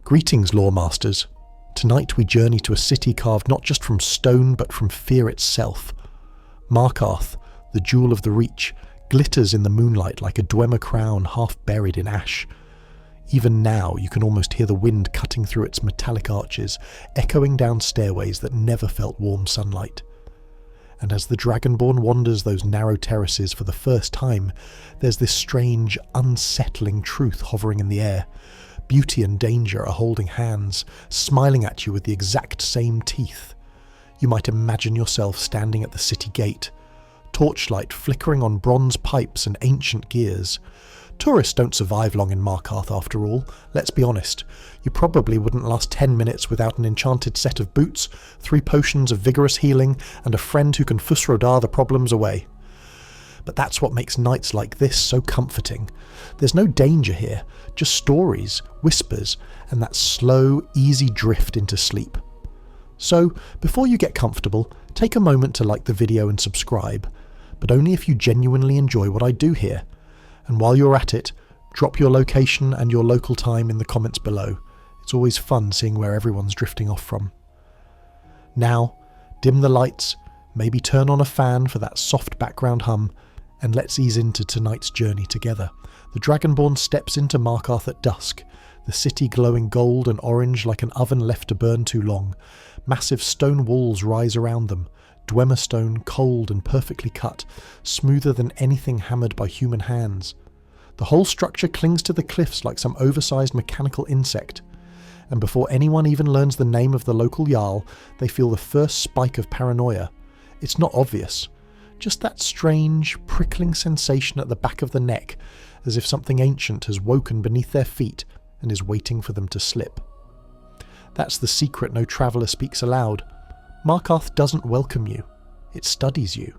Greetings, lore masters. Tonight we journey to a city carved not just from stone but from fear itself. Markarth, the jewel of the Reach, glitters in the moonlight like a Dwemer crown half buried in ash. Even now you can almost hear the wind cutting through its metallic arches, echoing down stairways that never felt warm sunlight. And as the Dragonborn wanders those narrow terraces for the first time, there's this strange, unsettling truth hovering in the air. Beauty and danger are holding hands, smiling at you with the exact same teeth. You might imagine yourself standing at the city gate, torchlight flickering on bronze pipes and ancient gears. Tourists don't survive long in Markarth after all, let's be honest. You probably wouldn't last 10 minutes without an enchanted set of boots, 3 potions of vigorous healing, and a friend who can Fusrodar the problems away. But that's what makes nights like this so comforting. There's no danger here, just stories, whispers, and that slow, easy drift into sleep. So, before you get comfortable, take a moment to like the video and subscribe, but only if you genuinely enjoy what I do here. And while you're at it, drop your location and your local time in the comments below. It's always fun seeing where everyone's drifting off from. Now, dim the lights, maybe turn on a fan for that soft background hum, and let's ease into tonight's journey together. The Dragonborn steps into Markarth at dusk, the city glowing gold and orange like an oven left to burn too long. Massive stone walls rise around them, Dwemer stone cold and perfectly cut, smoother than anything hammered by human hands. The whole structure clings to the cliffs like some oversized mechanical insect, and before anyone even learns the name of the local Jarl, they feel the first spike of paranoia. It's not obvious. Just that strange, prickling sensation at the back of the neck, as if something ancient has woken beneath their feet and is waiting for them to slip. That's the secret no traveller speaks aloud. Markarth doesn't welcome you, it studies you.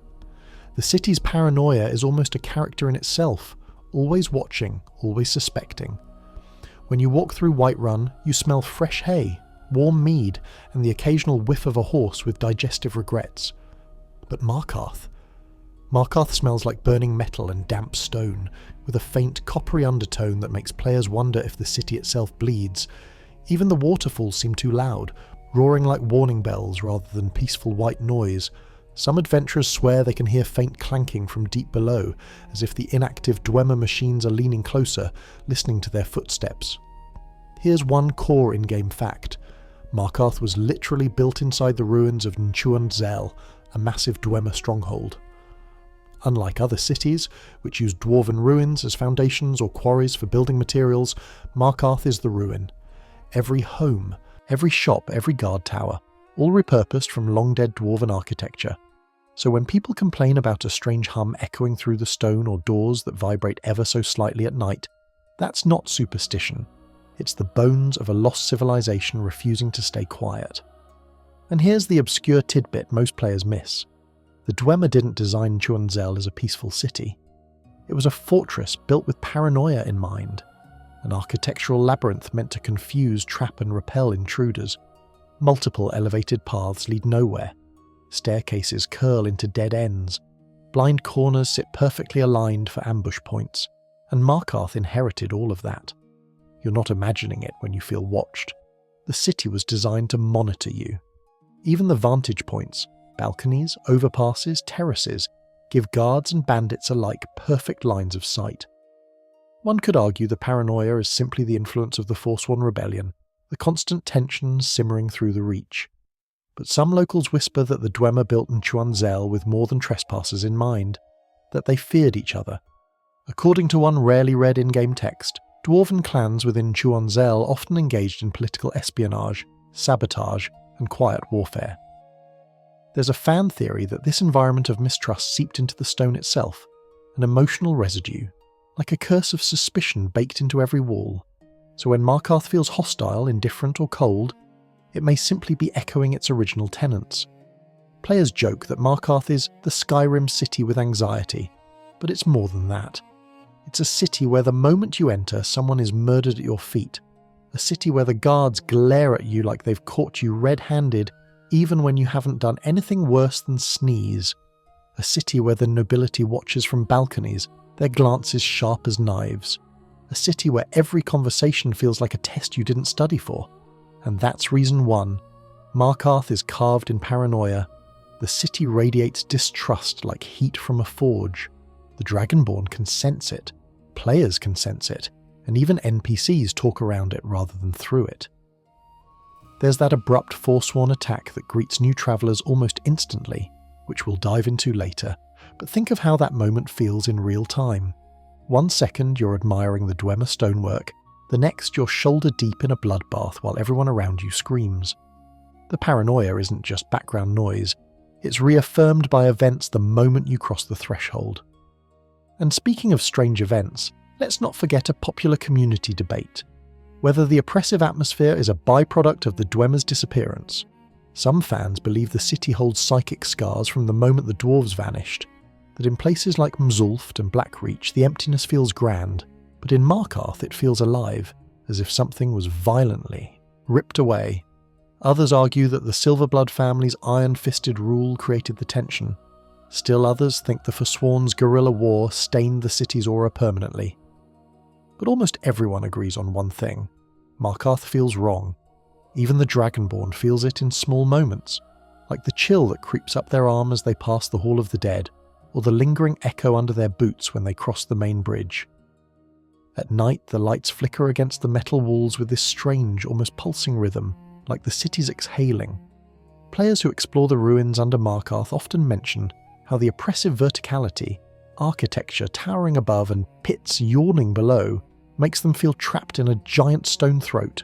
The city's paranoia is almost a character in itself, always watching, always suspecting. When you walk through Whiterun, you smell fresh hay, warm mead, and the occasional whiff of a horse with digestive regrets. But Markarth smells like burning metal and damp stone, with a faint coppery undertone that makes players wonder if the city itself bleeds. Even the waterfalls seem too loud, roaring like warning bells rather than peaceful white noise. Some adventurers swear they can hear faint clanking from deep below, as if the inactive Dwemer machines are leaning closer, listening to their footsteps. Here's one core in-game fact. Markarth was literally built inside the ruins of Nchuand-Zel, a massive Dwemer stronghold. Unlike other cities, which use dwarven ruins as foundations or quarries for building materials, Markarth is the ruin. Every home, every shop, every guard tower, all repurposed from long-dead dwarven architecture. So when people complain about a strange hum echoing through the stone or doors that vibrate ever so slightly at night, that's not superstition. It's the bones of a lost civilization refusing to stay quiet. And here's the obscure tidbit most players miss. The Dwemer didn't design Nchuand-Zel as a peaceful city. It was a fortress built with paranoia in mind, an architectural labyrinth meant to confuse, trap and repel intruders. Multiple elevated paths lead nowhere. Staircases curl into dead ends. Blind corners sit perfectly aligned for ambush points, and Markarth inherited all of that. You're not imagining it when you feel watched. The city was designed to monitor you. Even the vantage points, balconies, overpasses, terraces, give guards and bandits alike perfect lines of sight. One could argue the paranoia is simply the influence of the Forsworn rebellion, the constant tensions simmering through the Reach. But some locals whisper that the Dwemer built Nchuand-Zel with more than trespassers in mind, that they feared each other. According to one rarely read in-game text, dwarven clans within Nchuand-Zel often engaged in political espionage, sabotage, and quiet warfare. There's a fan theory that this environment of mistrust seeped into the stone itself, an emotional residue, like a curse of suspicion baked into every wall. So when Markarth feels hostile, indifferent or cold, it may simply be echoing its original tenets. Players joke that Markarth is the Skyrim city with anxiety, but it's more than that. It's a city where the moment you enter, someone is murdered at your feet. A city where the guards glare at you like they've caught you red-handed, even when you haven't done anything worse than sneeze. A city where the nobility watches from balconies, their glances sharp as knives. a city where every conversation feels like a test you didn't study for. And that's reason one. Markarth is carved in paranoia. The city radiates distrust like heat from a forge. The Dragonborn can sense it, players can sense it, and even NPCs talk around it rather than through it. There's that abrupt Forsworn attack that greets new travellers almost instantly, which we'll dive into later, but think of how that moment feels in real time. 1 second you're admiring the Dwemer stonework, the next you're shoulder deep in a bloodbath while everyone around you screams. The paranoia isn't just background noise, it's reaffirmed by events the moment you cross the threshold. And speaking of strange events, let's not forget a popular community debate. Whether the oppressive atmosphere is a byproduct of the Dwemer's disappearance. Some fans believe the city holds psychic scars from the moment the dwarves vanished, that in places like Mzulft and Blackreach the emptiness feels grand, but in Markarth it feels alive, as if something was violently ripped away. Others argue that the Silver-Blood family's iron-fisted rule created the tension. Still others think the Forsworn's guerrilla war stained the city's aura permanently. But almost everyone agrees on one thing. Markarth feels wrong. Even the Dragonborn feels it in small moments, like the chill that creeps up their arm as they pass the Hall of the Dead, or the lingering echo under their boots when they cross the main bridge. At night, the lights flicker against the metal walls with this strange, almost pulsing rhythm, like the city's exhaling. Players who explore the ruins under Markarth often mention how the oppressive verticality, architecture towering above and pits yawning below, makes them feel trapped in a giant stone throat.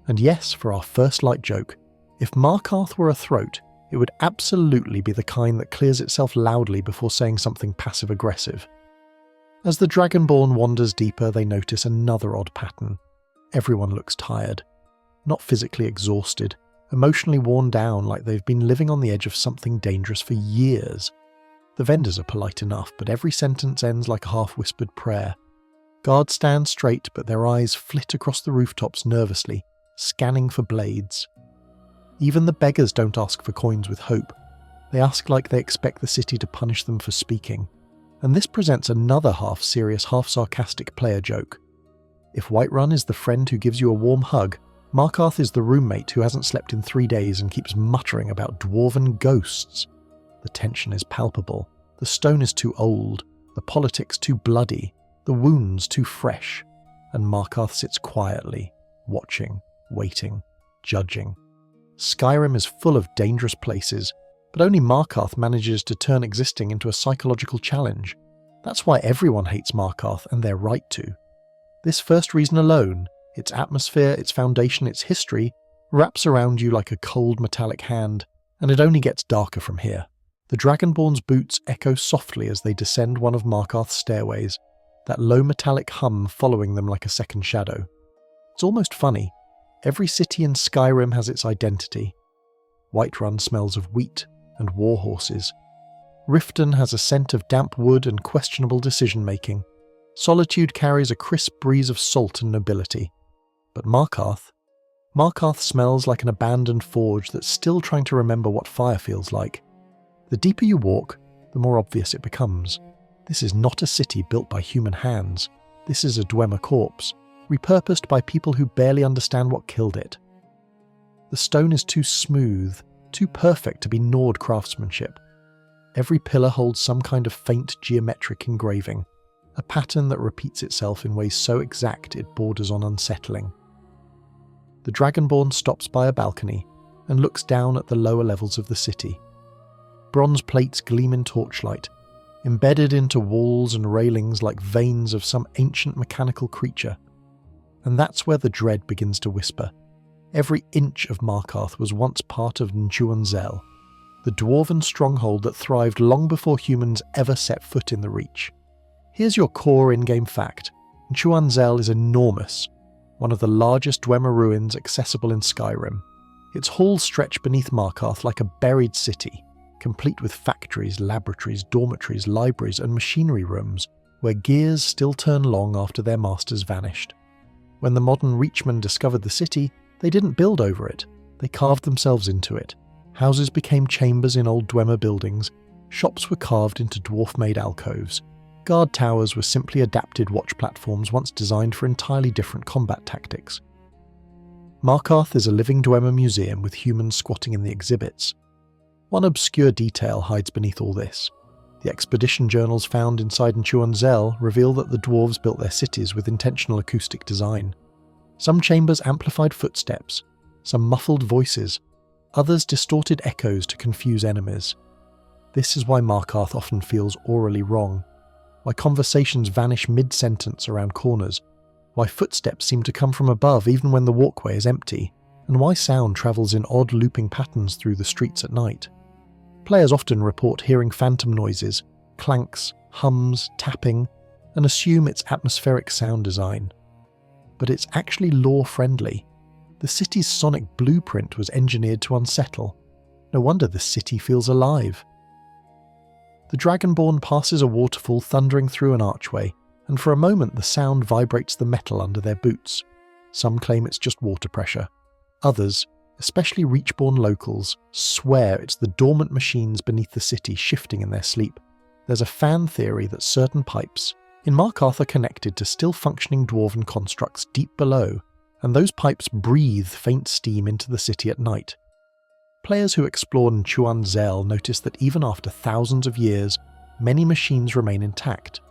And yes, for our first light joke, if Markarth were a throat, it would absolutely be the kind that clears itself loudly before saying something passive-aggressive. As the Dragonborn wanders deeper, they notice another odd pattern. Everyone looks tired. Not physically exhausted, emotionally worn down like they've been living on the edge of something dangerous for years. The vendors are polite enough, but every sentence ends like a half-whispered prayer. Guards stand straight, but their eyes flit across the rooftops nervously, scanning for blades. Even the beggars don't ask for coins with hope. They ask like they expect the city to punish them for speaking. And this presents another half-serious, half-sarcastic player joke. If Whiterun is the friend who gives you a warm hug, Markarth is the roommate who hasn't slept in 3 days and keeps muttering about dwarven ghosts. The tension is palpable. The stone is too old, the politics too bloody, the wounds too fresh, and Markarth sits quietly, watching, waiting, judging. Skyrim is full of dangerous places, but only Markarth manages to turn existing into a psychological challenge. That's why everyone hates Markarth, and they're right to. This first reason alone, its atmosphere, its foundation, its history, wraps around you like a cold metallic hand, and it only gets darker from here. The Dragonborn's boots echo softly as they descend one of Markarth's stairways, that low metallic hum following them like a second shadow. It's almost funny. Every city in Skyrim has its identity. Whiterun smells of wheat and war horses. Riften has a scent of damp wood and questionable decision-making. Solitude carries a crisp breeze of salt and nobility. But Markarth smells like an abandoned forge that's still trying to remember what fire feels like. The deeper you walk, the more obvious it becomes. This is not a city built by human hands. This is a Dwemer corpse, repurposed by people who barely understand what killed it. The stone is too smooth, too perfect to be Nord craftsmanship. Every pillar holds some kind of faint geometric engraving, a pattern that repeats itself in ways so exact it borders on unsettling. The Dragonborn stops by a balcony and looks down at the lower levels of the city. Bronze plates gleam in torchlight, embedded into walls and railings like veins of some ancient mechanical creature. And that's where the dread begins to whisper. Every inch of Markarth was once part of Nchuand-Zel, the dwarven stronghold that thrived long before humans ever set foot in the Reach. Here's your core in-game fact. Nchuand-Zel is enormous, one of the largest Dwemer ruins accessible in Skyrim. Its halls stretch beneath Markarth like a buried city, complete with factories, laboratories, dormitories, libraries and machinery rooms, where gears still turn long after their masters vanished. When the modern Reachmen discovered the city, they didn't build over it, they carved themselves into it. Houses became chambers in old Dwemer buildings, shops were carved into dwarf-made alcoves, Guard towers were simply adapted watch platforms once designed for entirely different combat tactics. Markarth is a living Dwemer museum with humans squatting in the exhibits. One obscure detail hides beneath all this. The expedition journals found inside Nchuand-Zel reveal that the dwarves built their cities with intentional acoustic design. Some chambers amplified footsteps, some muffled voices, others distorted echoes to confuse enemies. This is why Markarth often feels aurally wrong, why conversations vanish mid-sentence around corners, why footsteps seem to come from above even when the walkway is empty, and why sound travels in odd looping patterns through the streets at night. Players often report hearing phantom noises, clanks, hums, tapping, and assume it's atmospheric sound design. But it's actually lore-friendly. The city's sonic blueprint was engineered to unsettle. No wonder the city feels alive. The Dragonborn passes a waterfall thundering through an archway, and for a moment the sound vibrates the metal under their boots. Some claim it's just water pressure. Others, especially Reachborn locals, swear it's the dormant machines beneath the city shifting in their sleep. There's a fan theory that certain pipes in Markarth are connected to still functioning dwarven constructs deep below, and those pipes breathe faint steam into the city at night. Players who explore Nchuand-Zel notice that even after thousands of years, many machines remain intact.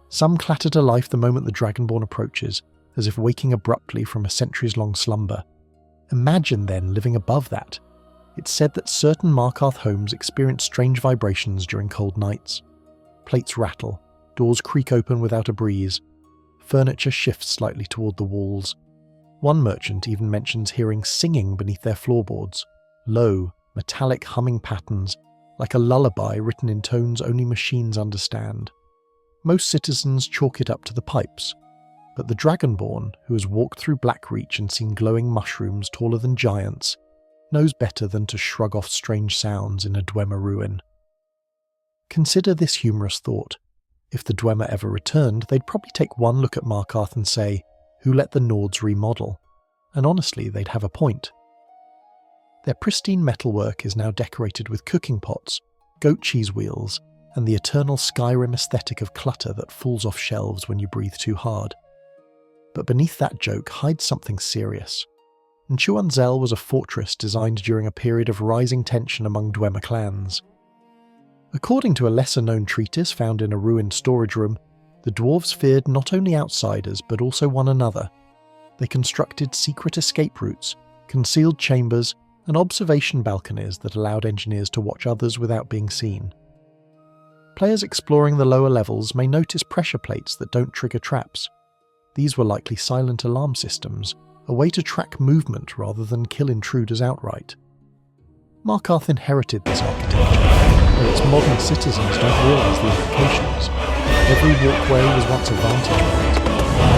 Some clatter to life the moment the Dragonborn approaches, as if waking abruptly from a centuries-long slumber. Imagine then living above that. It's said that certain Markarth homes experience strange vibrations during cold nights. Plates rattle, doors creak open without a breeze, furniture shifts slightly toward the walls. One merchant even mentions hearing singing beneath their floorboards, low, metallic humming patterns, like a lullaby written in tones only machines understand. Most citizens chalk it up to the pipes, but the Dragonborn, who has walked through Blackreach and seen glowing mushrooms taller than giants, knows better than to shrug off strange sounds in a Dwemer ruin. Consider this humorous thought. If the Dwemer ever returned, they'd probably take one look at Markarth and say, "Who let the Nords remodel?" And honestly, they'd have a point. Their pristine metalwork is now decorated with cooking pots, goat cheese wheels, and the eternal Skyrim aesthetic of clutter that falls off shelves when you breathe too hard. But beneath that joke hides something serious. Nchuand-Zel was a fortress designed during a period of rising tension among Dwemer clans. According to a lesser-known treatise found in a ruined storage room, the dwarves feared not only outsiders but also one another. They constructed secret escape routes, concealed chambers, and observation balconies that allowed engineers to watch others without being seen. Players exploring the lower levels may notice pressure plates that don't trigger traps. These were likely silent alarm systems, a way to track movement rather than kill intruders outright. Markarth inherited this architecture, though its modern citizens don't realise the implications. Every walkway was once a vantage point,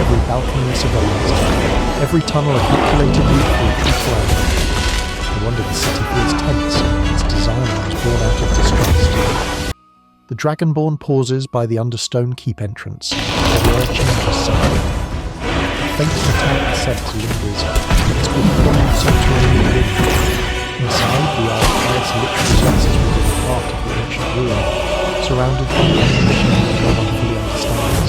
every balcony a surveillance tower, every tunnel a calculated route for a true plan. No wonder the city feels tense, its design was born out of distrust. The Dragonborn pauses by the understone keep entrance, where the air changes suddenly. A faint metallic scent lingers, it's been pouring subterranean wind. Inside, the Eltrys literally rises within the heart of the ancient ruin, surrounded by many machines no one fully understands.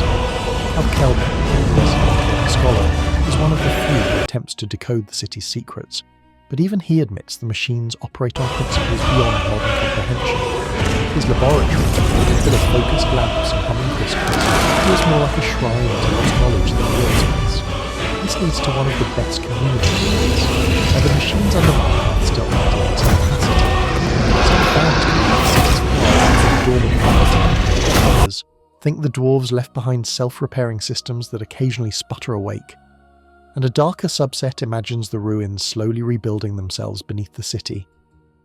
Kelvin, a scholar, is one of the few who attempts to decode the city's secrets, but even he admits the machines operate on principles beyond modern comprehension. His laboratory, full of focused lamps and humming crystals, feels more like a shrine to lost knowledge than a workspace. This leads to one of the best communities. Are the machines under Markarth still acting at its capacity? Some found to be the city's flaws and dormant property. Others think the dwarves left behind self-repairing systems that occasionally sputter awake. And a darker subset imagines the ruins slowly rebuilding themselves beneath the city.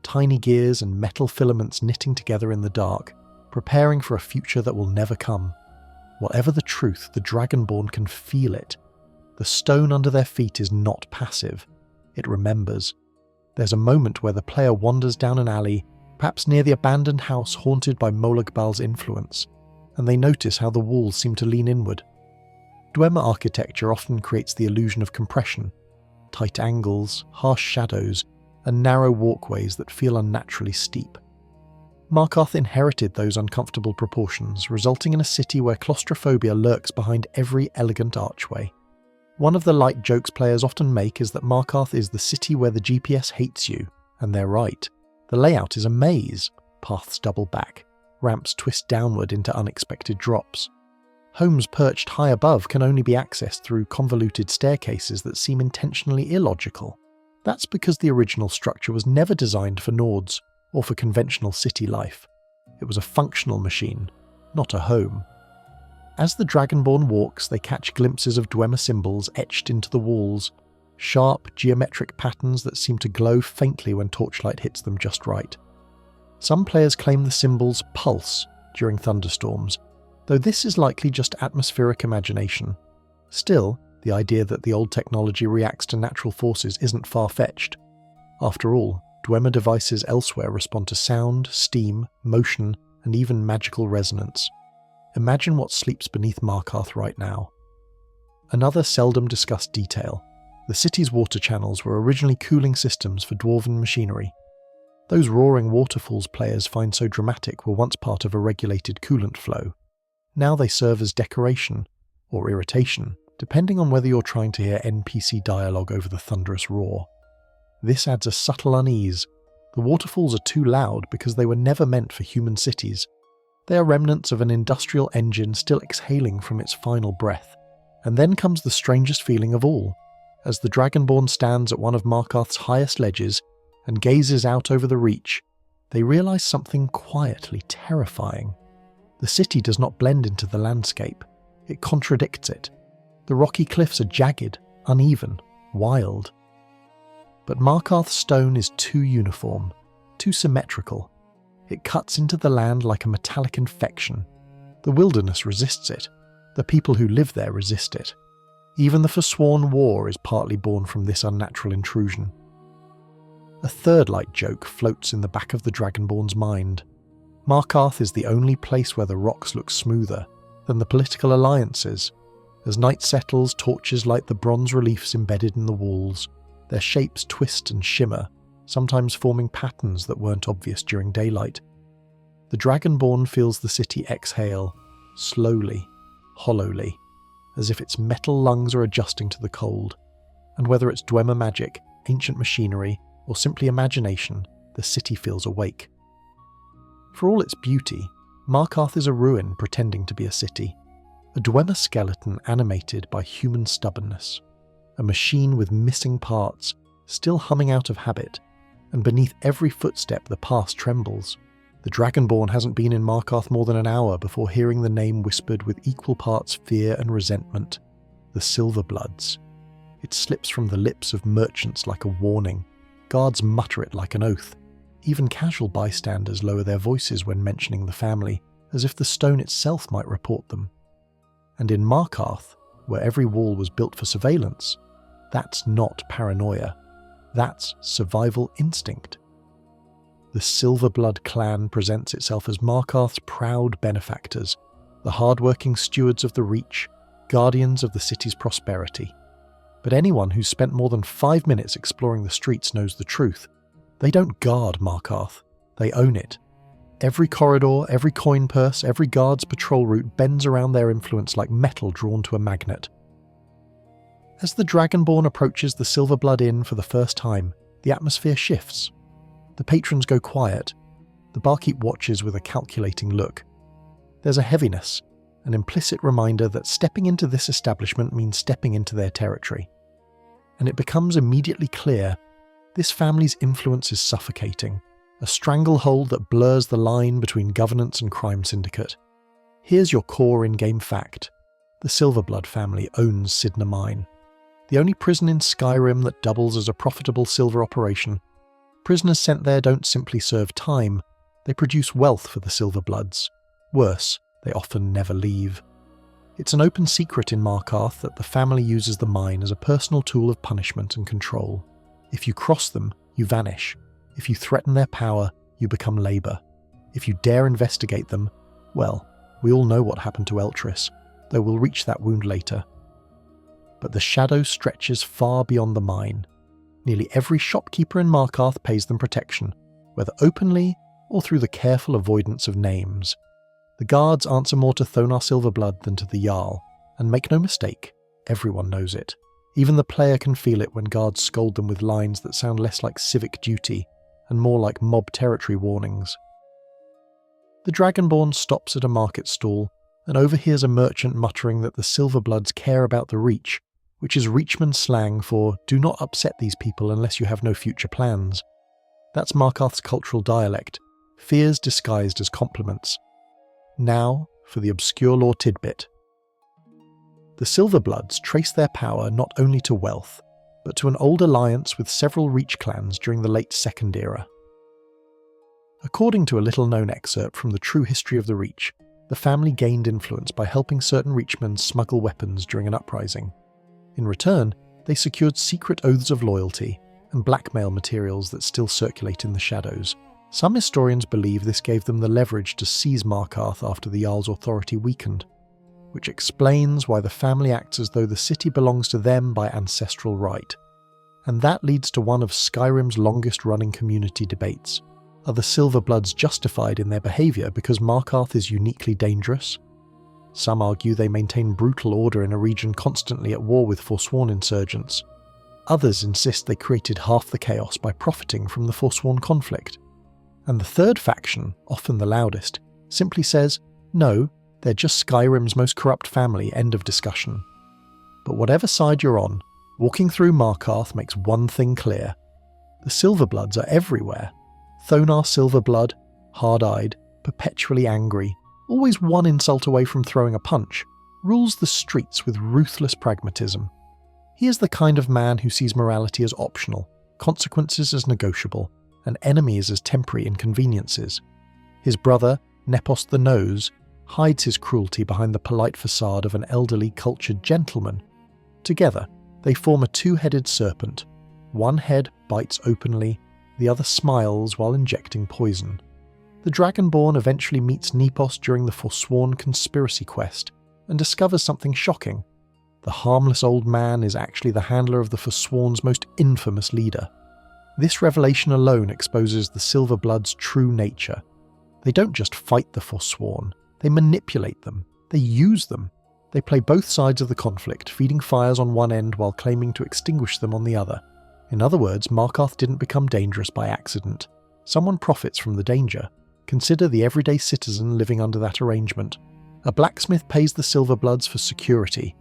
Tiny gears and metal filaments knitting together in the dark, preparing for a future that will never come. Whatever the truth, the Dragonborn can feel it. The stone under their feet is not passive. It remembers. There's a moment where the player wanders down an alley, perhaps near the abandoned house haunted by Molag Bal's influence, and they notice how the walls seem to lean inward. Dwemer architecture often creates the illusion of compression, tight angles, harsh shadows, and narrow walkways that feel unnaturally steep. Markarth inherited those uncomfortable proportions, resulting in a city where claustrophobia lurks behind every elegant archway. One of the light jokes players often make is that Markarth is the city where the GPS hates you, and they're right. The layout is a maze. Paths double back, ramps twist downward into unexpected drops. Homes perched high above can only be accessed through convoluted staircases that seem intentionally illogical. That's because the original structure was never designed for Nords or for conventional city life. It was a functional machine, not a home. As the Dragonborn walks, they catch glimpses of Dwemer symbols etched into the walls, sharp, geometric patterns that seem to glow faintly when torchlight hits them just right. Some players claim the symbols pulse during thunderstorms, though this is likely just atmospheric imagination. Still, the idea that the old technology reacts to natural forces isn't far-fetched. After all, Dwemer devices elsewhere respond to sound, steam, motion, and even magical resonance. Imagine what sleeps beneath Markarth right now. Another seldom discussed detail. The city's water channels were originally cooling systems for dwarven machinery. Those roaring waterfalls players find so dramatic were once part of a regulated coolant flow. Now they serve as decoration, or irritation, depending on whether you're trying to hear NPC dialogue over the thunderous roar. This adds a subtle unease. The waterfalls are too loud because they were never meant for human cities. They are remnants of an industrial engine still exhaling from its final breath. And then comes the strangest feeling of all. As the Dragonborn stands at one of Markarth's highest ledges and gazes out over the reach, they realise something quietly terrifying. The city does not blend into the landscape. It contradicts it. The rocky cliffs are jagged, uneven, wild. But Markarth's stone is too uniform, too symmetrical. It cuts into the land like a metallic infection. The wilderness resists it. The people who live there resist it. Even the Forsworn war is partly born from this unnatural intrusion. A third light joke floats in the back of the Dragonborn's mind. Markarth is the only place where the rocks look smoother than the political alliances. As night settles, torches light the bronze reliefs embedded in the walls. Their shapes twist and shimmer, sometimes forming patterns that weren't obvious during daylight. The Dragonborn feels the city exhale, slowly, hollowly, as if its metal lungs are adjusting to the cold. And whether it's Dwemer magic, ancient machinery, or simply imagination, the city feels awake. For all its beauty, Markarth is a ruin pretending to be a city. A Dwemer skeleton animated by human stubbornness. A machine with missing parts, still humming out of habit, and beneath every footstep the past trembles. The Dragonborn hasn't been in Markarth more than an hour before hearing the name whispered with equal parts fear and resentment. The Silver-Bloods. It slips from the lips of merchants like a warning. Guards mutter it like an oath. Even casual bystanders lower their voices when mentioning the family, as if the stone itself might report them. And in Markarth, where every wall was built for surveillance, that's not paranoia. That's survival instinct. The Silver-Blood clan presents itself as Markarth's proud benefactors, the hard-working stewards of the Reach, guardians of the city's prosperity. But anyone who's spent more than 5 minutes exploring the streets knows the truth. They don't guard Markarth, they own it. Every corridor, every coin purse, every guard's patrol route bends around their influence like metal drawn to a magnet. As the Dragonborn approaches the Silver-Blood Inn for the first time, the atmosphere shifts. The patrons go quiet. The barkeep watches with a calculating look. There's a heaviness, an implicit reminder that stepping into this establishment means stepping into their territory. And it becomes immediately clear, this family's influence is suffocating, a stranglehold that blurs the line between governance and crime syndicate. Here's your core in-game fact. The Silver-Blood family owns Cidhna Mine, the only prison in Skyrim that doubles as a profitable silver operation. Prisoners sent there don't simply serve time, they produce wealth for the Silver-Bloods. Worse, they often never leave. It's an open secret in Markarth that the family uses the mine as a personal tool of punishment and control. If you cross them, you vanish. If you threaten their power, you become labour. If you dare investigate them, well, we all know what happened to Eltrys, though we'll reach that wound later. But the shadow stretches far beyond the mine. Nearly every shopkeeper in Markarth pays them protection, whether openly or through the careful avoidance of names. The guards answer more to Thonar Silver-Blood than to the Jarl, and make no mistake, everyone knows it. Even the player can feel it when guards scold them with lines that sound less like civic duty and more like mob territory warnings. The Dragonborn stops at a market stall and overhears a merchant muttering that the Silver-Bloods care about the Reach, which is Reachman slang for "do not upset these people unless you have no future plans." That's Markarth's cultural dialect, fears disguised as compliments. Now for the obscure lore tidbit. The Silver-Bloods trace their power not only to wealth, but to an old alliance with several Reach clans during the late Second Era. According to a little-known excerpt from the True History of the Reach, the family gained influence by helping certain Reachmen smuggle weapons during an uprising. In return, they secured secret oaths of loyalty and blackmail materials that still circulate in the shadows. Some historians believe this gave them the leverage to seize Markarth after the Jarl's authority weakened, which explains why the family acts as though the city belongs to them by ancestral right. And that leads to one of Skyrim's longest-running community debates. Are the Silver-Bloods justified in their behaviour because Markarth is uniquely dangerous? Some argue they maintain brutal order in a region constantly at war with Forsworn insurgents. Others insist they created half the chaos by profiting from the Forsworn conflict. And the third faction, often the loudest, simply says, no, they're just Skyrim's most corrupt family, end of discussion. But whatever side you're on, walking through Markarth makes one thing clear. The Silver-Bloods are everywhere. Thonar Silver-Blood, hard-eyed, perpetually angry, always one insult away from throwing a punch, rules the streets with ruthless pragmatism. He is the kind of man who sees morality as optional, consequences as negotiable, and enemies as temporary inconveniences. His brother, Nepos the Nose, hides his cruelty behind the polite facade of an elderly, cultured gentleman. Together, they form a two-headed serpent. One head bites openly, the other smiles while injecting poison. The Dragonborn eventually meets Nepos during the Forsworn conspiracy quest and discovers something shocking. The harmless old man is actually the handler of the Forsworn's most infamous leader. This revelation alone exposes the Silver-Bloods' true nature. They don't just fight the Forsworn, they manipulate them, they use them. They play both sides of the conflict, feeding fires on one end while claiming to extinguish them on the other. In other words, Markarth didn't become dangerous by accident. Someone profits from the danger. Consider the everyday citizen living under that arrangement. A blacksmith pays the Silver-Bloods for security.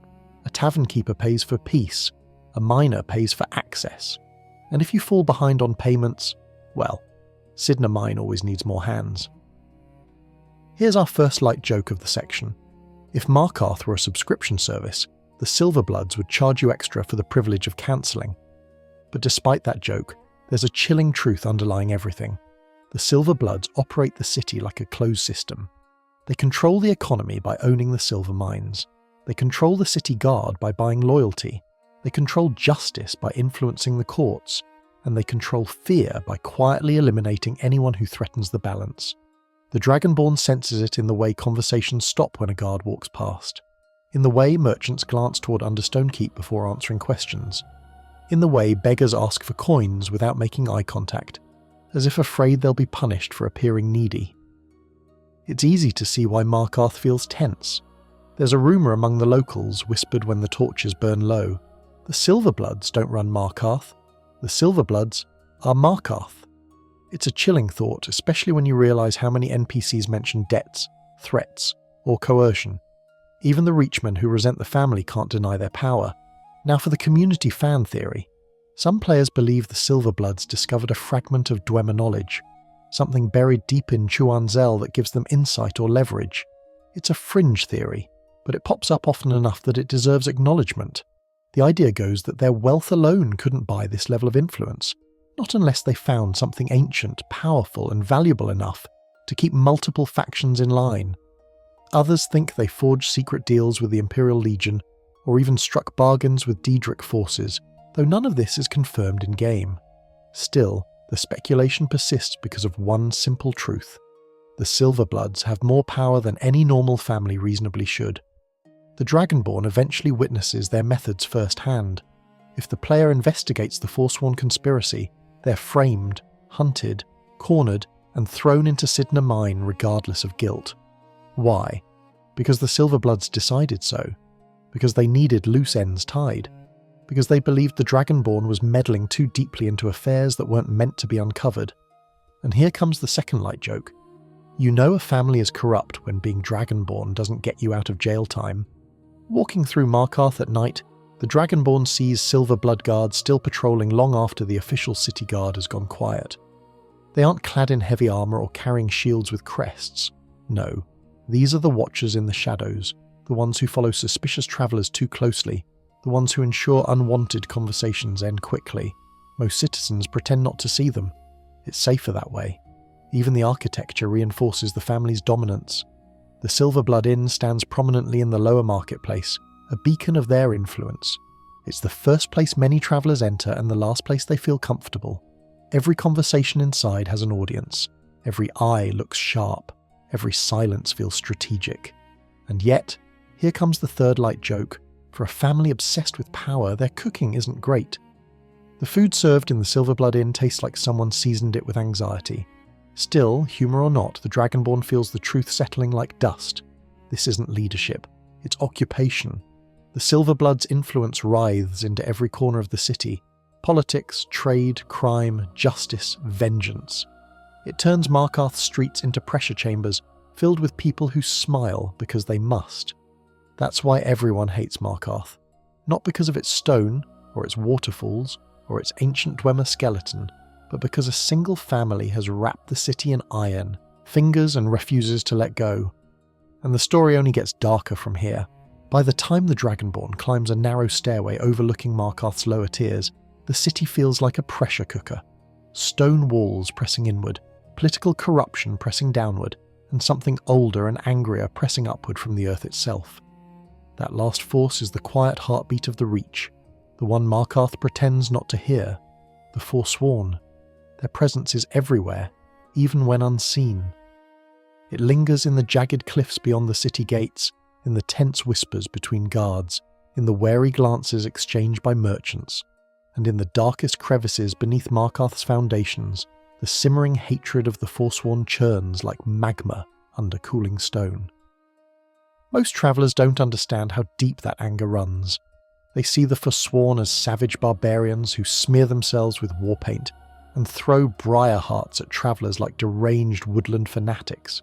A tavern keeper pays for peace. A miner pays for access. And if you fall behind on payments, well, Cidhna Mine always needs more hands. Here's our first light joke of the section. If Markarth were a subscription service, the Silver-Bloods would charge you extra for the privilege of cancelling. But despite that joke, there's a chilling truth underlying everything. The Silver-Bloods operate the city like a closed system. They control the economy by owning the silver mines. They control the city guard by buying loyalty. They control justice by influencing the courts. And they control fear by quietly eliminating anyone who threatens the balance. The Dragonborn senses it in the way conversations stop when a guard walks past. In the way merchants glance toward Understone Keep before answering questions. In the way beggars ask for coins without making eye contact, as if afraid they'll be punished for appearing needy. It's easy to see why Markarth feels tense. There's a rumour among the locals, whispered when the torches burn low. The Silver-Bloods don't run Markarth. The Silver-Bloods are Markarth. It's a chilling thought, especially when you realise how many NPCs mention debts, threats, or coercion. Even the Reachmen who resent the family can't deny their power. Now for the community fan theory. Some players believe the Silver-Bloods discovered a fragment of Dwemer knowledge, something buried deep in Nchuand-Zel that gives them insight or leverage. It's a fringe theory, but it pops up often enough that it deserves acknowledgement. The idea goes that their wealth alone couldn't buy this level of influence, not unless they found something ancient, powerful, and valuable enough to keep multiple factions in line. Others think they forged secret deals with the Imperial Legion, or even struck bargains with Daedric forces, though none of this is confirmed in-game. Still, the speculation persists because of one simple truth. The Silver-Bloods have more power than any normal family reasonably should. The Dragonborn eventually witnesses their methods firsthand. If the player investigates the Forsworn conspiracy, they're framed, hunted, cornered, and thrown into Cidhna Mine regardless of guilt. Why? Because the Silver-Bloods decided so. Because they needed loose ends tied. Because they believed the Dragonborn was meddling too deeply into affairs that weren't meant to be uncovered. And here comes the second light joke. You know a family is corrupt when being Dragonborn doesn't get you out of jail time. Walking through Markarth at night, the Dragonborn sees Silver-Blood guards still patrolling long after the official city guard has gone quiet. They aren't clad in heavy armour or carrying shields with crests. No, these are the Watchers in the shadows, the ones who follow suspicious travellers too closely, the ones who ensure unwanted conversations end quickly. Most citizens pretend not to see them. It's safer that way. Even the architecture reinforces the family's dominance. The Silver-Blood Inn stands prominently in the lower marketplace, a beacon of their influence. It's the first place many travellers enter and the last place they feel comfortable. Every conversation inside has an audience. Every eye looks sharp. Every silence feels strategic. And yet, here comes the third light joke. For a family obsessed with power, their cooking isn't great. The food served in the Silver-Blood Inn tastes like someone seasoned it with anxiety. Still, humour or not, the Dragonborn feels the truth settling like dust. This isn't leadership, it's occupation. The Silver-Blood's influence writhes into every corner of the city. Politics, trade, crime, justice, vengeance. It turns Markarth's streets into pressure chambers, filled with people who smile because they must. That's why everyone hates Markarth. Not because of its stone, or its waterfalls, or its ancient Dwemer skeleton, but because a single family has wrapped the city in iron, fingers, and refuses to let go. And the story only gets darker from here. By the time the Dragonborn climbs a narrow stairway overlooking Markarth's lower tiers, the city feels like a pressure cooker. Stone walls pressing inward, political corruption pressing downward, and something older and angrier pressing upward from the earth itself. That last force is the quiet heartbeat of the Reach, the one Markarth pretends not to hear, the Forsworn. Their presence is everywhere, even when unseen. It lingers in the jagged cliffs beyond the city gates, in the tense whispers between guards, in the wary glances exchanged by merchants, and in the darkest crevices beneath Markarth's foundations, the simmering hatred of the Forsworn churns like magma under cooling stone. Most travellers don't understand how deep that anger runs. They see the Forsworn as savage barbarians who smear themselves with war paint and throw briar hearts at travellers like deranged woodland fanatics.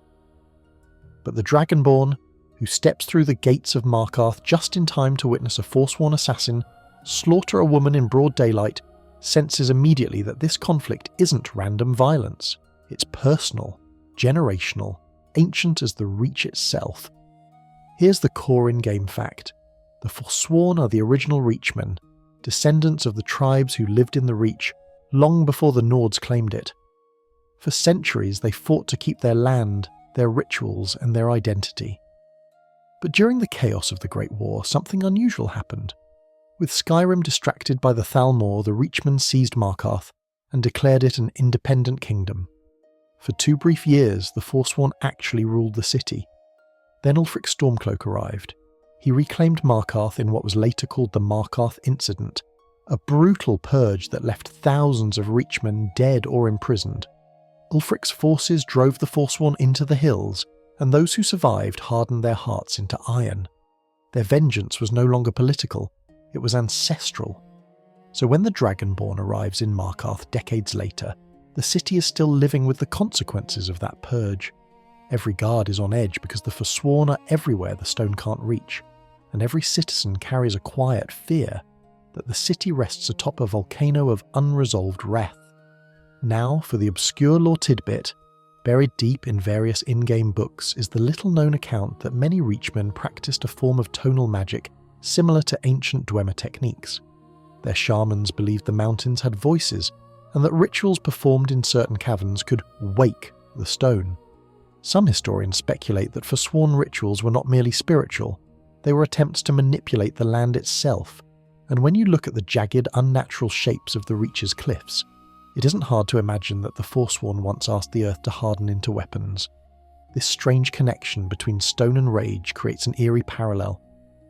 But the Dragonborn, who steps through the gates of Markarth just in time to witness a Forsworn assassin slaughter a woman in broad daylight, senses immediately that this conflict isn't random violence. It's personal, generational, ancient as the Reach itself. Here's the core in-game fact. The Forsworn are the original Reachmen, descendants of the tribes who lived in the Reach long before the Nords claimed it. For centuries they fought to keep their land, their rituals, and their identity. But during the chaos of the Great War, something unusual happened. With Skyrim distracted by the Thalmor, the Reachmen seized Markarth and declared it an independent kingdom. For 2 brief years, the Forsworn actually ruled the city. Then Ulfric Stormcloak arrived. He reclaimed Markarth in what was later called the Markarth Incident, a brutal purge that left thousands of Reachmen dead or imprisoned. Ulfric's forces drove the Forsworn into the hills, and those who survived hardened their hearts into iron. Their vengeance was no longer political, it was ancestral. So when the Dragonborn arrives in Markarth decades later, the city is still living with the consequences of that purge. Every guard is on edge because the Forsworn are everywhere the stone can't reach, and every citizen carries a quiet fear that the city rests atop a volcano of unresolved wrath. Now, for the obscure lore tidbit, buried deep in various in-game books is the little-known account that many Reachmen practiced a form of tonal magic similar to ancient Dwemer techniques. Their shamans believed the mountains had voices, and that rituals performed in certain caverns could wake the stone. Some historians speculate that Forsworn rituals were not merely spiritual, they were attempts to manipulate the land itself, and when you look at the jagged, unnatural shapes of the Reach's cliffs, it isn't hard to imagine that the Forsworn once asked the earth to harden into weapons. This strange connection between stone and rage creates an eerie parallel.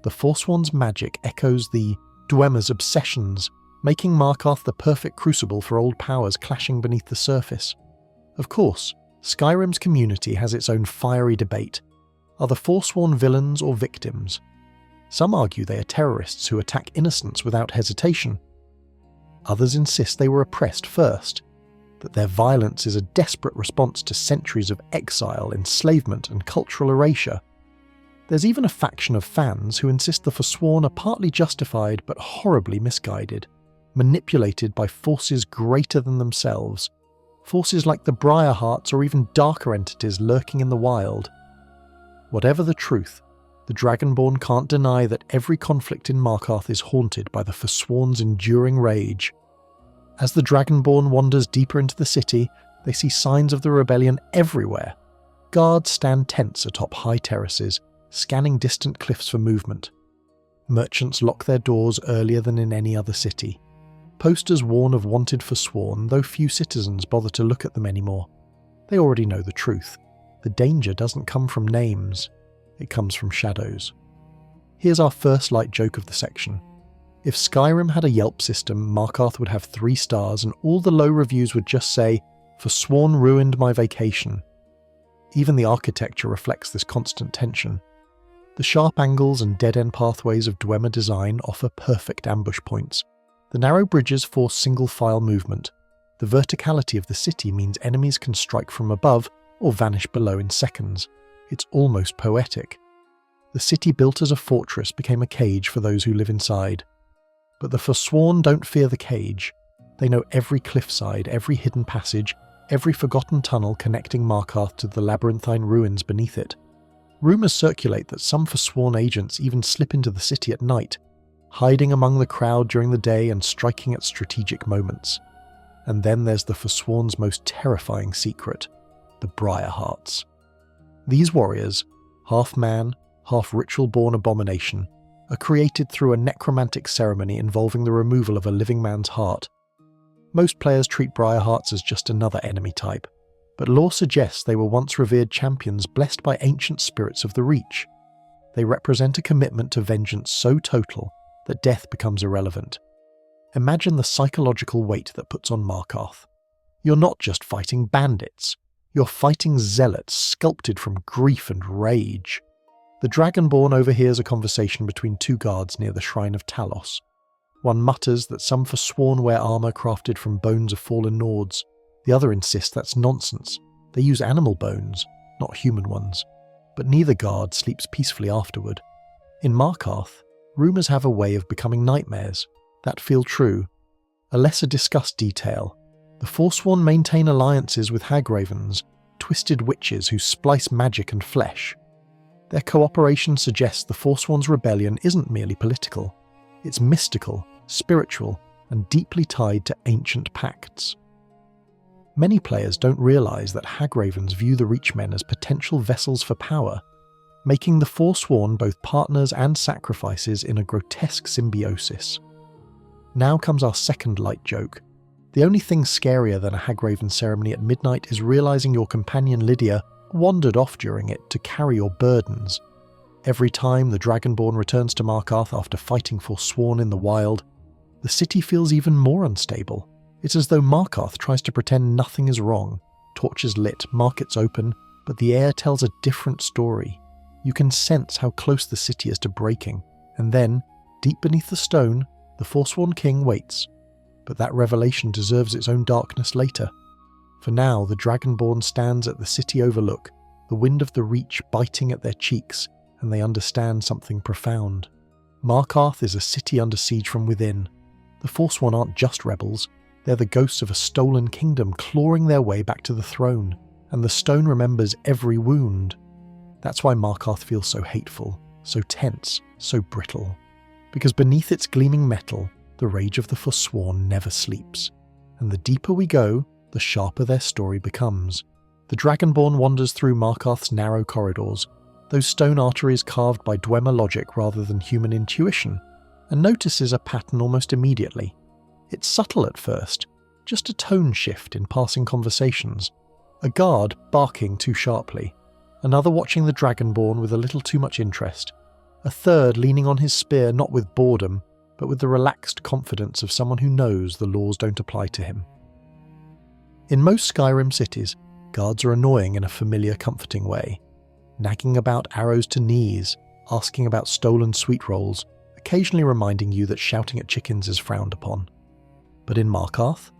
The Forsworn's magic echoes the Dwemer's obsessions, making Markarth the perfect crucible for old powers clashing beneath the surface. Of course, Skyrim's community has its own fiery debate. Are the Forsworn villains or victims? Some argue they are terrorists who attack innocents without hesitation. Others insist they were oppressed first, that their violence is a desperate response to centuries of exile, enslavement, and cultural erasure. There's even a faction of fans who insist the Forsworn are partly justified but horribly misguided, manipulated by forces greater than themselves, forces like the Briarhearts or even darker entities lurking in the wild. Whatever the truth, the Dragonborn can't deny that every conflict in Markarth is haunted by the Forsworn's enduring rage. As the Dragonborn wanders deeper into the city, they see signs of the rebellion everywhere. Guards stand tense atop high terraces, scanning distant cliffs for movement. Merchants lock their doors earlier than in any other city. Posters warn of wanted Forsworn, though few citizens bother to look at them anymore. They already know the truth. The danger doesn't come from names, it comes from shadows. Here's our first light joke of the section. If Skyrim had a Yelp system, Markarth would have 3 stars and all the low reviews would just say, "Forsworn ruined my vacation." Even the architecture reflects this constant tension. The sharp angles and dead-end pathways of Dwemer design offer perfect ambush points. The narrow bridges force single-file movement. The verticality of the city means enemies can strike from above or vanish below in seconds. It's almost poetic. The city built as a fortress became a cage for those who live inside. But the Forsworn don't fear the cage. They know every cliffside, every hidden passage, every forgotten tunnel connecting Markarth to the labyrinthine ruins beneath it. Rumours circulate that some Forsworn agents even slip into the city at night, hiding among the crowd during the day and striking at strategic moments. And then there's the Forsworn's most terrifying secret, the Briarhearts. These warriors, half man, half ritual-born abomination, are created through a necromantic ceremony involving the removal of a living man's heart. Most players treat Briarhearts as just another enemy type, but lore suggests they were once revered champions blessed by ancient spirits of the Reach. They represent a commitment to vengeance so total that death becomes irrelevant. Imagine the psychological weight that puts on Markarth. You're not just fighting bandits, you're fighting zealots sculpted from grief and rage. The Dragonborn overhears a conversation between 2 guards near the Shrine of Talos. One mutters that some Forsworn wear armour crafted from bones of fallen Nords. The other insists that's nonsense. They use animal bones, not human ones. But neither guard sleeps peacefully afterward. In Markarth, rumours have a way of becoming nightmares that feel true. A lesser discussed detail. The Forsworn maintain alliances with hagravens, twisted witches who splice magic and flesh. Their cooperation suggests the Forsworn's rebellion isn't merely political. It's mystical, spiritual, and deeply tied to ancient pacts. Many players don't realise that hagravens view the Reachmen as potential vessels for power, making the Forsworn both partners and sacrifices in a grotesque symbiosis. Now comes our second light joke. The only thing scarier than a hagraven ceremony at midnight is realising your companion Lydia wandered off during it to carry your burdens. Every time the Dragonborn returns to Markarth after fighting Forsworn in the wild, the city feels even more unstable. It's as though Markarth tries to pretend nothing is wrong. Torches lit, markets open, but the air tells a different story. You can sense how close the city is to breaking, and then, deep beneath the stone, the Forsworn king waits. But that revelation deserves its own darkness later. For now, the Dragonborn stands at the city overlook, the wind of the Reach biting at their cheeks, and they understand something profound. Markarth is a city under siege from within. The Forsworn aren't just rebels, they're the ghosts of a stolen kingdom clawing their way back to the throne, and the stone remembers every wound. That's why Markarth feels so hateful, so tense, so brittle. Because beneath its gleaming metal, the rage of the Forsworn never sleeps. And the deeper we go, the sharper their story becomes. The Dragonborn wanders through Markarth's narrow corridors, those stone arteries carved by Dwemer logic rather than human intuition, and notices a pattern almost immediately. It's subtle at first, just a tone shift in passing conversations. A guard barking too sharply, another watching the Dragonborn with a little too much interest, a third leaning on his spear not with boredom, but with the relaxed confidence of someone who knows the laws don't apply to him. In most Skyrim cities, Guards are annoying in a familiar, comforting way, nagging about arrows to knees, asking about stolen sweet rolls, occasionally reminding you that shouting at chickens is frowned upon. But in Markarth,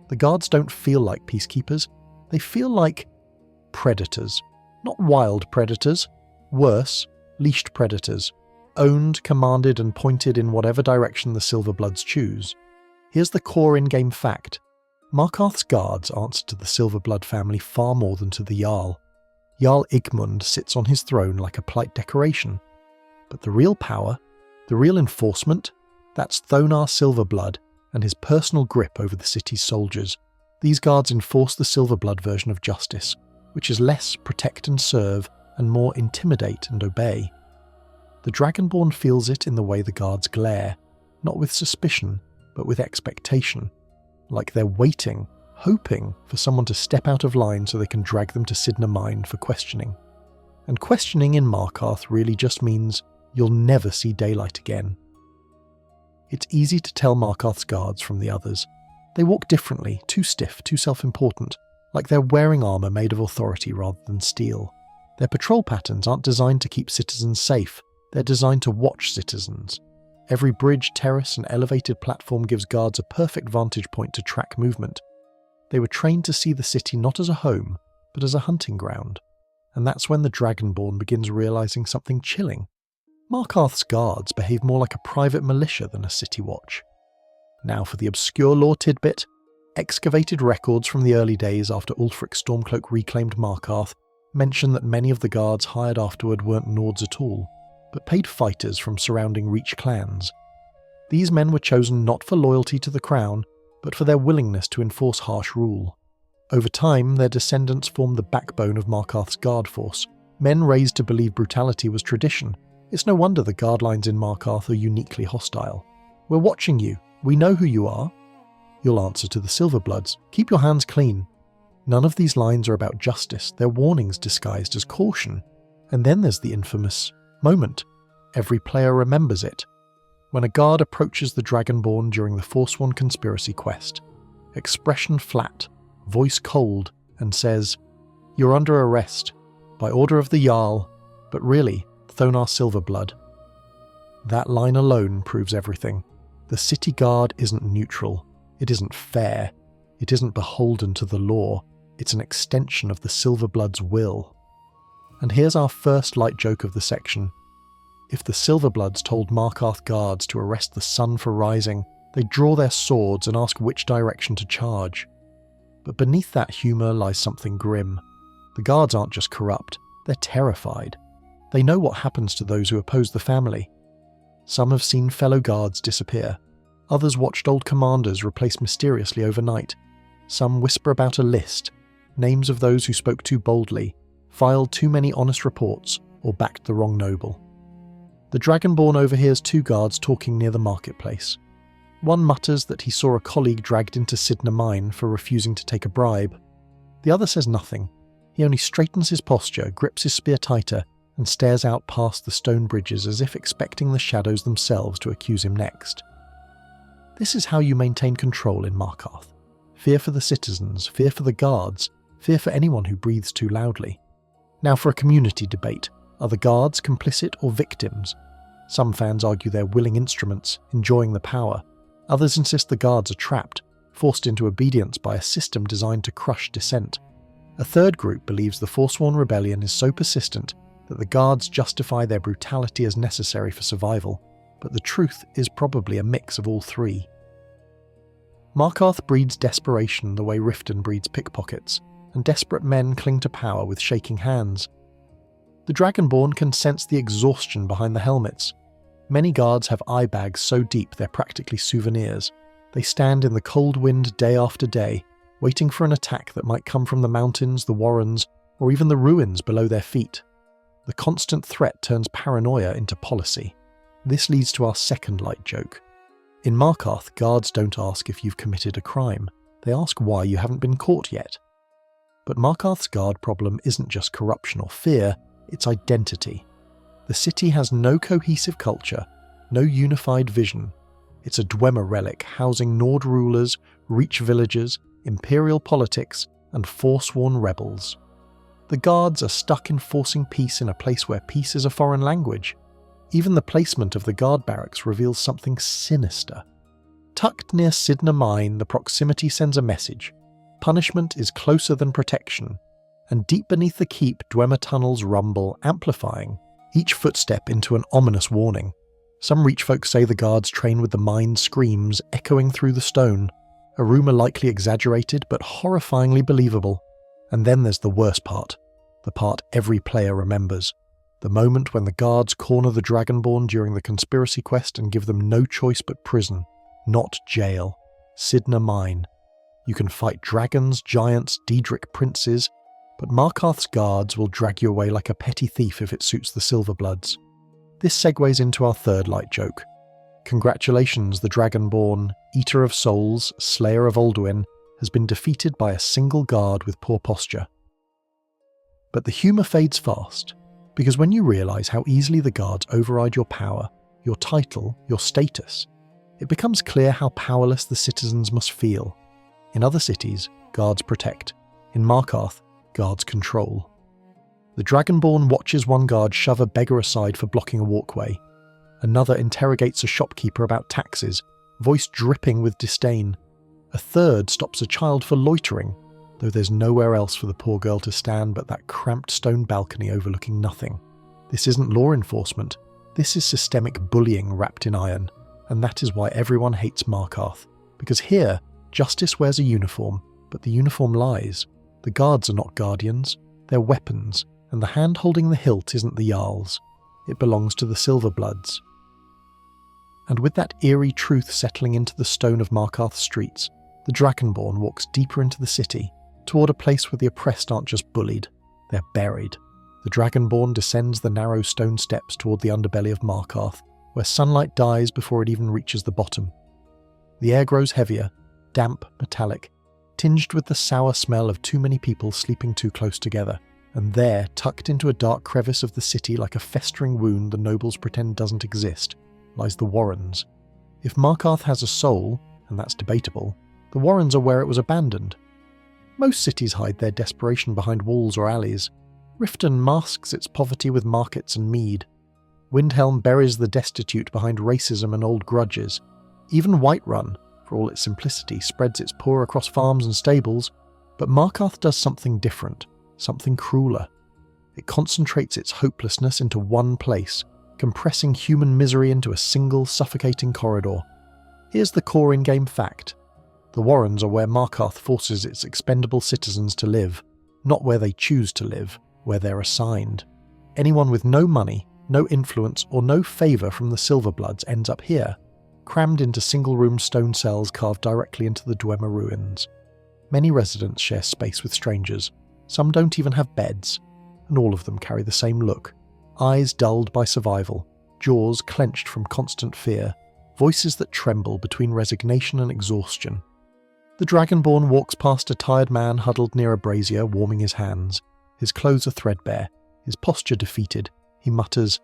the guards don't feel like peacekeepers, they feel like predators. Not wild predators, worse, leashed predators, owned, commanded and pointed in whatever direction the Silver-Bloods choose. Here's the core in-game fact. Markarth's guards answer to the Silver-Blood family far more than to the Jarl. Jarl Igmund sits on his throne like a polite decoration. But the real power, the real enforcement, that's Thonar Silver-Blood and his personal grip over the city's soldiers. These guards enforce the Silver-Blood version of justice, which is less protect and serve and more intimidate and obey. The Dragonborn feels it in the way the guards glare, not with suspicion, but with expectation. Like they're waiting, hoping for someone to step out of line so they can drag them to Cidhna Mine for questioning. And questioning in Markarth really just means you'll never see daylight again. It's easy to tell Markarth's guards from the others. They walk differently, too stiff, too self-important, like they're wearing armour made of authority rather than steel. Their patrol patterns aren't designed to keep citizens safe, they're designed to watch citizens. Every bridge, terrace and elevated platform gives guards a perfect vantage point to track movement. They were trained to see the city not as a home, but as a hunting ground. And that's when the Dragonborn begins realising something chilling. Markarth's guards behave more like a private militia than a city watch. Now for the obscure lore tidbit. Excavated records from the early days after Ulfric Stormcloak reclaimed Markarth mention that many of the guards hired afterward weren't Nords at all, but paid fighters from surrounding Reach clans. These men were chosen not for loyalty to the crown, but for their willingness to enforce harsh rule. Over time, their descendants formed the backbone of Markarth's guard force, men raised to believe brutality was tradition. It's no wonder the guard lines in Markarth are uniquely hostile. We're watching you. We know who you are. You'll answer to the Silver-Bloods. Keep your hands clean. None of these lines are about justice. They're warnings disguised as caution. And then there's the infamous moment. Every player remembers it. When a guard approaches the Dragonborn during the Forsworn conspiracy quest, expression flat, voice cold, and says, "You're under arrest, by order of the Jarl, but really, Thonar Silver-Blood." That line alone proves everything. The city guard isn't neutral. It isn't fair. It isn't beholden to the law. It's an extension of the Silver-Blood's will. And here's our first light joke of the section. If the Silver-Bloods told Markarth guards to arrest the sun for rising, they'd draw their swords and ask which direction to charge. But beneath that humour lies something grim. The guards aren't just corrupt, they're terrified. They know what happens to those who oppose the family. Some have seen fellow guards disappear. Others watched old commanders replaced mysteriously overnight. Some whisper about a list, names of those who spoke too boldly, filed too many honest reports, or backed the wrong noble. The Dragonborn overhears two guards talking near the marketplace. One mutters that he saw a colleague dragged into Cidhna Mine for refusing to take a bribe. The other says nothing. He only straightens his posture, grips his spear tighter, and stares out past the stone bridges as if expecting the shadows themselves to accuse him next. This is how you maintain control in Markarth. Fear for the citizens, fear for the guards, fear for anyone who breathes too loudly. Now for a community debate. Are the guards complicit or victims? Some fans argue they're willing instruments, enjoying the power. Others insist the guards are trapped, forced into obedience by a system designed to crush dissent. A third group believes the Forsworn rebellion is so persistent that the guards justify their brutality as necessary for survival, but the truth is probably a mix of all three. Markarth breeds desperation the way Riften breeds pickpockets, and desperate men cling to power with shaking hands. The Dragonborn can sense the exhaustion behind the helmets. Many guards have eye bags so deep they're practically souvenirs. They stand in the cold wind day after day, waiting for an attack that might come from the mountains, the warrens, or even the ruins below their feet. The constant threat turns paranoia into policy. This leads to our second light joke. In Markarth, guards don't ask if you've committed a crime. They ask why you haven't been caught yet. But Markarth's guard problem isn't just corruption or fear, it's identity. The city has no cohesive culture, no unified vision. It's a Dwemer relic housing Nord rulers, Reach villagers, imperial politics, and Forsworn rebels. The guards are stuck enforcing peace in a place where peace is a foreign language. Even the placement of the guard barracks reveals something sinister. Tucked near Cidhna Mine, the proximity sends a message. Punishment is closer than protection. And deep beneath the keep, Dwemer tunnels rumble, amplifying each footstep into an ominous warning. Some reach folk say the guards train with the mine's screams echoing through the stone, a rumour likely exaggerated but horrifyingly believable. And then there's the worst part, the part every player remembers. The moment when the guards corner the Dragonborn during the conspiracy quest and give them no choice but prison, not jail. Cidhna Mine. You can fight dragons, giants, Daedric princes, but Markarth's guards will drag you away like a petty thief if it suits the Silver-Bloods. This segues into our third light joke. Congratulations, the Dragonborn, Eater of Souls, Slayer of Alduin, has been defeated by a single guard with poor posture. But the humour fades fast, because when you realise how easily the guards override your power, your title, your status, it becomes clear how powerless the citizens must feel. In other cities, guards protect. In Markarth, guards control. The Dragonborn watches one guard shove a beggar aside for blocking a walkway. Another interrogates a shopkeeper about taxes, voice dripping with disdain. A third stops a child for loitering, though there's nowhere else for the poor girl to stand but that cramped stone balcony overlooking nothing. This isn't law enforcement, this is systemic bullying wrapped in iron, and that is why everyone hates Markarth, because here, justice wears a uniform, but the uniform lies. The guards are not guardians, they're weapons, and the hand holding the hilt isn't the Jarl's. It belongs to the Silver-Bloods. And with that eerie truth settling into the stone of Markarth's streets, the Dragonborn walks deeper into the city, toward a place where the oppressed aren't just bullied, they're buried. The Dragonborn descends the narrow stone steps toward the underbelly of Markarth, where sunlight dies before it even reaches the bottom. The air grows heavier, damp, metallic, tinged with the sour smell of too many people sleeping too close together. And there, tucked into a dark crevice of the city like a festering wound the nobles pretend doesn't exist, lies the Warrens. If Markarth has a soul, and that's debatable, the Warrens are where it was abandoned. Most cities hide their desperation behind walls or alleys. Riften masks its poverty with markets and mead. Windhelm buries the destitute behind racism and old grudges. Even Whiterun, for all its simplicity, spreads its poor across farms and stables, but Markarth does something different, something crueler. It concentrates its hopelessness into one place, compressing human misery into a single suffocating corridor. Here's the core in-game fact. The Warrens are where Markarth forces its expendable citizens to live, not where they choose to live, where they're assigned. Anyone with no money, no influence, or no favour from the Silver-Bloods ends up here, crammed into single-room stone cells carved directly into the Dwemer ruins. Many residents share space with strangers. Some don't even have beds, and all of them carry the same look. Eyes dulled by survival, jaws clenched from constant fear, voices that tremble between resignation and exhaustion. The Dragonborn walks past a tired man huddled near a brazier, warming his hands. His clothes are threadbare, his posture defeated. He mutters,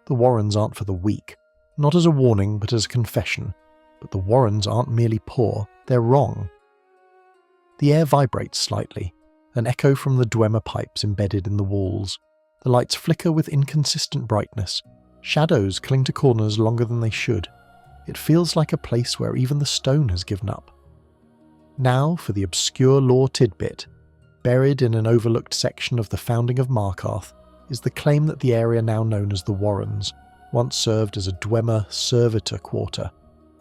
"The Warrens aren't for the weak." Not as a warning, but as a confession. But the Warrens aren't merely poor, they're wrong. The air vibrates slightly, an echo from the Dwemer pipes embedded in the walls. The lights flicker with inconsistent brightness. Shadows cling to corners longer than they should. It feels like a place where even the stone has given up. Now for the obscure lore tidbit. Buried in an overlooked section of the founding of Markarth is the claim that the area now known as the Warrens once served as a Dwemer servitor quarter,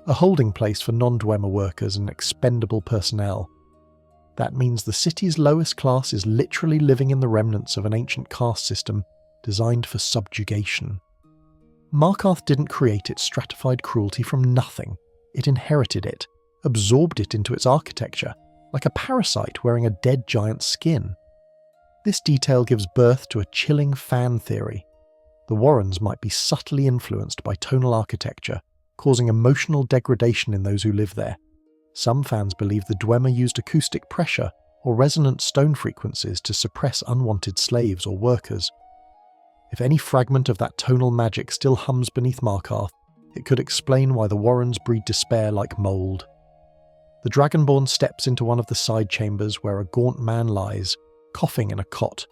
a holding place for non-Dwemer workers and expendable personnel. That means the city's lowest class is literally living in the remnants of an ancient caste system designed for subjugation. Markarth didn't create its stratified cruelty from nothing. It inherited it, absorbed it into its architecture, like a parasite wearing a dead giant's skin. This detail gives birth to a chilling fan theory. The Warrens might be subtly influenced by tonal architecture, causing emotional degradation in those who live there. Some fans believe the Dwemer used acoustic pressure or resonant stone frequencies to suppress unwanted slaves or workers. If any fragment of that tonal magic still hums beneath Markarth, it could explain why the Warrens breed despair like mould. The Dragonborn steps into one of the side chambers where a gaunt man lies, coughing in a cot.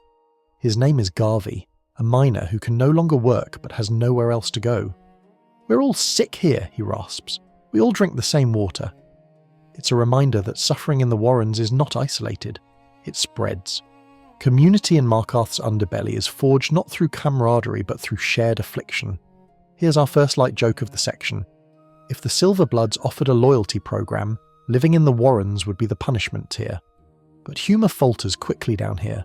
His name is Garvey, a miner who can no longer work but has nowhere else to go. "We're all sick here," he rasps. "We all drink the same water." It's a reminder that suffering in the Warrens is not isolated. It spreads. Community in Markarth's underbelly is forged not through camaraderie but through shared affliction. Here's our first light joke of the section. If the Silver-Bloods offered a loyalty program, living in the Warrens would be the punishment tier. But humour falters quickly down here.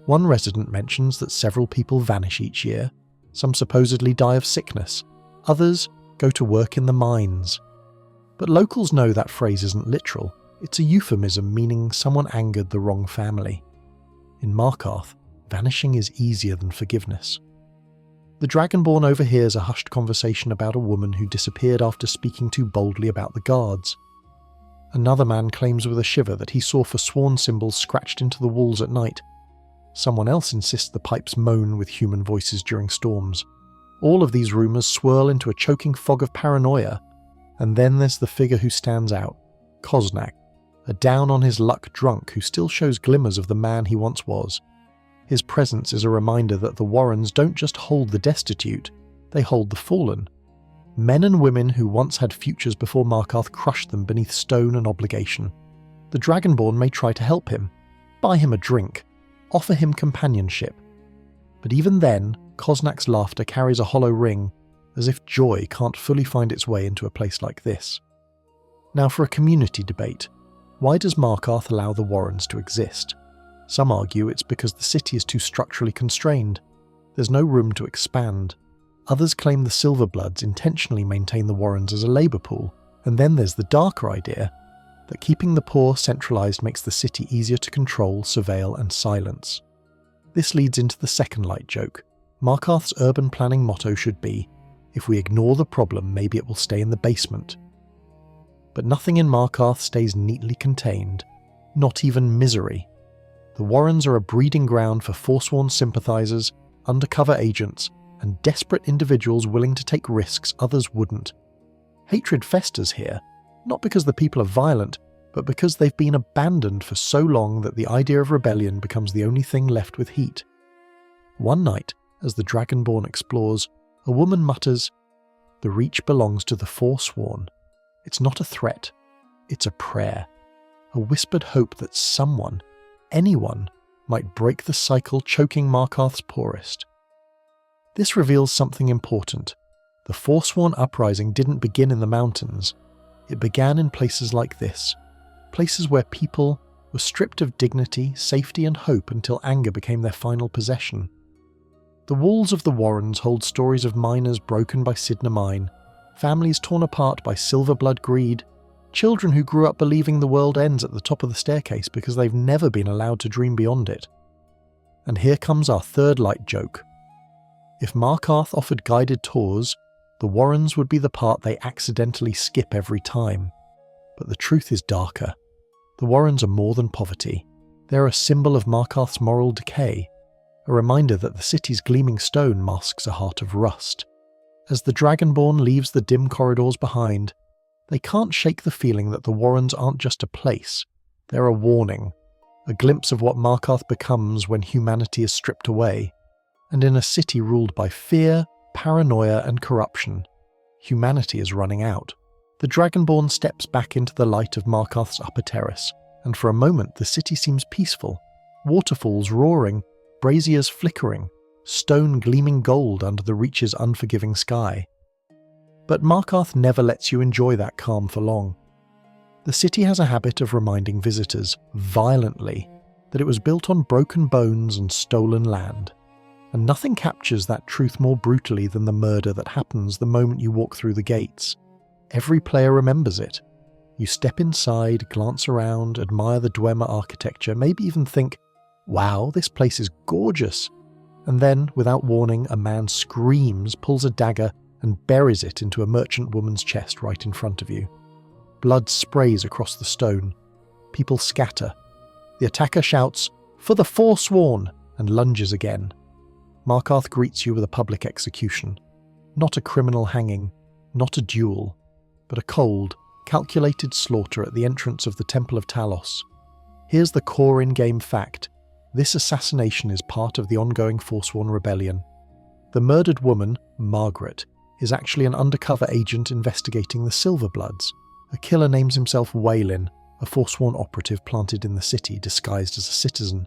One resident mentions that several people vanish each year. Some supposedly die of sickness. Others go to work in the mines. But locals know that phrase isn't literal. It's a euphemism meaning someone angered the wrong family. In Markarth, vanishing is easier than forgiveness. The Dragonborn overhears a hushed conversation about a woman who disappeared after speaking too boldly about the guards. Another man claims with a shiver that he saw Forsworn symbols scratched into the walls at night. Someone else insists the pipes moan with human voices during storms. All of these rumours swirl into a choking fog of paranoia. And then there's the figure who stands out, Koznak, a down-on-his-luck drunk who still shows glimmers of the man he once was. His presence is a reminder that the Warrens don't just hold the destitute, they hold the fallen. Men and women who once had futures before Markarth crushed them beneath stone and obligation. The Dragonborn may try to help him, buy him a drink, offer him companionship. But even then, Koznak's laughter carries a hollow ring, as if joy can't fully find its way into a place like this. Now for a community debate. Why does Markarth allow the Warrens to exist? Some argue it's because the city is too structurally constrained. There's no room to expand. Others claim the Silver-Bloods intentionally maintain the Warrens as a labour pool. And then there's the darker idea that keeping the poor centralised makes the city easier to control, surveil and silence. This leads into the second light joke. Markarth's urban planning motto should be, if we ignore the problem, maybe it will stay in the basement. But nothing in Markarth stays neatly contained, not even misery. The Warrens are a breeding ground for Forsworn sympathisers, undercover agents, and desperate individuals willing to take risks others wouldn't. Hatred festers here, not because the people are violent, but because they've been abandoned for so long that the idea of rebellion becomes the only thing left with heat. One night, as the Dragonborn explores, a woman mutters, "The Reach belongs to the Forsworn." It's not a threat, it's a prayer, a whispered hope that someone, anyone, might break the cycle choking Markarth's poorest. This reveals something important. The Forsworn uprising didn't begin in the mountains. It began in places like this, places where people were stripped of dignity, safety and hope until anger became their final possession. The walls of the Warrens hold stories of miners broken by Cidhna Mine, families torn apart by Silver-Blood greed, children who grew up believing the world ends at the top of the staircase because they've never been allowed to dream beyond it. And here comes our third light joke. If Markarth offered guided tours, the Warrens would be the part they accidentally skip every time. But the truth is darker. The Warrens are more than poverty. They're a symbol of Markarth's moral decay, a reminder that the city's gleaming stone masks a heart of rust. As the Dragonborn leaves the dim corridors behind, they can't shake the feeling that the Warrens aren't just a place, they're a warning, a glimpse of what Markarth becomes when humanity is stripped away. And in a city ruled by fear, paranoia and corruption, humanity is running out. The Dragonborn steps back into the light of Markarth's upper terrace, and for a moment the city seems peaceful, waterfalls roaring, braziers flickering, stone gleaming gold under the Reach's unforgiving sky. But Markarth never lets you enjoy that calm for long. The city has a habit of reminding visitors, violently, that it was built on broken bones and stolen land. And nothing captures that truth more brutally than the murder that happens the moment you walk through the gates. Every player remembers it. You step inside, glance around, admire the Dwemer architecture, maybe even think, wow, this place is gorgeous. And then, without warning, a man screams, pulls a dagger, and buries it into a merchant woman's chest right in front of you. Blood sprays across the stone. People scatter. The attacker shouts, "For the Forsworn!" and lunges again. Markarth greets you with a public execution. Not a criminal hanging, not a duel, but a cold, calculated slaughter at the entrance of the Temple of Talos. Here's the core in-game fact. This assassination is part of the ongoing Forsworn rebellion. The murdered woman, Margaret, is actually an undercover agent investigating the Silver-Bloods. A killer names himself Waylin, a Forsworn operative planted in the city disguised as a citizen.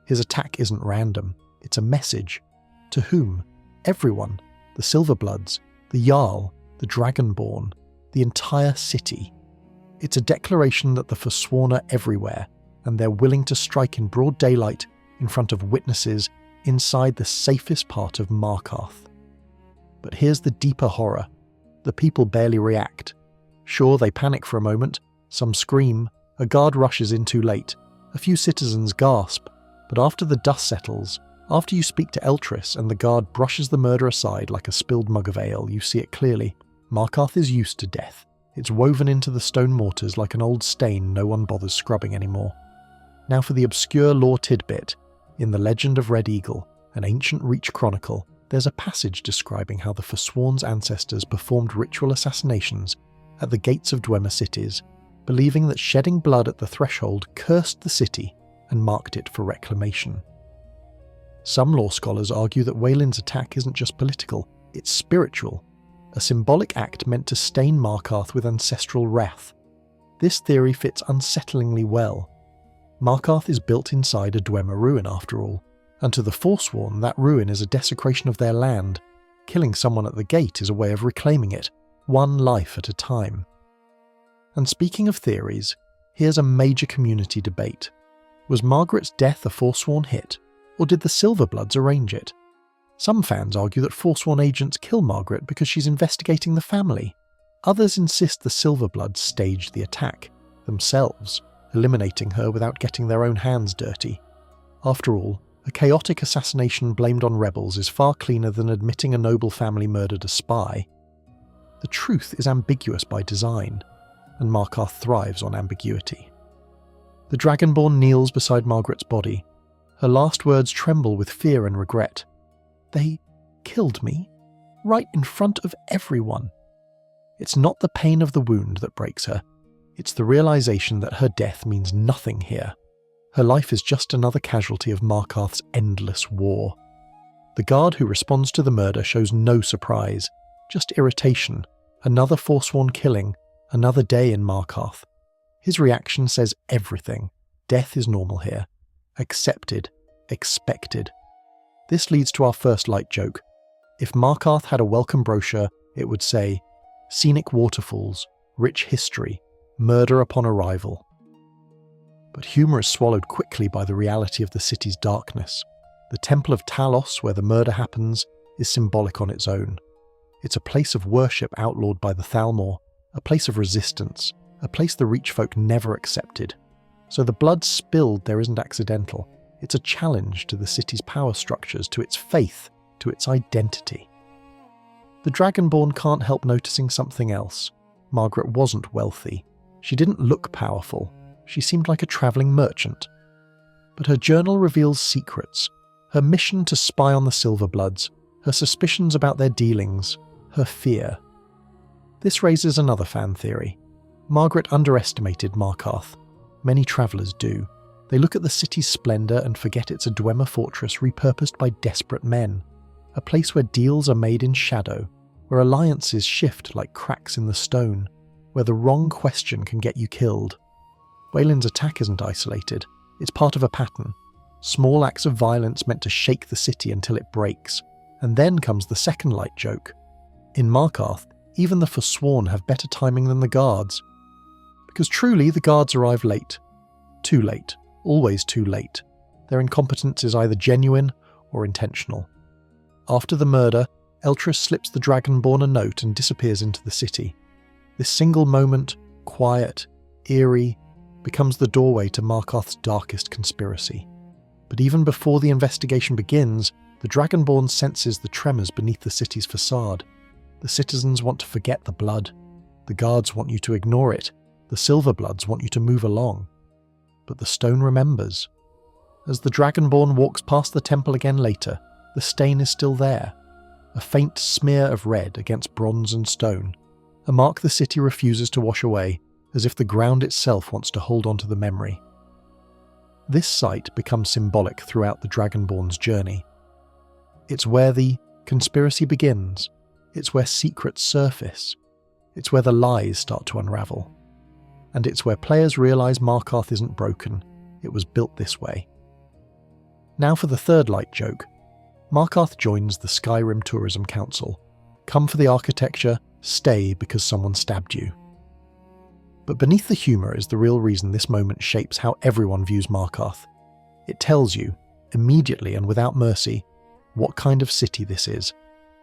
His attack isn't random, it's a message. To whom? Everyone. The Silver-Bloods, the Jarl, the Dragonborn, the entire city. It's a declaration that the Forsworn are everywhere, and they're willing to strike in broad daylight in front of witnesses inside the safest part of Markarth. But here's the deeper horror. The people barely react. Sure, they panic for a moment, some scream, a guard rushes in too late, a few citizens gasp, but after the dust settles, after you speak to Eltrys and the guard brushes the murder aside like a spilled mug of ale, you see it clearly. Markarth is used to death. It's woven into the stone mortars like an old stain no one bothers scrubbing anymore. Now for the obscure lore tidbit. In the Legend of Red Eagle, an ancient Reach chronicle, there's a passage describing how the Forsworn's ancestors performed ritual assassinations at the gates of Dwemer cities, believing that shedding blood at the threshold cursed the city and marked it for reclamation. Some lore scholars argue that Waylin's attack isn't just political, it's spiritual, a symbolic act meant to stain Markarth with ancestral wrath. This theory fits unsettlingly well. Markarth is built inside a Dwemer ruin after all, and to the Forsworn that ruin is a desecration of their land. Killing someone at the gate is a way of reclaiming it, one life at a time. And speaking of theories, here's a major community debate. Was Margaret's death a Forsworn hit, or did the Silver-Bloods arrange it? Some fans argue that Forsworn agents kill Margaret because she's investigating the family. Others insist the Silver-Bloods staged the attack themselves, eliminating her without getting their own hands dirty. After all, a chaotic assassination blamed on rebels is far cleaner than admitting a noble family murdered a spy. The truth is ambiguous by design, and Markarth thrives on ambiguity. The Dragonborn kneels beside Margaret's body. Her last words tremble with fear and regret. They killed me, right in front of everyone. It's not the pain of the wound that breaks her. It's the realization that her death means nothing here. Her life is just another casualty of Markarth's endless war. The guard who responds to the murder shows no surprise, just irritation. Another Forsworn killing, another day in Markarth. His reaction says everything. Death is normal here. Accepted. Expected. This leads to our first light joke. If Markarth had a welcome brochure, it would say, "Scenic waterfalls, rich history, murder upon arrival." But humour is swallowed quickly by the reality of the city's darkness. The Temple of Talos, where the murder happens, is symbolic on its own. It's a place of worship outlawed by the Thalmor, a place of resistance, a place the Reach folk never accepted. So the blood spilled there isn't accidental. It's a challenge to the city's power structures, to its faith, to its identity. The Dragonborn can't help noticing something else. Margaret wasn't wealthy. She didn't look powerful. She seemed like a travelling merchant. But her journal reveals secrets. Her mission to spy on the Silver-Bloods, her suspicions about their dealings, her fear. This raises another fan theory. Margaret underestimated Markarth. Many travellers do. They look at the city's splendour and forget it's a Dwemer fortress repurposed by desperate men. A place where deals are made in shadow, where alliances shift like cracks in the stone, where the wrong question can get you killed. Waylin's attack isn't isolated. It's part of a pattern. Small acts of violence meant to shake the city until it breaks. And then comes the second light joke. In Markarth, even the Forsworn have better timing than the guards. Because truly, the guards arrive late. Too late. Always too late. Their incompetence is either genuine or intentional. After the murder, Eltrys slips the Dragonborn a note and disappears into the city. This single moment, quiet, eerie, becomes the doorway to Markarth's darkest conspiracy. But even before the investigation begins, the Dragonborn senses the tremors beneath the city's facade. The citizens want to forget the blood. The guards want you to ignore it. The Silver-Bloods want you to move along. But the stone remembers. As the Dragonborn walks past the temple again later, the stain is still there. A faint smear of red against bronze and stone. a mark the city refuses to wash away, as if the ground itself wants to hold on to the memory. This site becomes symbolic throughout the Dragonborn's journey. It's where the conspiracy begins, it's where secrets surface, it's where the lies start to unravel. And it's where players realise Markarth isn't broken, it was built this way. Now for the third light joke. Markarth joins the Skyrim Tourism Council. Come for the architecture, stay because someone stabbed you. But beneath the humour is the real reason this moment shapes how everyone views Markarth. It tells you, immediately and without mercy, what kind of city this is.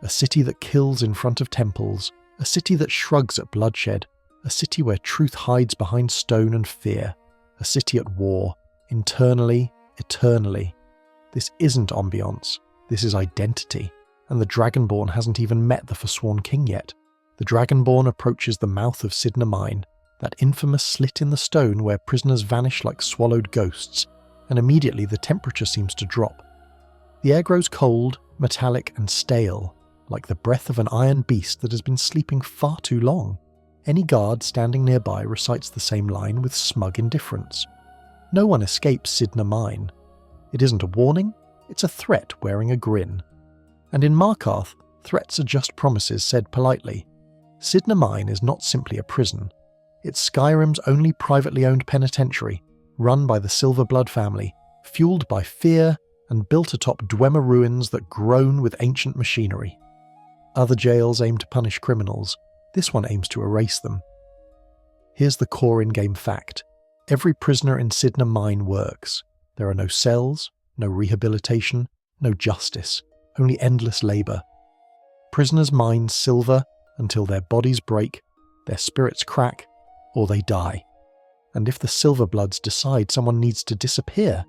A city that kills in front of temples, a city that shrugs at bloodshed, a city where truth hides behind stone and fear, a city at war, internally, eternally. This isn't ambience, this is identity, and the Dragonborn hasn't even met the Forsworn king yet. The Dragonborn approaches the mouth of Cidhna Mine, that infamous slit in the stone where prisoners vanish like swallowed ghosts, and immediately the temperature seems to drop. The air grows cold, metallic and stale, like the breath of an iron beast that has been sleeping far too long. Any guard standing nearby recites the same line with smug indifference. No one escapes Cidhna Mine. It isn't a warning, it's a threat wearing a grin. And in Markarth, threats are just promises said politely. Cidhna Mine is not simply a prison. It's Skyrim's only privately owned penitentiary, run by the Silver-Blood family, fueled by fear and built atop Dwemer ruins that groan with ancient machinery. Other jails aim to punish criminals. This one aims to erase them. Here's the core in-game fact. Every prisoner in Cidhna Mine works. There are no cells, no rehabilitation, no justice, only endless labour. Prisoners mine silver until their bodies break, their spirits crack, or they die. And if the Silver-Bloods decide someone needs to disappear,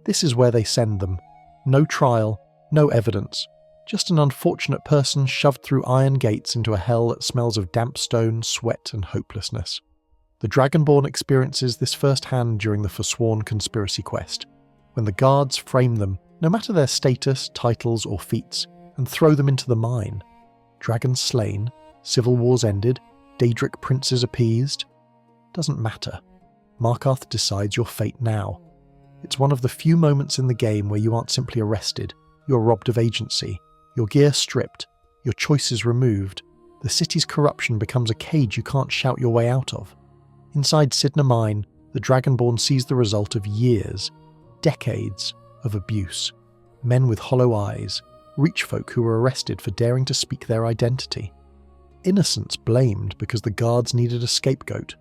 this is where they send them. No trial, no evidence. Just an unfortunate person shoved through iron gates into a hell that smells of damp stone, sweat and hopelessness. The Dragonborn experiences this firsthand during the Forsworn conspiracy quest, when the guards frame them, no matter their status, titles or feats, and throw them into the mine. Dragons slain, civil wars ended, Daedric princes appeased. Doesn't matter. Markarth decides your fate now. It's one of the few moments in the game where you aren't simply arrested, you're robbed of agency. Your gear stripped, your choices removed, the city's corruption becomes a cage you can't shout your way out of. Inside Cidhna Mine, the Dragonborn sees the result of years, decades of abuse. Men with hollow eyes, reachfolk who were arrested for daring to speak their identity. Innocents blamed because the guards needed a scapegoat.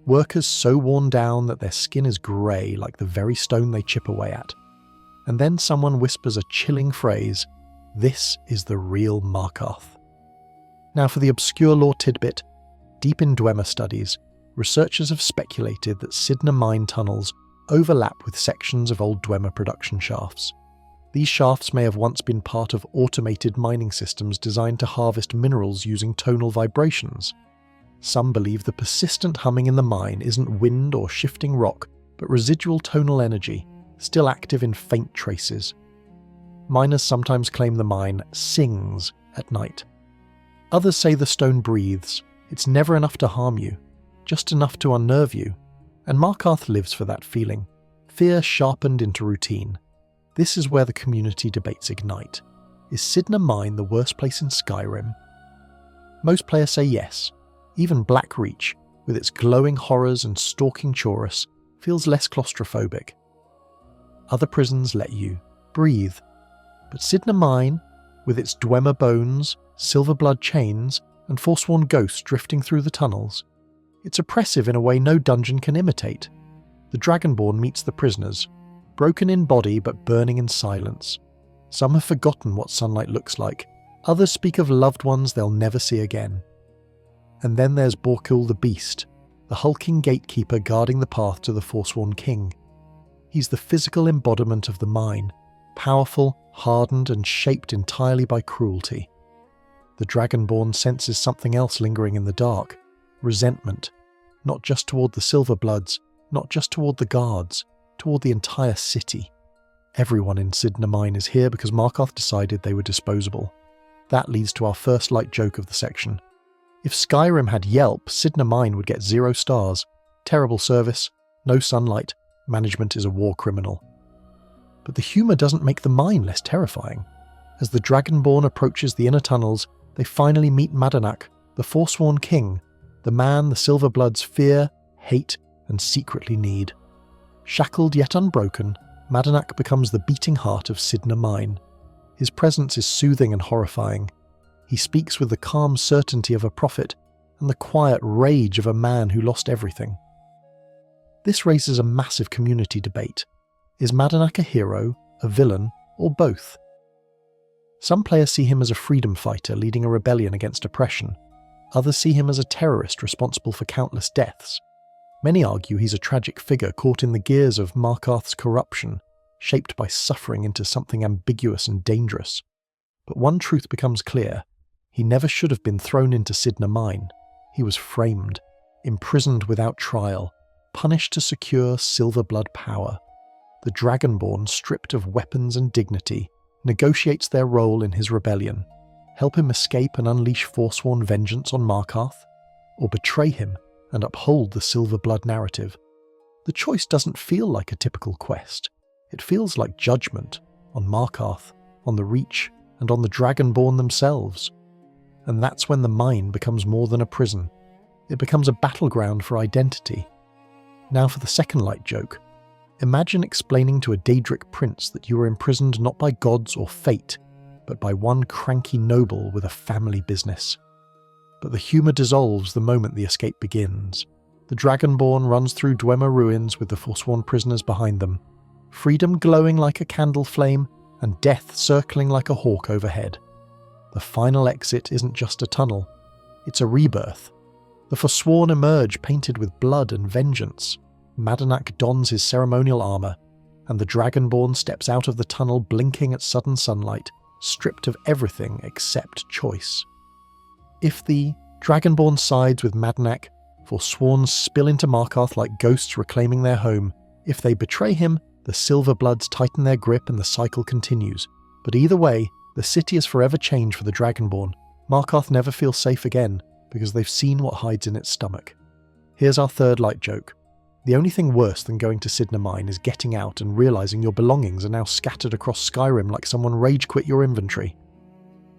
Workers so worn down that their skin is grey like the very stone they chip away at. And then someone whispers a chilling phrase, "This is the real Markarth." Now for the obscure lore tidbit, deep in Dwemer studies, researchers have speculated that Cidhna Mine tunnels overlap with sections of old Dwemer production shafts. These shafts may have once been part of automated mining systems designed to harvest minerals using tonal vibrations. Some believe the persistent humming in the mine isn't wind or shifting rock, but residual tonal energy, still active in faint traces. Miners sometimes claim the mine sings at night. Others say the stone breathes. It's never enough to harm you, just enough to unnerve you. And Markarth lives for that feeling, fear sharpened into routine. This is where the community debates ignite. Is Cidhna Mine the worst place in Skyrim? Most players say yes. Even Blackreach, with its glowing horrors and stalking chorus, feels less claustrophobic. Other prisons let you breathe. But Cidhna Mine, with its Dwemer bones, Silver-Blood chains, and Forsworn ghosts drifting through the tunnels, it's oppressive in a way no dungeon can imitate. The Dragonborn meets the prisoners, broken in body but burning in silence. Some have forgotten what sunlight looks like, others speak of loved ones they'll never see again. And then there's Borkul the Beast, the hulking gatekeeper guarding the path to the Forsworn king. He's the physical embodiment of the mine, powerful, hardened and shaped entirely by cruelty. The Dragonborn senses something else lingering in the dark, resentment, not just toward the Silver-Bloods, not just toward the guards, toward the entire city. Everyone in Cidhna Mine is here because Markarth decided they were disposable. That leads to our first light joke of the section. If Skyrim had Yelp, Cidhna Mine would get 0 stars. Terrible service, no sunlight, management is a war criminal. But the humour doesn't make the mine less terrifying. As the Dragonborn approaches the inner tunnels, they finally meet Madanach, the Forsworn king, the man the Silver-Bloods fear, hate, and secretly need. Shackled yet unbroken, Madanach becomes the beating heart of Cidhna Mine. His presence is soothing and horrifying. He speaks with the calm certainty of a prophet and the quiet rage of a man who lost everything. This raises a massive community debate. Is Madanach a hero, a villain, or both? Some players see him as a freedom fighter leading a rebellion against oppression. Others see him as a terrorist responsible for countless deaths. Many argue he's a tragic figure caught in the gears of Markarth's corruption, shaped by suffering into something ambiguous and dangerous. But one truth becomes clear. He never should have been thrown into Cidhna Mine. He was framed, imprisoned without trial, punished to secure Silver-Blood power. The Dragonborn, stripped of weapons and dignity, negotiates their role in his rebellion. Help him escape and unleash Forsworn vengeance on Markarth, or betray him and uphold the Silver-Blood narrative. The choice doesn't feel like a typical quest. It feels like judgment on Markarth, on the Reach, and on the Dragonborn themselves. And that's when the mine becomes more than a prison. It becomes a battleground for identity. Now for the second light joke. Imagine explaining to a Daedric prince that you were imprisoned not by gods or fate, but by one cranky noble with a family business. But the humour dissolves the moment the escape begins. The Dragonborn runs through Dwemer ruins with the Forsworn prisoners behind them, freedom glowing like a candle flame and death circling like a hawk overhead. The final exit isn't just a tunnel, it's a rebirth. The Forsworn emerge painted with blood and vengeance. Madanach dons his ceremonial armour, and the Dragonborn steps out of the tunnel blinking at sudden sunlight, stripped of everything except choice. If the Dragonborn sides with Madanach, Forsworn spill into Markarth like ghosts reclaiming their home. If they betray him, the Silver-Bloods tighten their grip and the cycle continues. But either way, the city is forever changed for the Dragonborn. Markarth never feels safe again, because they've seen what hides in its stomach. Here's our third light joke. The only thing worse than going to Cidhna Mine is getting out and realising your belongings are now scattered across Skyrim like someone rage quit your inventory.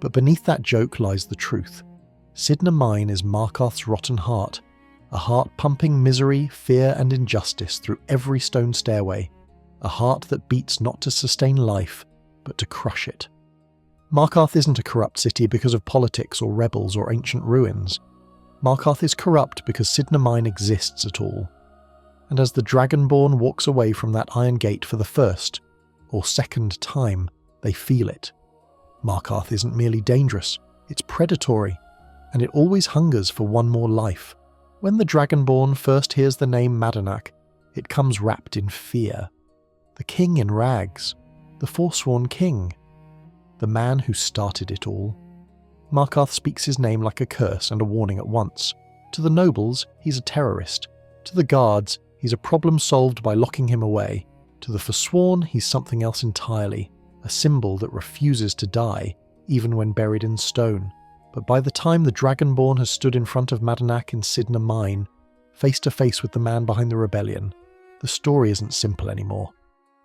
But beneath that joke lies the truth. Cidhna Mine is Markarth's rotten heart, a heart pumping misery, fear and injustice through every stone stairway, a heart that beats not to sustain life, but to crush it. Markarth isn't a corrupt city because of politics or rebels or ancient ruins. Markarth is corrupt because Cidhna Mine exists at all. And as the Dragonborn walks away from that iron gate for the first, or second time, they feel it. Markarth isn't merely dangerous, it's predatory, and it always hungers for one more life. When the Dragonborn first hears the name Madanach, it comes wrapped in fear. The king in rags, the Forsworn king, the man who started it all. Markarth speaks his name like a curse and a warning at once. To the nobles, he's a terrorist. To the guards, he's a problem solved by locking him away. To the Forsworn, he's something else entirely, a symbol that refuses to die, even when buried in stone. But by the time the Dragonborn has stood in front of Madanach in Cidhna Mine, face to face with the man behind the rebellion, the story isn't simple anymore.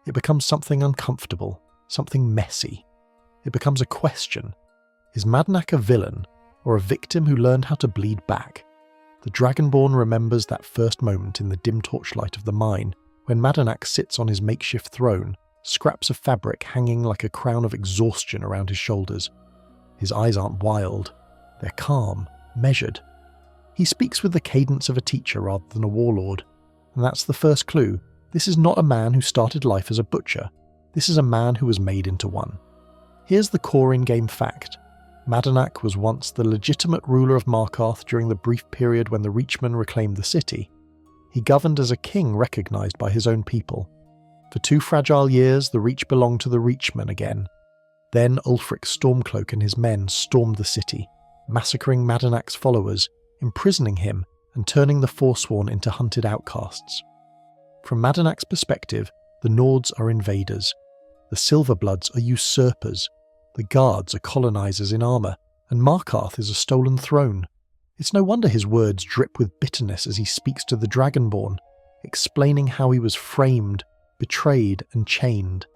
It becomes something uncomfortable, something messy. It becomes a question. Is Madanach a villain, or a victim who learned how to bleed back? The Dragonborn remembers that first moment in the dim torchlight of the mine, when Madanach sits on his makeshift throne, scraps of fabric hanging like a crown of exhaustion around his shoulders. His eyes aren't wild, they're calm, measured. He speaks with the cadence of a teacher rather than a warlord, and that's the first clue. This is not a man who started life as a butcher, this is a man who was made into one. Here's the core in-game fact. Madanach was once the legitimate ruler of Markarth during the brief period when the Reachmen reclaimed the city. He governed as a king recognised by his own people. For 2 fragile years, the Reach belonged to the Reachmen again. Then Ulfric Stormcloak and his men stormed the city, massacring Madanach's followers, imprisoning him and turning the Forsworn into hunted outcasts. From Madanach's perspective, the Nords are invaders. The Silver-Bloods are usurpers. The guards are colonisers in armour, and Markarth is a stolen throne. It's no wonder his words drip with bitterness as he speaks to the Dragonborn, explaining how he was framed, betrayed, and chained.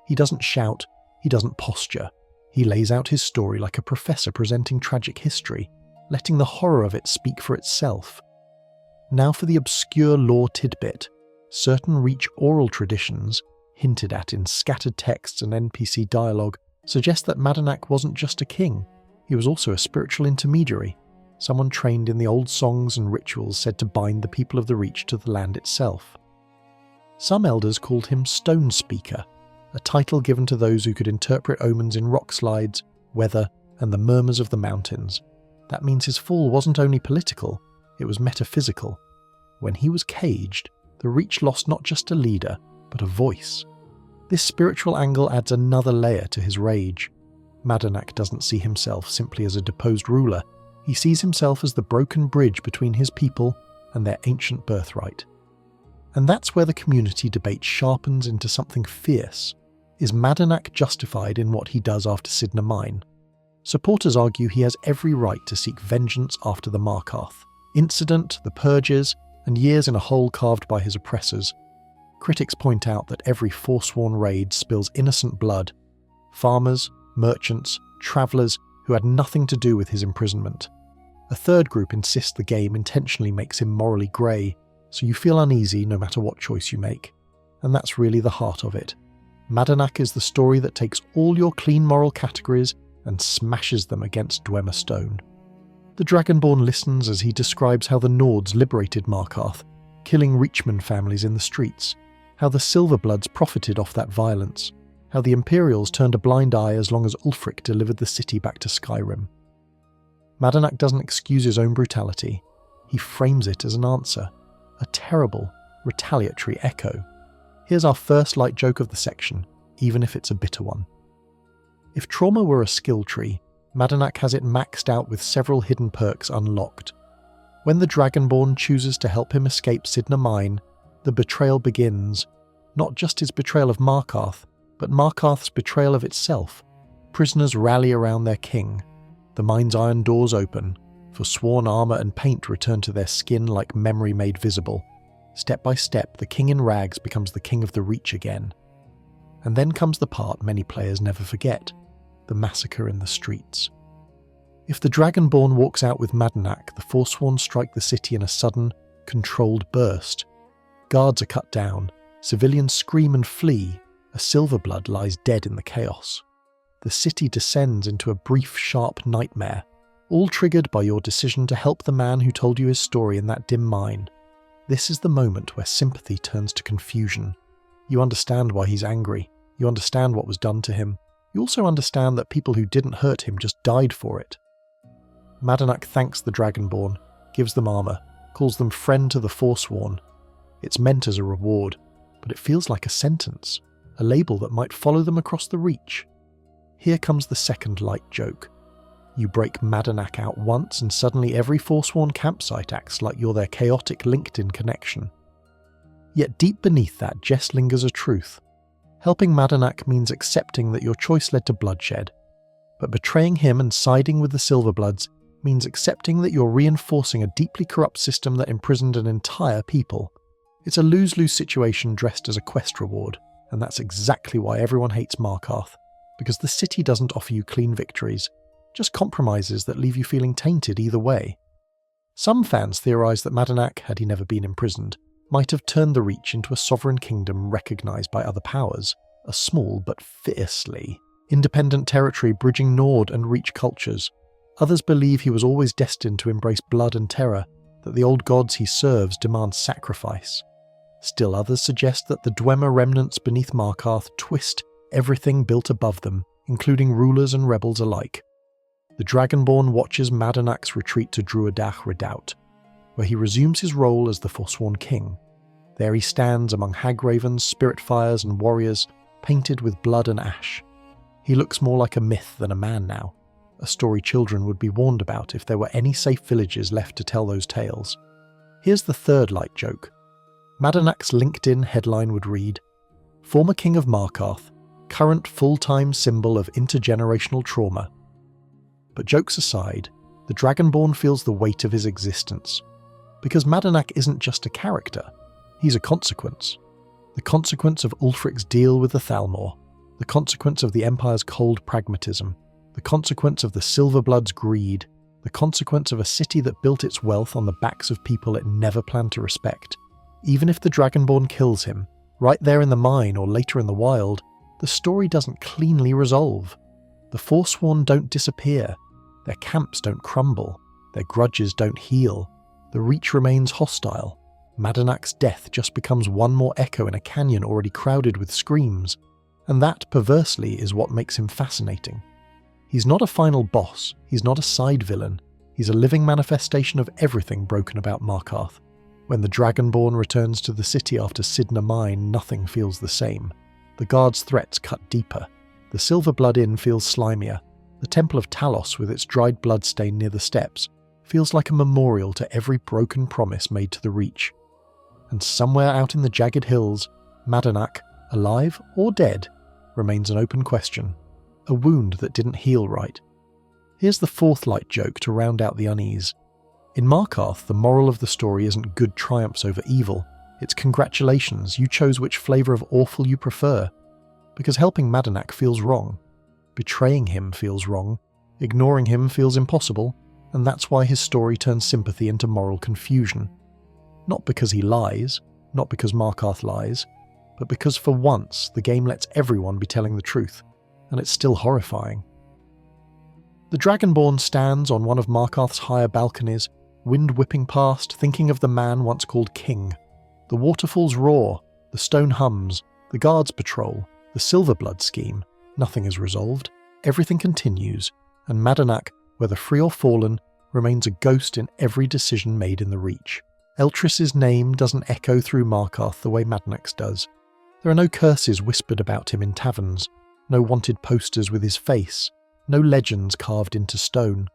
He doesn't shout, he doesn't posture. He lays out his story like a professor presenting tragic history, letting the horror of it speak for itself. Now for the obscure lore tidbit. Certain Reach oral traditions, hinted at in scattered texts and NPC dialogue, suggest that Madanach wasn't just a king, he was also a spiritual intermediary, someone trained in the old songs and rituals said to bind the people of the Reach to the land itself. Some elders called him Stone Speaker, a title given to those who could interpret omens in rock slides, weather, and the murmurs of the mountains. That means his fall wasn't only political, it was metaphysical. When he was caged, the Reach lost not just a leader, but a voice. This spiritual angle adds another layer to his rage. Madanach doesn't see himself simply as a deposed ruler, he sees himself as the broken bridge between his people and their ancient birthright. And that's where the community debate sharpens into something fierce. Is Madanach justified in what he does after Cidhna Mine? Supporters argue he has every right to seek vengeance after the Markarth incident, the purges, and years in a hole carved by his oppressors. Critics point out that every Forsworn raid spills innocent blood. Farmers, merchants, travellers who had nothing to do with his imprisonment. A third group insists the game intentionally makes him morally grey, so you feel uneasy no matter what choice you make. And that's really the heart of it. Madanach is the story that takes all your clean moral categories and smashes them against Dwemer stone. The Dragonborn listens as he describes how the Nords liberated Markarth, killing Reachman families in the streets, how the Silver-Bloods profited off that violence, how the Imperials turned a blind eye as long as Ulfric delivered the city back to Skyrim. Madanach doesn't excuse his own brutality, he frames it as an answer, a terrible, retaliatory echo. Here's our first light joke of the section, even if it's a bitter one. If trauma were a skill tree, Madanach has it maxed out with several hidden perks unlocked. When the Dragonborn chooses to help him escape Cidhna Mine, the betrayal begins. Not just his betrayal of Markarth, but Markarth's betrayal of itself. Prisoners rally around their king. The mine's iron doors open. Forsworn armour and paint return to their skin like memory made visible. Step by step, the king in rags becomes the king of the Reach again. And then comes the part many players never forget, the massacre in the streets. If the Dragonborn walks out with Madanach, the Forsworn strike the city in a sudden, controlled burst. Guards are cut down, civilians scream and flee, a Silver-Blood lies dead in the chaos. The city descends into a brief, sharp nightmare, all triggered by your decision to help the man who told you his story in that dim mine. This is the moment where sympathy turns to confusion. You understand why he's angry, you understand what was done to him, you also understand that people who didn't hurt him just died for it. Madanach thanks the Dragonborn, gives them armour, calls them friend to the Forsworn. It's meant as a reward, but it feels like a sentence, a label that might follow them across the Reach. Here comes the second light joke. You break Madanach out once and suddenly every Forsworn campsite acts like you're their chaotic LinkedIn connection. Yet deep beneath that just lingers a truth. Helping Madanach means accepting that your choice led to bloodshed, but betraying him and siding with the Silver-Bloods means accepting that you're reinforcing a deeply corrupt system that imprisoned an entire people. It's a lose-lose situation dressed as a quest reward, and that's exactly why everyone hates Markarth, because the city doesn't offer you clean victories, just compromises that leave you feeling tainted either way. Some fans theorise that Madanach, had he never been imprisoned, might have turned the Reach into a sovereign kingdom recognised by other powers, a small but fiercely independent territory bridging Nord and Reach cultures. Others believe he was always destined to embrace blood and terror, that the old gods he serves demand sacrifice. Still others suggest that the Dwemer remnants beneath Markarth twist everything built above them, including rulers and rebels alike. The Dragonborn watches Madanach's retreat to Druidach Redoubt, where he resumes his role as the Forsworn king. There he stands among hag-ravens, spirit-fires and warriors, painted with blood and ash. He looks more like a myth than a man now, a story children would be warned about if there were any safe villages left to tell those tales. Here's the third light joke. Madanach's LinkedIn headline would read, "Former King of Markarth, current full-time symbol of intergenerational trauma." But jokes aside, the Dragonborn feels the weight of his existence. Because Madanach isn't just a character, he's a consequence. The consequence of Ulfric's deal with the Thalmor, the consequence of the Empire's cold pragmatism, the consequence of the Silver-Blood's greed, the consequence of a city that built its wealth on the backs of people it never planned to respect. Even if the Dragonborn kills him, right there in the mine or later in the wild, the story doesn't cleanly resolve. The Forsworn don't disappear, their camps don't crumble, their grudges don't heal, the Reach remains hostile. Madanach's death just becomes one more echo in a canyon already crowded with screams, and that, perversely, is what makes him fascinating. He's not a final boss, he's not a side villain, he's a living manifestation of everything broken about Markarth. When the Dragonborn returns to the city after Cidhna Mine, nothing feels the same. The guards' threats cut deeper. The Silver-Blood Inn feels slimier. The Temple of Talos, with its dried blood stain near the steps, feels like a memorial to every broken promise made to the Reach. And somewhere out in the jagged hills, Madanach, alive or dead, remains an open question. A wound that didn't heal right. Here's the fourth light joke to round out the unease. In Markarth, the moral of the story isn't good triumphs over evil, it's congratulations, you chose which flavour of awful you prefer. Because helping Madanach feels wrong. Betraying him feels wrong. Ignoring him feels impossible, and that's why his story turns sympathy into moral confusion. Not because he lies, not because Markarth lies, but because for once the game lets everyone be telling the truth, and it's still horrifying. The Dragonborn stands on one of Markarth's higher balconies, wind whipping past, thinking of the man once called King. The waterfalls roar, the stone hums, the guards patrol, the Silver-Blood scheme. Nothing is resolved, everything continues, and Madanach, whether free or fallen, remains a ghost in every decision made in the Reach. Eltrys' name doesn't echo through Markarth the way Madanach's does. There are no curses whispered about him in taverns, no wanted posters with his face, no legends carved into stone.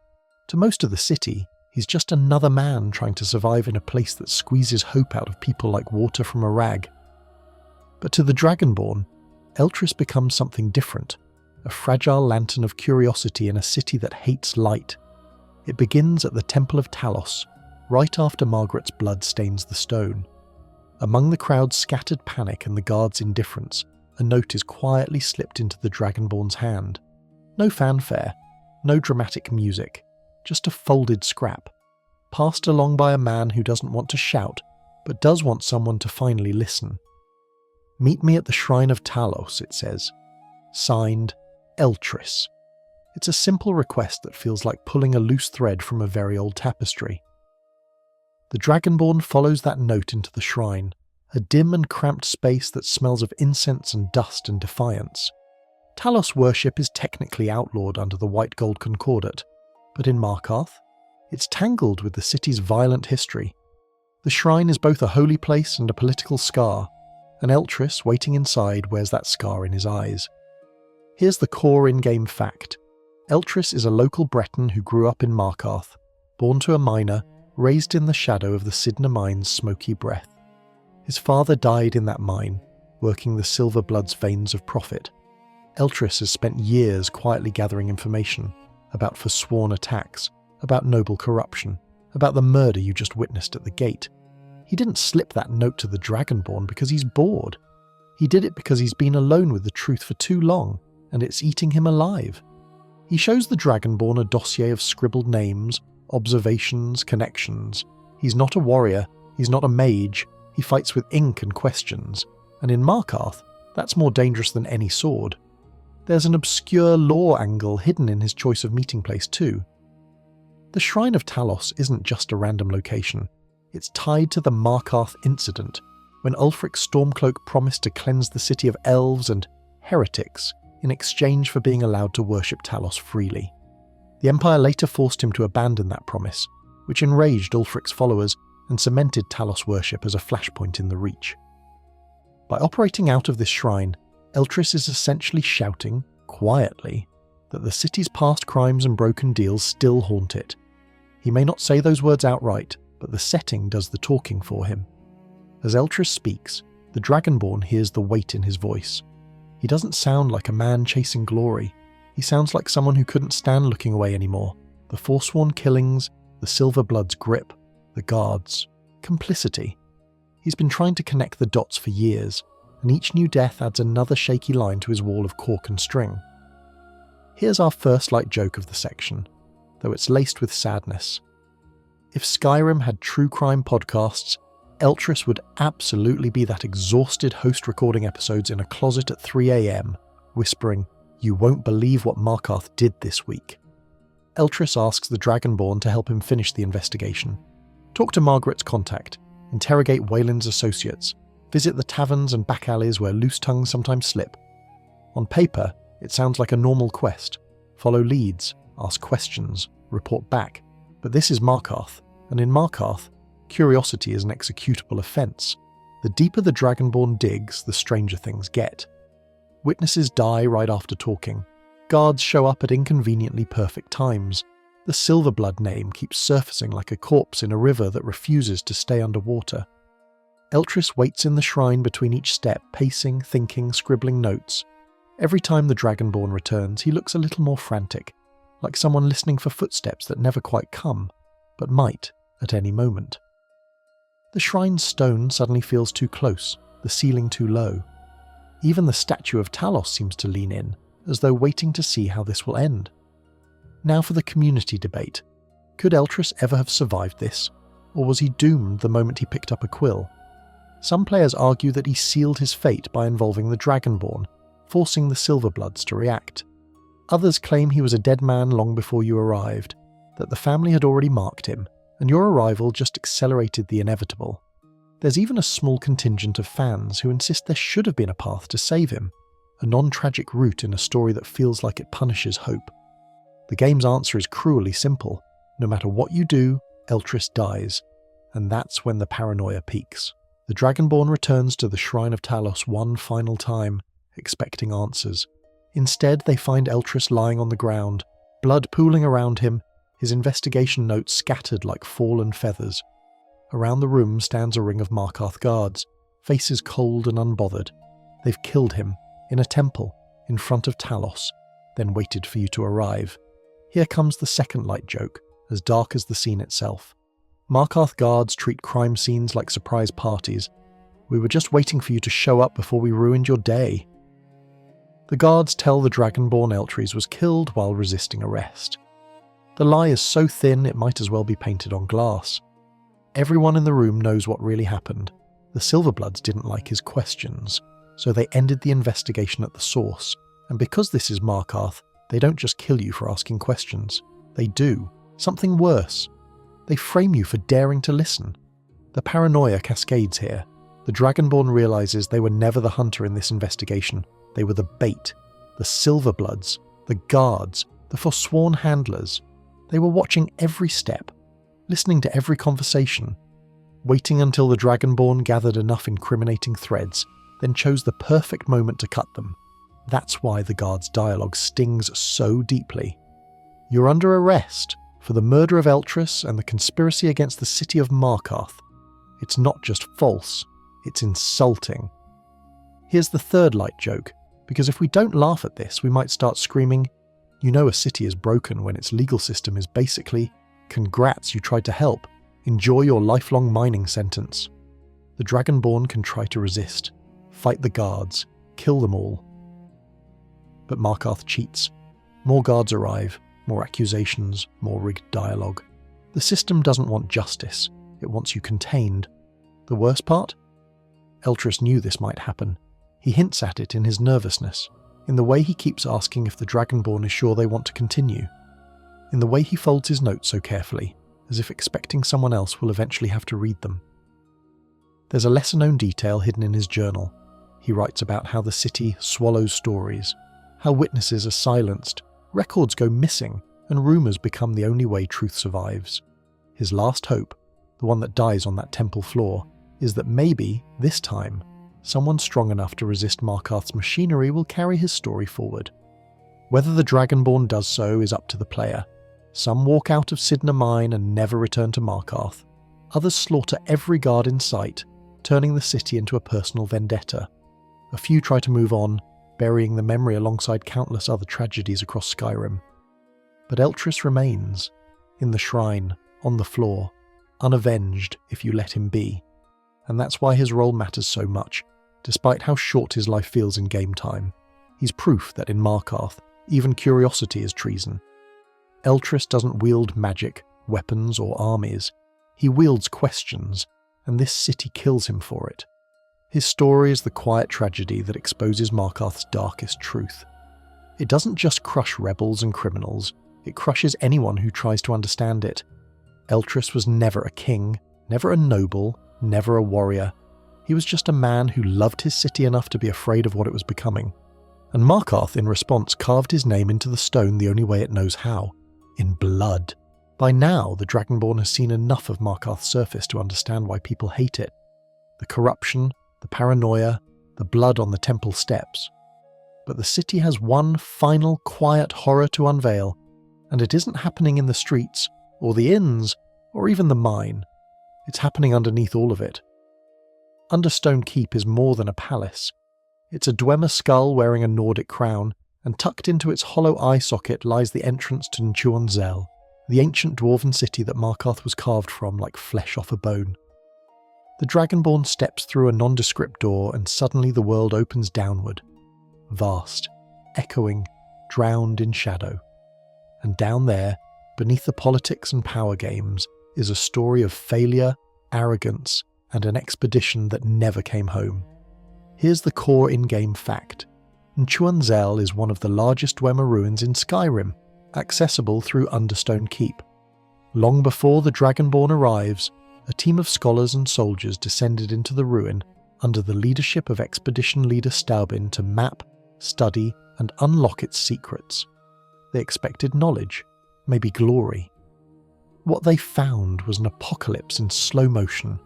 To most of the city, he's just another man trying to survive in a place that squeezes hope out of people like water from a rag. But to the Dragonborn, Eltrys becomes something different, a fragile lantern of curiosity in a city that hates light. It begins at the Temple of Talos, right after Margaret's blood stains the stone. Among the crowd's scattered panic and the guards' indifference, a note is quietly slipped into the Dragonborn's hand. No fanfare, no dramatic music, just a folded scrap, passed along by a man who doesn't want to shout, but does want someone to finally listen. "Meet me at the Shrine of Talos," it says. Signed, Eltrys. It's a simple request that feels like pulling a loose thread from a very old tapestry. The Dragonborn follows that note into the shrine, a dim and cramped space that smells of incense and dust and defiance. Talos worship is technically outlawed under the White Gold Concordat, but in Markarth, it's tangled with the city's violent history. The shrine is both a holy place and a political scar, and Eltrys, waiting inside, wears that scar in his eyes. Here's the core in-game fact. Eltrys is a local Breton who grew up in Markarth, born to a miner, raised in the shadow of the Cidhna Mine's smoky breath. His father died in that mine, working the Silver-Blood's veins of profit. Eltrys has spent years quietly gathering information about Forsworn attacks, about noble corruption, about the murder you just witnessed at the gate. He didn't slip that note to the Dragonborn because he's bored. He did it because he's been alone with the truth for too long, and it's eating him alive. He shows the Dragonborn a dossier of scribbled names, observations, connections. He's not a warrior, he's not a mage, he fights with ink and questions, and in Markarth, that's more dangerous than any sword. There's an obscure lore angle hidden in his choice of meeting place too. The Shrine of Talos isn't just a random location, it's tied to the Markarth incident, when Ulfric Stormcloak promised to cleanse the city of elves and heretics in exchange for being allowed to worship Talos freely. The Empire later forced him to abandon that promise, which enraged Ulfric's followers and cemented Talos worship as a flashpoint in the Reach. By operating out of this shrine, Eltrys is essentially shouting, quietly, that the city's past crimes and broken deals still haunt it. He may not say those words outright, but the setting does the talking for him. As Eltrys speaks, the Dragonborn hears the weight in his voice. He doesn't sound like a man chasing glory. He sounds like someone who couldn't stand looking away anymore, The Forsworn killings, the Silver-Blood's grip, the guards, complicity. He's been trying to connect the dots for years, and each new death adds another shaky line to his wall of cork and string. Here's our first light joke of the section, though it's laced with sadness. If Skyrim had true crime podcasts, Eltrys would absolutely be that exhausted host recording episodes in a closet at 3 a.m, whispering, "You won't believe what Markarth did this week." Eltrys asks the Dragonborn to help him finish the investigation. Talk to Margaret's contact, interrogate Wayland's associates, visit the taverns and back alleys where loose tongues sometimes slip. On paper, it sounds like a normal quest. Follow leads, ask questions, report back. But this is Markarth, and in Markarth, curiosity is an executable offence. The deeper the Dragonborn digs, the stranger things get. Witnesses die right after talking. Guards show up at inconveniently perfect times. The Silver-Blood name keeps surfacing like a corpse in a river that refuses to stay underwater. Eltrys waits in the shrine between each step, pacing, thinking, scribbling notes. Every time the Dragonborn returns, he looks a little more frantic, like someone listening for footsteps that never quite come, but might at any moment. The shrine's stone suddenly feels too close, the ceiling too low. Even the statue of Talos seems to lean in, as though waiting to see how this will end. Now for the community debate. Could Eltrys ever have survived this, or was he doomed the moment he picked up a quill? Some players argue that he sealed his fate by involving the Dragonborn, forcing the Silver-Bloods to react. Others claim he was a dead man long before you arrived, that the family had already marked him, and your arrival just accelerated the inevitable. There's even a small contingent of fans who insist there should have been a path to save him, a non-tragic route in a story that feels like it punishes hope. The game's answer is cruelly simple. No matter what you do, Eltrys dies, and that's when the paranoia peaks. The Dragonborn returns to the Shrine of Talos one final time, expecting answers. Instead, they find Eltrys lying on the ground, blood pooling around him, his investigation notes scattered like fallen feathers. Around the room stands a ring of Markarth guards, faces cold and unbothered. They've killed him, in a temple, in front of Talos, then waited for you to arrive. Here comes the second light joke, as dark as the scene itself. Markarth guards treat crime scenes like surprise parties. We were just waiting for you to show up before we ruined your day. The guards tell the Dragonborn Eltrys was killed while resisting arrest. The lie is so thin it might as well be painted on glass. Everyone in the room knows what really happened. The Silver-Bloods didn't like his questions, so they ended the investigation at the source. And because this is Markarth, they don't just kill you for asking questions. They do. Something worse. They frame you for daring to listen. The paranoia cascades here. The Dragonborn realizes they were never the hunter in this investigation. They were the bait. The Silver-Bloods, the guards, the Forsworn handlers. They were watching every step, listening to every conversation, waiting until the Dragonborn gathered enough incriminating threads, then chose the perfect moment to cut them. That's why the guards' dialogue stings so deeply. You're under arrest for the murder of Eltrys and the conspiracy against the city of Markarth. It's not just false, it's insulting. Here's the third light joke, because if we don't laugh at this, we might start screaming, "You know a city is broken when its legal system is basically, 'Congrats, you tried to help. Enjoy your lifelong mining sentence.'" The Dragonborn can try to resist, fight the guards, kill them all. But Markarth cheats. More guards arrive, more accusations, more rigged dialogue. The system doesn't want justice, it wants you contained. The worst part? Eltrys knew this might happen. He hints at it in his nervousness, in the way he keeps asking if the Dragonborn is sure they want to continue, in the way he folds his notes so carefully, as if expecting someone else will eventually have to read them. There's a lesser-known detail hidden in his journal. He writes about how the city swallows stories, how witnesses are silenced, records go missing, and rumours become the only way truth survives. His last hope, the one that dies on that temple floor, is that maybe, this time, someone strong enough to resist Markarth's machinery will carry his story forward. Whether the Dragonborn does so is up to the player. Some walk out of Cidhna Mine and never return to Markarth. Others slaughter every guard in sight, turning the city into a personal vendetta. A few try to move on, burying the memory alongside countless other tragedies across Skyrim. But Eltrys remains, in the shrine, on the floor, unavenged if you let him be. And that's why his role matters so much, despite how short his life feels in game time. He's proof that in Markarth, even curiosity is treason. Eltrys doesn't wield magic, weapons, or armies. He wields questions, and this city kills him for it. His story is the quiet tragedy that exposes Markarth's darkest truth. It doesn't just crush rebels and criminals, it crushes anyone who tries to understand it. Eltrys was never a king, never a noble, never a warrior. He was just a man who loved his city enough to be afraid of what it was becoming. And Markarth, in response, carved his name into the stone the only way it knows how, in blood. By now, the Dragonborn has seen enough of Markarth's surface to understand why people hate it. The corruption, the paranoia, the blood on the temple steps. But the city has one final quiet horror to unveil, and it isn't happening in the streets, or the inns, or even the mine. It's happening underneath all of it. Understone Keep is more than a palace. It's a Dwemer skull wearing a Nordic crown, and tucked into its hollow eye socket lies the entrance to Nchuand-Zel, the ancient dwarven city that Markarth was carved from like flesh off a bone. The Dragonborn steps through a nondescript door and suddenly the world opens downward. Vast, echoing, drowned in shadow. And down there, beneath the politics and power games, is a story of failure, arrogance, and an expedition that never came home. Here's the core in-game fact. Nchuand-Zel is one of the largest Dwemer ruins in Skyrim, accessible through Understone Keep. Long before the Dragonborn arrives, a team of scholars and soldiers descended into the ruin under the leadership of expedition leader Staubin to map, study, and unlock its secrets. They expected knowledge, maybe glory. What they found was an apocalypse in slow motion.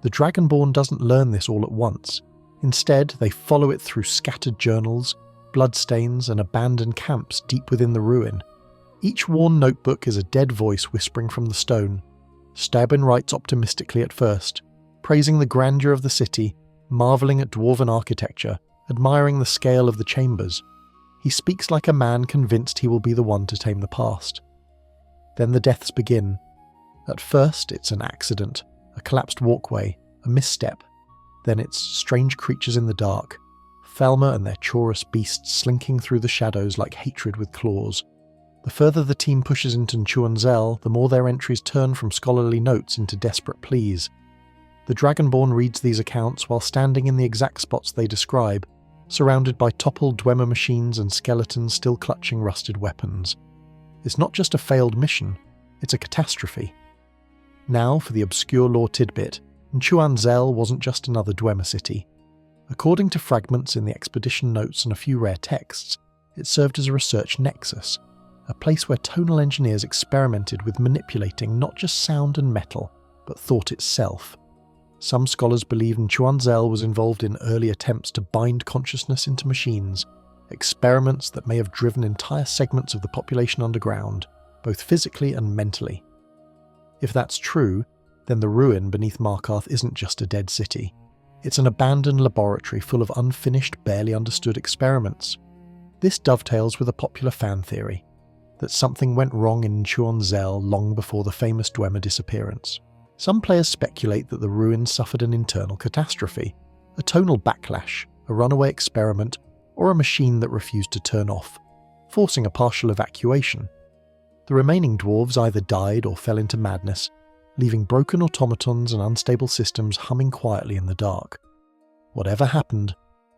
The Dragonborn doesn't learn this all at once. Instead, they follow it through scattered journals, bloodstains, and abandoned camps deep within the ruin. Each worn notebook is a dead voice whispering from the stone. Staubin writes optimistically at first, praising the grandeur of the city, marvelling at dwarven architecture, admiring the scale of the chambers. He speaks like a man convinced he will be the one to tame the past. Then the deaths begin. At first, it's an accident, a collapsed walkway, a misstep. Then it's strange creatures in the dark, Falmer and their chorus beasts slinking through the shadows like hatred with claws. The further the team pushes into Nchuand-Zel, the more their entries turn from scholarly notes into desperate pleas. The Dragonborn reads these accounts while standing in the exact spots they describe, surrounded by toppled Dwemer machines and skeletons still clutching rusted weapons. It's not just a failed mission, it's a catastrophe. Now for the obscure lore tidbit, Nchuand-Zel wasn't just another Dwemer city. According to fragments in the expedition notes and a few rare texts, it served as a research nexus, a place where tonal engineers experimented with manipulating not just sound and metal, but thought itself. Some scholars believe Nchuand-Zel was involved in early attempts to bind consciousness into machines, experiments that may have driven entire segments of the population underground, both physically and mentally. If that's true, then the ruin beneath Markarth isn't just a dead city. It's an abandoned laboratory full of unfinished, barely understood experiments. This dovetails with a popular fan theory, that something went wrong in Nchuand-Zel long before the famous Dwemer disappearance. Some players speculate that the ruins suffered an internal catastrophe, a tonal backlash, a runaway experiment, or a machine that refused to turn off, forcing a partial evacuation. The remaining dwarves either died or fell into madness, leaving broken automatons and unstable systems humming quietly in the dark. Whatever happened,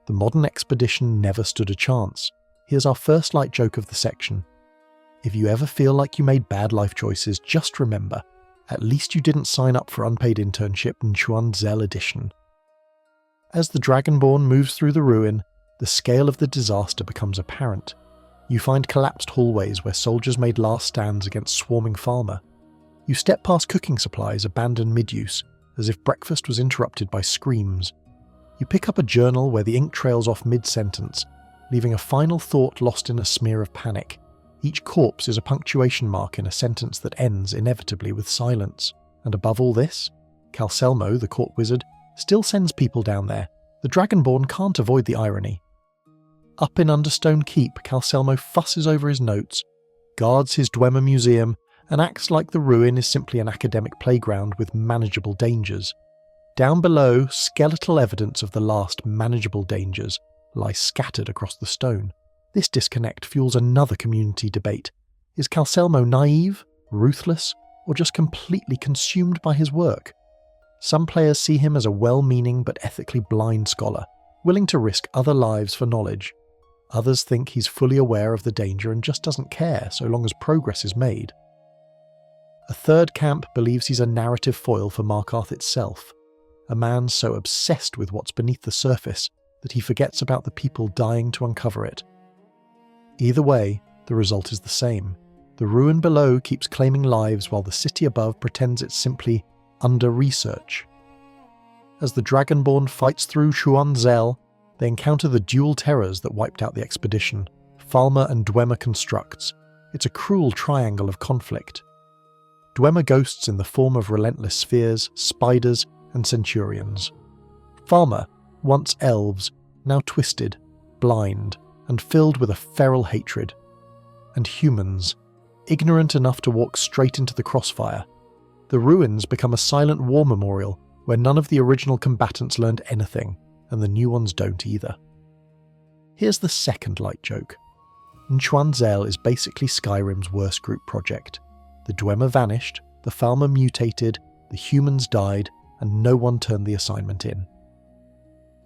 the modern expedition never stood a chance. Here's our first light joke of the section. If you ever feel like you made bad life choices, just remember, at least you didn't sign up for unpaid internship Nchuand-Zel edition. As the Dragonborn moves through the ruin, the scale of the disaster becomes apparent. You find collapsed hallways where soldiers made last stands against swarming Falmer. You step past cooking supplies abandoned mid-use, as if breakfast was interrupted by screams. You pick up a journal where the ink trails off mid-sentence, leaving a final thought lost in a smear of panic. Each corpse is a punctuation mark in a sentence that ends inevitably with silence. And above all this, Calcelmo, the court wizard, still sends people down there. The Dragonborn can't avoid the irony. Up in Understone Keep, Calcelmo fusses over his notes, guards his Dwemer museum, and acts like the ruin is simply an academic playground with manageable dangers. Down below, skeletal evidence of the last manageable dangers lies scattered across the stone. This disconnect fuels another community debate. Is Calcelmo naive, ruthless, or just completely consumed by his work? Some players see him as a well-meaning but ethically blind scholar, willing to risk other lives for knowledge. Others think he's fully aware of the danger and just doesn't care so long as progress is made. A third camp believes he's a narrative foil for Markarth itself, a man so obsessed with what's beneath the surface that he forgets about the people dying to uncover it. Either way, the result is the same. The ruin below keeps claiming lives while the city above pretends it's simply under research. As the Dragonborn fights through Nchuand-Zel, they encounter the dual terrors that wiped out the expedition, Falmer and Dwemer constructs. It's a cruel triangle of conflict. Dwemer ghosts in the form of relentless spheres, spiders, and centurions. Falmer, once elves, now twisted, blind, and filled with a feral hatred. And humans, ignorant enough to walk straight into the crossfire. The ruins become a silent war memorial where none of the original combatants learned anything, and the new ones don't either. Here's the second light joke. Nchuand-Zel is basically Skyrim's worst group project. The Dwemer vanished, the Falmer mutated, the humans died, and no one turned the assignment in.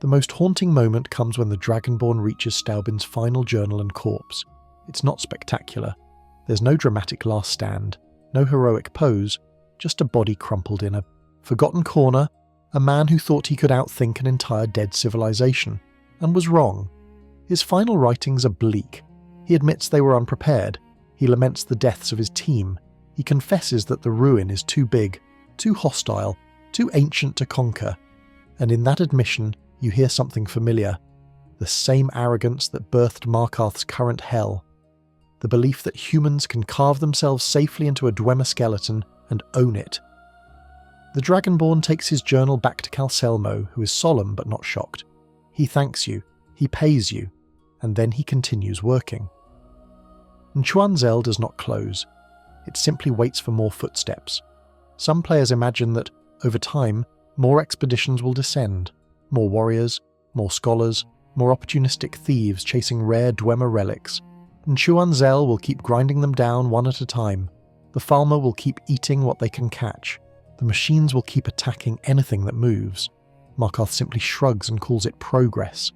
The most haunting moment comes when the Dragonborn reaches Staubin's final journal and corpse. It's not spectacular. There's no dramatic last stand, no heroic pose, just a body crumpled in a forgotten corner, a man who thought he could outthink an entire dead civilization, and was wrong. His final writings are bleak. He admits they were unprepared. He laments the deaths of his team. He confesses that the ruin is too big, too hostile, too ancient to conquer. And in that admission, you hear something familiar. The same arrogance that birthed Markarth's current hell. The belief that humans can carve themselves safely into a Dwemer skeleton and own it. The Dragonborn takes his journal back to Calcelmo, who is solemn but not shocked. He thanks you, he pays you, and then he continues working. Nchuand-Zel does not close. It simply waits for more footsteps. Some players imagine that, over time, more expeditions will descend. More warriors, more scholars, more opportunistic thieves chasing rare Dwemer relics. Nchuand-Zel will keep grinding them down one at a time. The Falmer will keep eating what they can catch. The machines will keep attacking anything that moves. Markarth simply shrugs and calls it progress.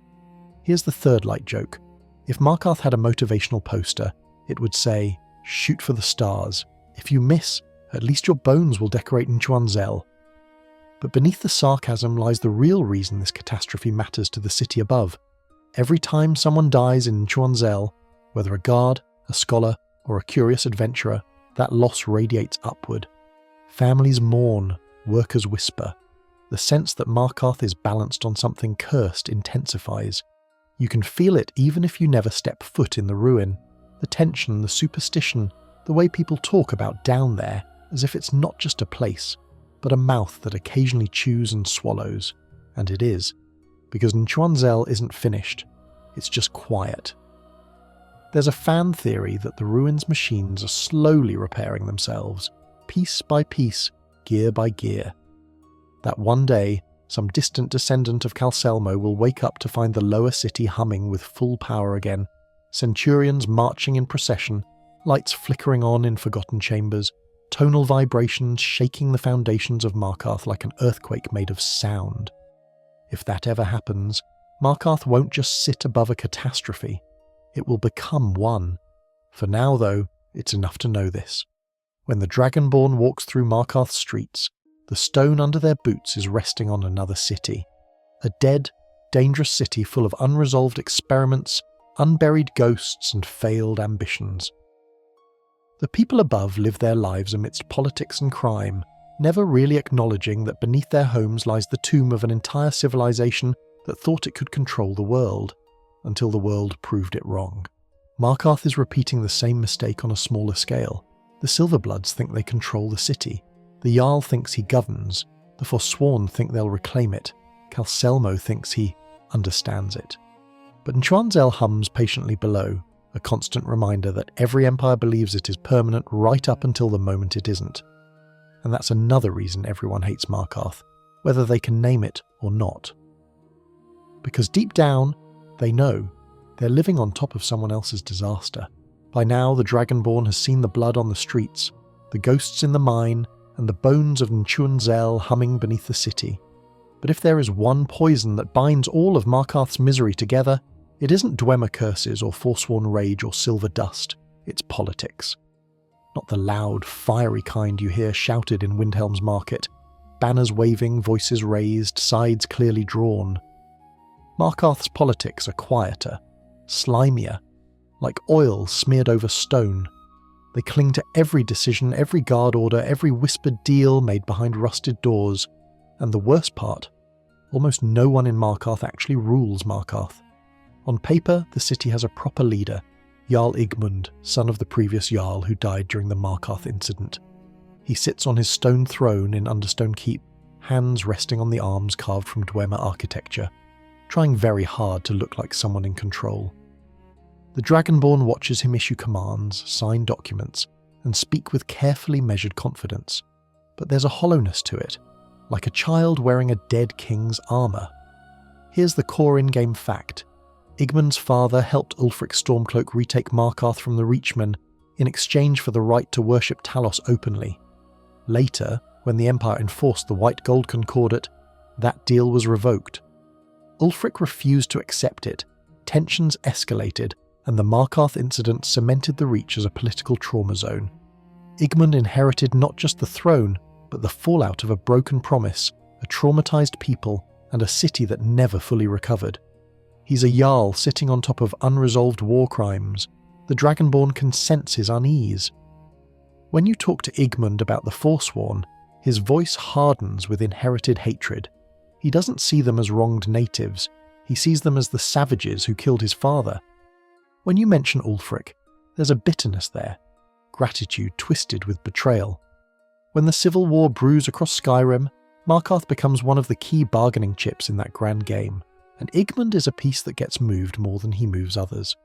Here's the third light joke. If Markarth had a motivational poster, it would say, "Shoot for the stars. If you miss, at least your bones will decorate Nchuand-Zel." But beneath the sarcasm lies the real reason this catastrophe matters to the city above. Every time someone dies in Nchuand-Zel, whether a guard, a scholar, or a curious adventurer, that loss radiates upward. Families mourn, workers whisper. The sense that Markarth is balanced on something cursed intensifies. You can feel it even if you never step foot in the ruin. The tension, the superstition, the way people talk about down there, as if it's not just a place, but a mouth that occasionally chews and swallows. And it is, because Nchuand-Zel isn't finished, it's just quiet. There's a fan theory that the ruins' machines are slowly repairing themselves, piece by piece, gear by gear. That one day, some distant descendant of Calcelmo will wake up to find the lower city humming with full power again, centurions marching in procession, lights flickering on in forgotten chambers, tonal vibrations shaking the foundations of Markarth like an earthquake made of sound. If that ever happens, Markarth won't just sit above a catastrophe. It will become one. For now, though, it's enough to know this. When the Dragonborn walks through Markarth's streets, the stone under their boots is resting on another city. A dead, dangerous city full of unresolved experiments, unburied ghosts, and failed ambitions. The people above live their lives amidst politics and crime, never really acknowledging that beneath their homes lies the tomb of an entire civilization that thought it could control the world, until the world proved it wrong. Markarth is repeating the same mistake on a smaller scale. The Silver-Bloods think they control the city. The Jarl thinks he governs. The Forsworn think they'll reclaim it. Calcelmo thinks he understands it. But Nchuand-Zel hums patiently below, a constant reminder that every empire believes it is permanent right up until the moment it isn't. And that's another reason everyone hates Markarth, whether they can name it or not. Because deep down, they know they're living on top of someone else's disaster. By now, the Dragonborn has seen the blood on the streets, the ghosts in the mine, and the bones of Nchuand-Zel humming beneath the city. But if there is one poison that binds all of Markarth's misery together, it isn't Dwemer curses or Forsworn rage or silver dust, it's politics. Not the loud, fiery kind you hear shouted in Windhelm's market, banners waving, voices raised, sides clearly drawn. Markarth's politics are quieter, slimier, like oil smeared over stone. They cling to every decision, every guard order, every whispered deal made behind rusted doors, and the worst part, almost no one in Markarth actually rules Markarth. On paper, the city has a proper leader, Jarl Igmund, son of the previous Jarl who died during the Markarth incident. He sits on his stone throne in Understone Keep, hands resting on the arms carved from Dwemer architecture, trying very hard to look like someone in control. The Dragonborn watches him issue commands, sign documents, and speak with carefully measured confidence, but there's a hollowness to it, like a child wearing a dead king's armour. Here's the core in-game fact. Igmund's father helped Ulfric Stormcloak retake Markarth from the Reachmen in exchange for the right to worship Talos openly. Later, when the Empire enforced the White Gold Concordat, that deal was revoked. Ulfric refused to accept it, tensions escalated, and the Markarth incident cemented the Reach as a political trauma zone. Igmund inherited not just the throne, but the fallout of a broken promise, a traumatized people, and a city that never fully recovered. He's a Jarl sitting on top of unresolved war crimes. The Dragonborn can sense his unease. When you talk to Igmund about the Forsworn, his voice hardens with inherited hatred. He doesn't see them as wronged natives, he sees them as the savages who killed his father. When you mention Ulfric, there's a bitterness there, gratitude twisted with betrayal. When the civil war brews across Skyrim, Markarth becomes one of the key bargaining chips in that grand game, and Igmund is a piece that gets moved more than he moves others.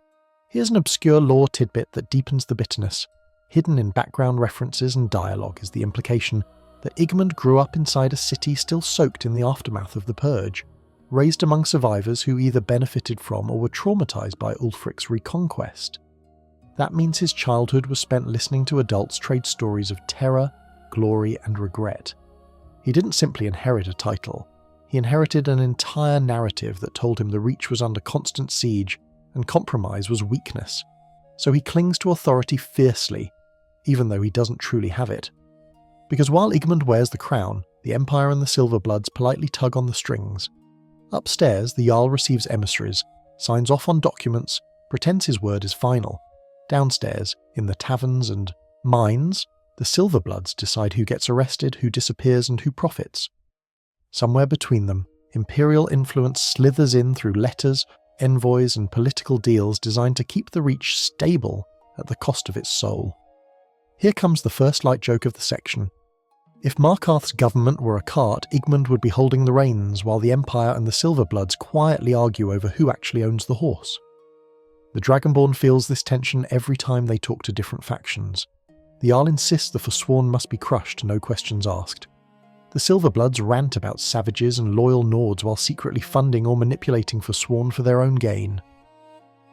Here's an obscure lore tidbit that deepens the bitterness. Hidden in background references and dialogue is the implication that Igmund grew up inside a city still soaked in the aftermath of the Purge, raised among survivors who either benefited from or were traumatized by Ulfric's reconquest. That means his childhood was spent listening to adults trade stories of terror, glory, and regret. He didn't simply inherit a title, he inherited an entire narrative that told him the Reach was under constant siege and compromise was weakness. So he clings to authority fiercely, even though he doesn't truly have it. Because while Igmund wears the crown, the Empire and the Silver-Bloods politely tug on the strings. Upstairs, the Jarl receives emissaries, signs off on documents, pretends his word is final. Downstairs, in the taverns and mines, the Silver-Bloods decide who gets arrested, who disappears, and who profits. Somewhere between them, Imperial influence slithers in through letters, envoys, and political deals designed to keep the Reach stable at the cost of its soul. Here comes the first light joke of the section. If Markarth's government were a cart, Igmund would be holding the reins while the Empire and the Silver-Bloods quietly argue over who actually owns the horse. The Dragonborn feels this tension every time they talk to different factions. The Jarl insists the Forsworn must be crushed, no questions asked. The Silver-Bloods rant about savages and loyal Nords while secretly funding or manipulating Forsworn for their own gain.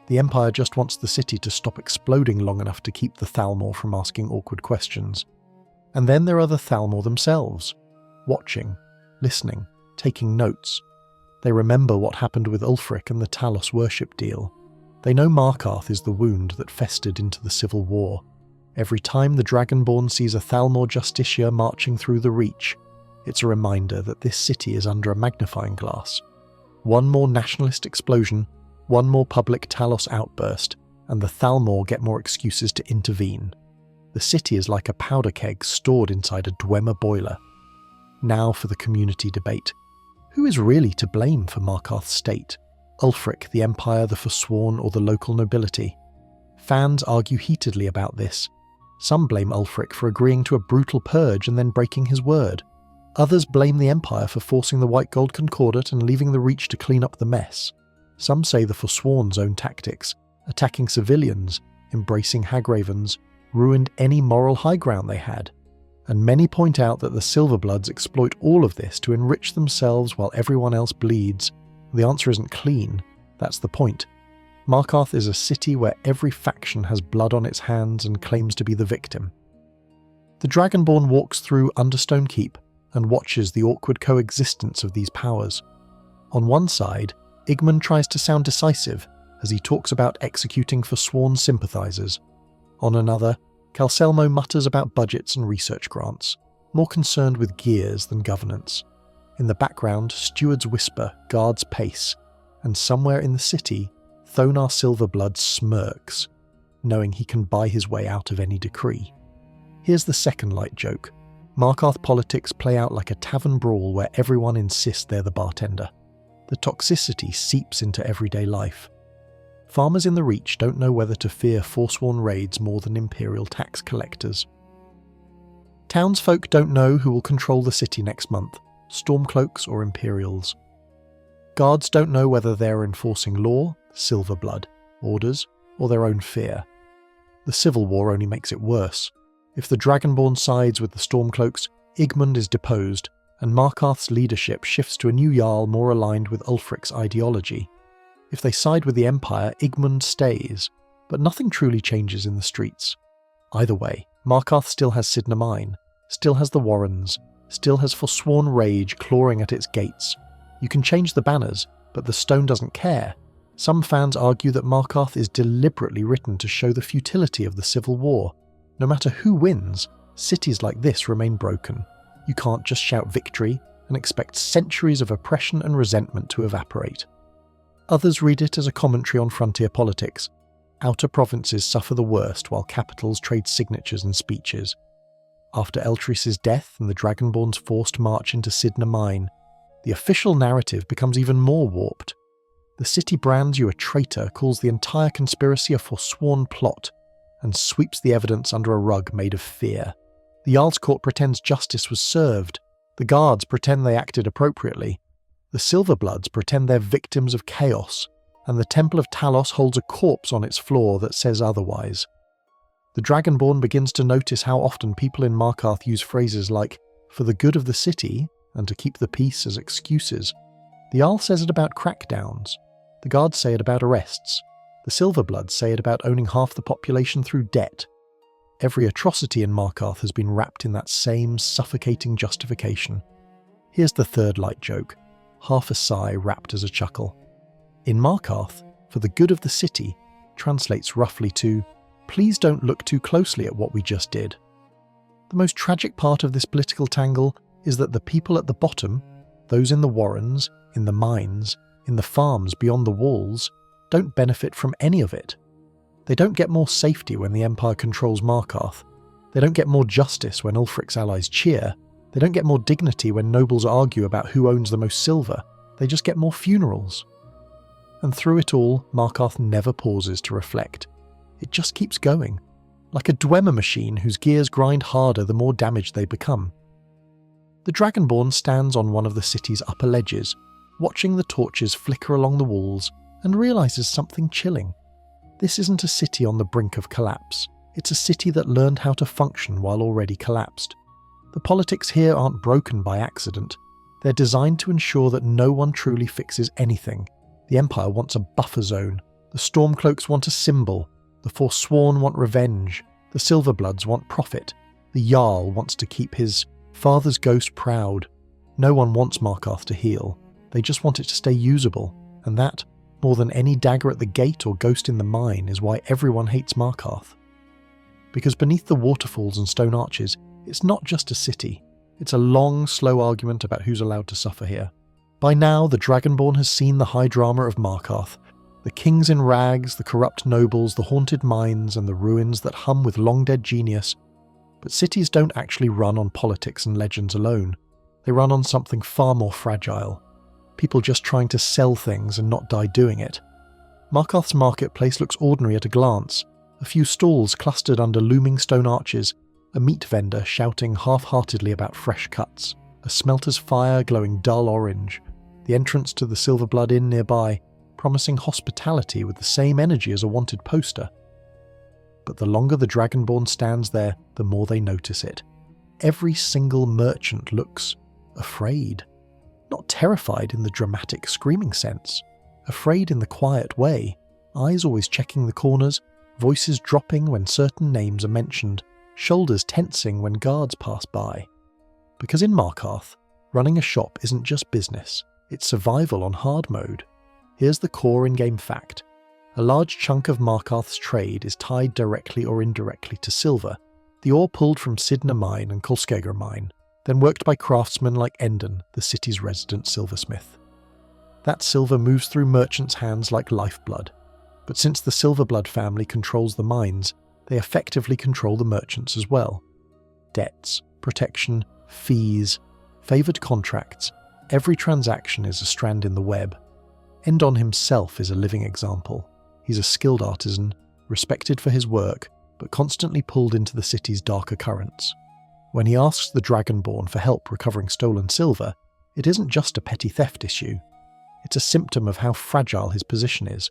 The Empire just wants the city to stop exploding long enough to keep the Thalmor from asking awkward questions. And then there are the Thalmor themselves, watching, listening, taking notes. They remember what happened with Ulfric and the Talos worship deal. They know Markarth is the wound that festered into the civil war. Every time the Dragonborn sees a Thalmor Justicia marching through the Reach, it's a reminder that this city is under a magnifying glass. One more nationalist explosion, one more public Talos outburst, and the Thalmor get more excuses to intervene. The city is like a powder keg stored inside a Dwemer boiler. Now for the community debate. Who is really to blame for Markarth's state? Ulfric, the Empire, the Forsworn, or the local nobility? Fans argue heatedly about this. Some blame Ulfric for agreeing to a brutal purge and then breaking his word. Others blame the Empire for forcing the White Gold Concordat and leaving the Reach to clean up the mess. Some say the Forsworn's own tactics, attacking civilians, embracing hagravens, ruined any moral high ground they had. And many point out that the Silver-Bloods exploit all of this to enrich themselves while everyone else bleeds. The answer isn't clean, that's the point. Markarth is a city where every faction has blood on its hands and claims to be the victim. The Dragonborn walks through Understone Keep and watches the awkward coexistence of these powers. On one side, Igmund tries to sound decisive as he talks about executing Forsworn sympathisers. On another, Calcelmo mutters about budgets and research grants, more concerned with gears than governance. In the background, stewards whisper guards pace, and somewhere in the city, Thonar Silver-Blood smirks, knowing he can buy his way out of any decree. Here's the second light joke. Markarth politics play out like a tavern brawl where everyone insists they're the bartender. The toxicity seeps into everyday life. Farmers in the Reach don't know whether to fear Forsworn raids more than Imperial tax collectors. Townsfolk don't know who will control the city next month, Stormcloaks or Imperials. Guards don't know whether they're enforcing law, Silver-Blood, orders, or their own fear. The Civil War only makes it worse. If the Dragonborn sides with the Stormcloaks, Igmund is deposed, and Markarth's leadership shifts to a new Jarl more aligned with Ulfric's ideology. If they side with the Empire, Igmund stays, but nothing truly changes in the streets. Either way, Markarth still has Cidhna Mine, still has the Warrens, still has Forsworn rage clawing at its gates. You can change the banners, but the stone doesn't care. Some fans argue that Markarth is deliberately written to show the futility of the Civil War. No matter who wins, cities like this remain broken. You can't just shout victory and expect centuries of oppression and resentment to evaporate. Others read it as a commentary on frontier politics. Outer provinces suffer the worst while capitals trade signatures and speeches. After Eltrys' death and the Dragonborn's forced march into Cidhna Mine, the official narrative becomes even more warped. The city brands you a traitor, calls the entire conspiracy a forsworn plot, and sweeps the evidence under a rug made of fear. The Jarl's Court pretends justice was served. The guards pretend they acted appropriately. The Silver-Bloods pretend they're victims of chaos, and the Temple of Talos holds a corpse on its floor that says otherwise. The Dragonborn begins to notice how often people in Markarth use phrases like, for the good of the city, and to keep the peace as excuses. The Jarl says it about crackdowns. The guards say it about arrests. The Silver-Bloods say it about owning half the population through debt. Every atrocity in Markarth has been wrapped in that same suffocating justification. Here's the third light joke, half a sigh wrapped as a chuckle. In Markarth, for the good of the city, translates roughly to, please don't look too closely at what we just did. The most tragic part of this political tangle is that the people at the bottom, those in the warrens, in the mines, in the farms beyond the walls, don't benefit from any of it. They don't get more safety when the Empire controls Markarth. They don't get more justice when Ulfric's allies cheer. They don't get more dignity when nobles argue about who owns the most silver. They just get more funerals. And through it all, Markarth never pauses to reflect. It just keeps going, like a Dwemer machine whose gears grind harder the more damaged they become. The Dragonborn stands on one of the city's upper ledges, watching the torches flicker along the walls, and realises something chilling. This isn't a city on the brink of collapse. It's a city that learned how to function while already collapsed. The politics here aren't broken by accident. They're designed to ensure that no one truly fixes anything. The Empire wants a buffer zone. The Stormcloaks want a symbol. The Forsworn want revenge. The Silver-Bloods want profit. The Jarl wants to keep his father's ghost proud. No one wants Markarth to heal. They just want it to stay usable. And that, more than any dagger at the gate or ghost in the mine, is why everyone hates Markarth. Because beneath the waterfalls and stone arches, it's not just a city. It's a long, slow argument about who's allowed to suffer here. By now, the Dragonborn has seen the high drama of Markarth. The kings in rags, the corrupt nobles, the haunted mines, and the ruins that hum with long-dead genius. But cities don't actually run on politics and legends alone. They run on something far more fragile. People just trying to sell things and not die doing it. Markarth's marketplace looks ordinary at a glance. A few stalls clustered under looming stone arches, a meat vendor shouting half-heartedly about fresh cuts, a smelter's fire glowing dull orange, the entrance to the Silver-Blood Inn nearby, promising hospitality with the same energy as a wanted poster. But the longer the Dragonborn stands there, the more they notice it. Every single merchant looks afraid. Not terrified in the dramatic screaming sense. Afraid in the quiet way, eyes always checking the corners, voices dropping when certain names are mentioned, shoulders tensing when guards pass by. Because in Markarth, running a shop isn't just business, it's survival on hard mode. Here's the core in-game fact. A large chunk of Markarth's trade is tied directly or indirectly to silver, the ore pulled from Cidhna Mine and Cidhna Mine, then worked by craftsmen like Endon, the city's resident silversmith. That silver moves through merchants' hands like lifeblood, but since the Silver-Blood family controls the mines, they effectively control the merchants as well. Debts, protection, fees, favoured contracts, every transaction is a strand in the web. Endon himself is a living example. He's a skilled artisan, respected for his work, but constantly pulled into the city's darker currents. When he asks the Dragonborn for help recovering stolen silver, it isn't just a petty theft issue. It's a symptom of how fragile his position is.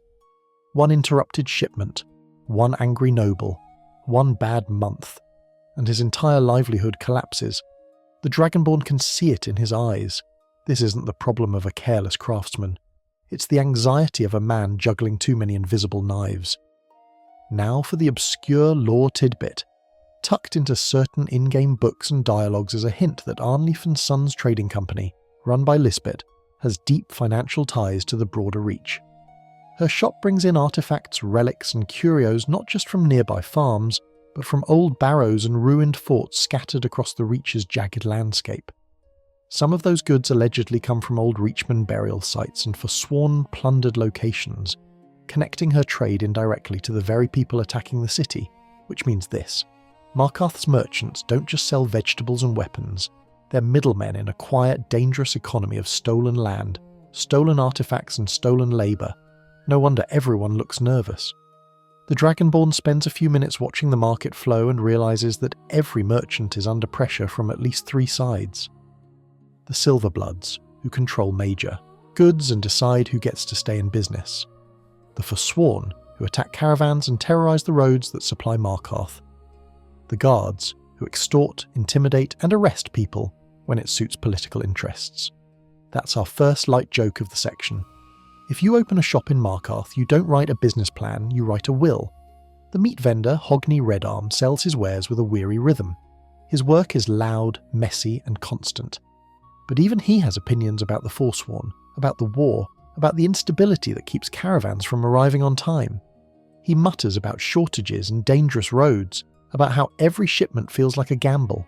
One interrupted shipment, one angry noble, one bad month, and his entire livelihood collapses. The Dragonborn can see it in his eyes. This isn't the problem of a careless craftsman. It's the anxiety of a man juggling too many invisible knives. Now for the obscure lore tidbit. Tucked into certain in-game books and dialogues is a hint that Arnleif & Sons Trading Company, run by Lisbeth, has deep financial ties to the broader Reach. Her shop brings in artifacts, relics and curios not just from nearby farms, but from old barrows and ruined forts scattered across the Reach's jagged landscape. Some of those goods allegedly come from old Reachman burial sites and Forsworn plundered locations, connecting her trade indirectly to the very people attacking the city, which means this. Markarth's merchants don't just sell vegetables and weapons, they're middlemen in a quiet, dangerous economy of stolen land, stolen artifacts and stolen labour. No wonder everyone looks nervous. The Dragonborn spends a few minutes watching the market flow and realises that every merchant is under pressure from at least three sides. The Silver-Bloods, who control major goods and decide who gets to stay in business. The Forsworn, who attack caravans and terrorise the roads that supply Markarth. The Guards, who extort, intimidate and arrest people when it suits political interests. That's our first light joke of the section. If you open a shop in Markarth, you don't write a business plan, you write a will. The meat vendor, Hogni Redarm, sells his wares with a weary rhythm. His work is loud, messy and constant. But even he has opinions about the Forsworn, about the war, about the instability that keeps caravans from arriving on time. He mutters about shortages and dangerous roads, about how every shipment feels like a gamble.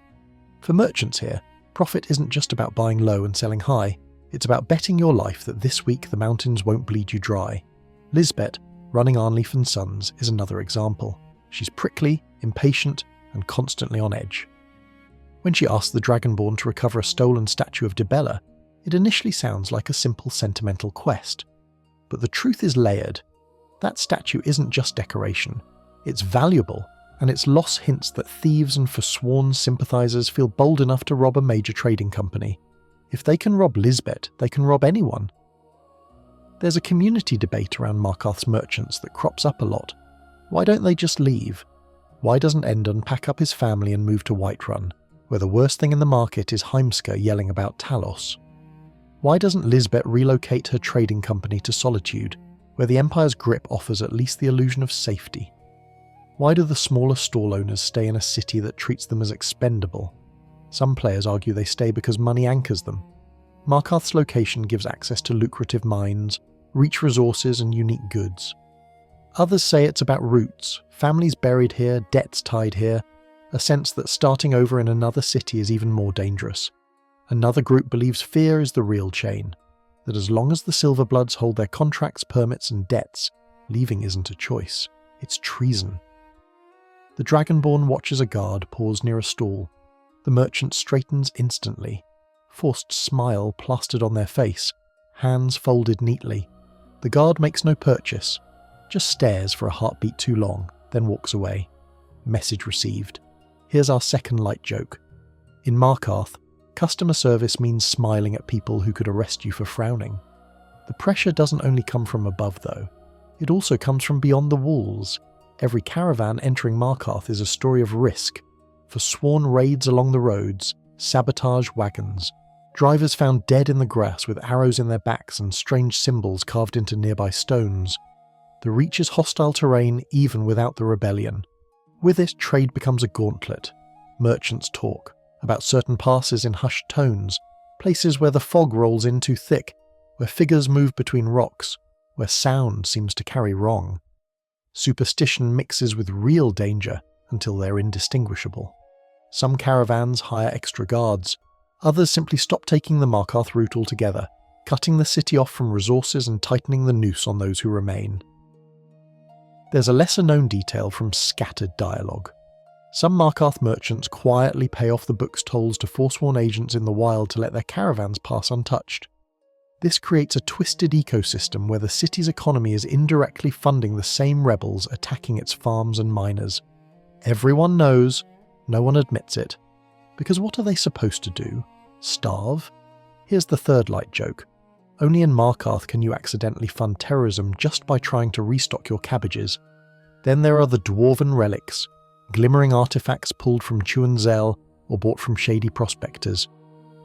For merchants here, profit isn't just about buying low and selling high, it's about betting your life that this week the mountains won't bleed you dry. Lisbeth, running Arnleif & Sons, is another example. She's prickly, impatient, and constantly on edge. When she asks the Dragonborn to recover a stolen statue of Dibella, it initially sounds like a simple sentimental quest. But the truth is layered. That statue isn't just decoration. It's valuable, and its loss hints that thieves and Forsworn sympathisers feel bold enough to rob a major trading company. If they can rob Lisbeth, they can rob anyone. There's a community debate around Markarth's merchants that crops up a lot. Why don't they just leave? Why doesn't Endon pack up his family and move to Whiterun, where the worst thing in the market is Heimska yelling about Talos? Why doesn't Lisbeth relocate her trading company to Solitude, where the Empire's grip offers at least the illusion of safety? Why do the smaller stall owners stay in a city that treats them as expendable? Some players argue they stay because money anchors them. Markarth's location gives access to lucrative mines, Reach resources and unique goods. Others say it's about roots, families buried here, debts tied here, a sense that starting over in another city is even more dangerous. Another group believes fear is the real chain, that as long as the Silver-Bloods hold their contracts, permits and debts, leaving isn't a choice, it's treason. The Dragonborn watches a guard pause near a stall. The merchant straightens instantly, forced smile plastered on their face, hands folded neatly. The guard makes no purchase, just stares for a heartbeat too long, then walks away. Message received. Here's our second light joke. In Markarth, customer service means smiling at people who could arrest you for frowning. The pressure doesn't only come from above though, it also comes from beyond the walls. Every caravan entering Markarth is a story of risk. Forsworn raids along the roads, sabotage wagons, drivers found dead in the grass with arrows in their backs and strange symbols carved into nearby stones. The Reach is hostile terrain even without the rebellion. With it, trade becomes a gauntlet. Merchants talk about certain passes in hushed tones, places where the fog rolls in too thick, where figures move between rocks, where sound seems to carry wrong. Superstition mixes with real danger until they're indistinguishable. Some caravans hire extra guards, others simply stop taking the Markarth route altogether, cutting the city off from resources and tightening the noose on those who remain. There's a lesser-known detail from scattered dialogue. Some Markarth merchants quietly pay off the book's tolls to Forsworn agents in the wild to let their caravans pass untouched. This creates a twisted ecosystem where the city's economy is indirectly funding the same rebels attacking its farms and miners. Everyone knows, no one admits it. Because what are they supposed to do? Starve? Here's the third light joke. Only in Markarth can you accidentally fund terrorism just by trying to restock your cabbages. Then there are the dwarven relics, glimmering artifacts pulled from Nchuand-Zel or bought from shady prospectors.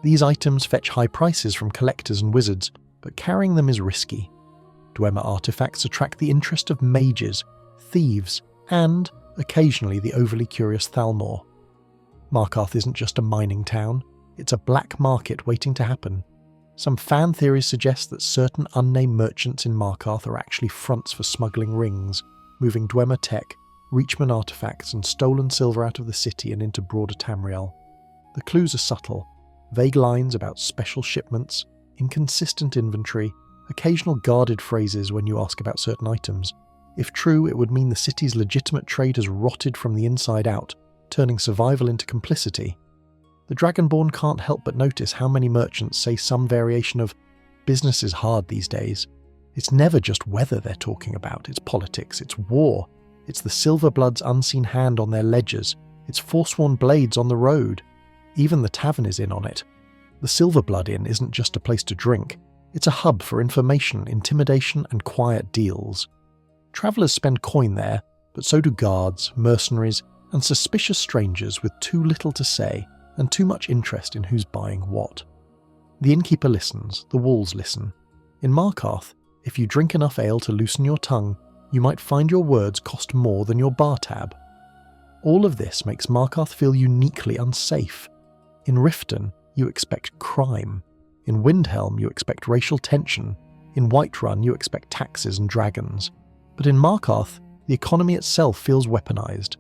These items fetch high prices from collectors and wizards, but carrying them is risky. Dwemer artifacts attract the interest of mages, thieves, and, occasionally, the overly curious Thalmor. Markarth isn't just a mining town, it's a black market waiting to happen. Some fan theories suggest that certain unnamed merchants in Markarth are actually fronts for smuggling rings, moving Dwemer tech, Reachman artifacts and stolen silver out of the city and into broader Tamriel. The clues are subtle. Vague lines about special shipments, inconsistent inventory, occasional guarded phrases when you ask about certain items. If true, it would mean the city's legitimate trade has rotted from the inside out, turning survival into complicity. The Dragonborn can't help but notice how many merchants say some variation of "business is hard these days." It's never just weather they're talking about, it's politics, it's war, it's the Silver-Blood's unseen hand on their ledgers, it's Forsworn blades on the road. Even the tavern is in on it. The Silver-Blood Inn isn't just a place to drink, it's a hub for information, intimidation and quiet deals. Travellers spend coin there, but so do guards, mercenaries and suspicious strangers with too little to say and too much interest in who's buying what. The innkeeper listens, the walls listen. In Markarth, if you drink enough ale to loosen your tongue, you might find your words cost more than your bar tab. All of this makes Markarth feel uniquely unsafe. In Riften, you expect crime. In Windhelm, you expect racial tension. In Whiterun, you expect taxes and dragons. But in Markarth, the economy itself feels weaponized.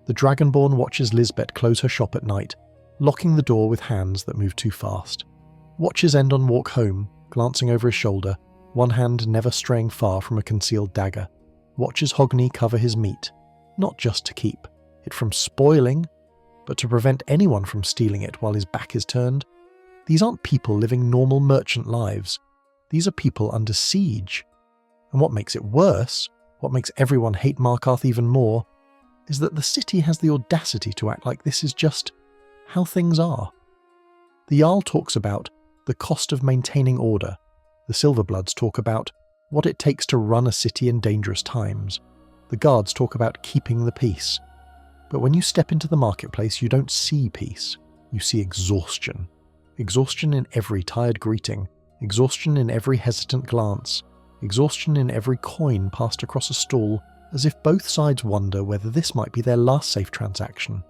The Dragonborn watches Lisbeth close her shop at night, locking the door with hands that move too fast. Watches Endon walk home, glancing over his shoulder, one hand never straying far from a concealed dagger. Watches Hogni cover his meat, not just to keep it from spoiling, but to prevent anyone from stealing it while his back is turned. These aren't people living normal merchant lives. These are people under siege. And what makes it worse, what makes everyone hate Markarth even more, is that the city has the audacity to act like this is just how things are. The Jarl talks about the cost of maintaining order. The Silverbloods talk about what it takes to run a city in dangerous times. The guards talk about keeping the peace. But when you step into the marketplace, you don't see peace. You see exhaustion. Exhaustion in every tired greeting. Exhaustion in every hesitant glance. Exhaustion in every coin passed across a stall, as if both sides wonder whether this might be their last safe transaction.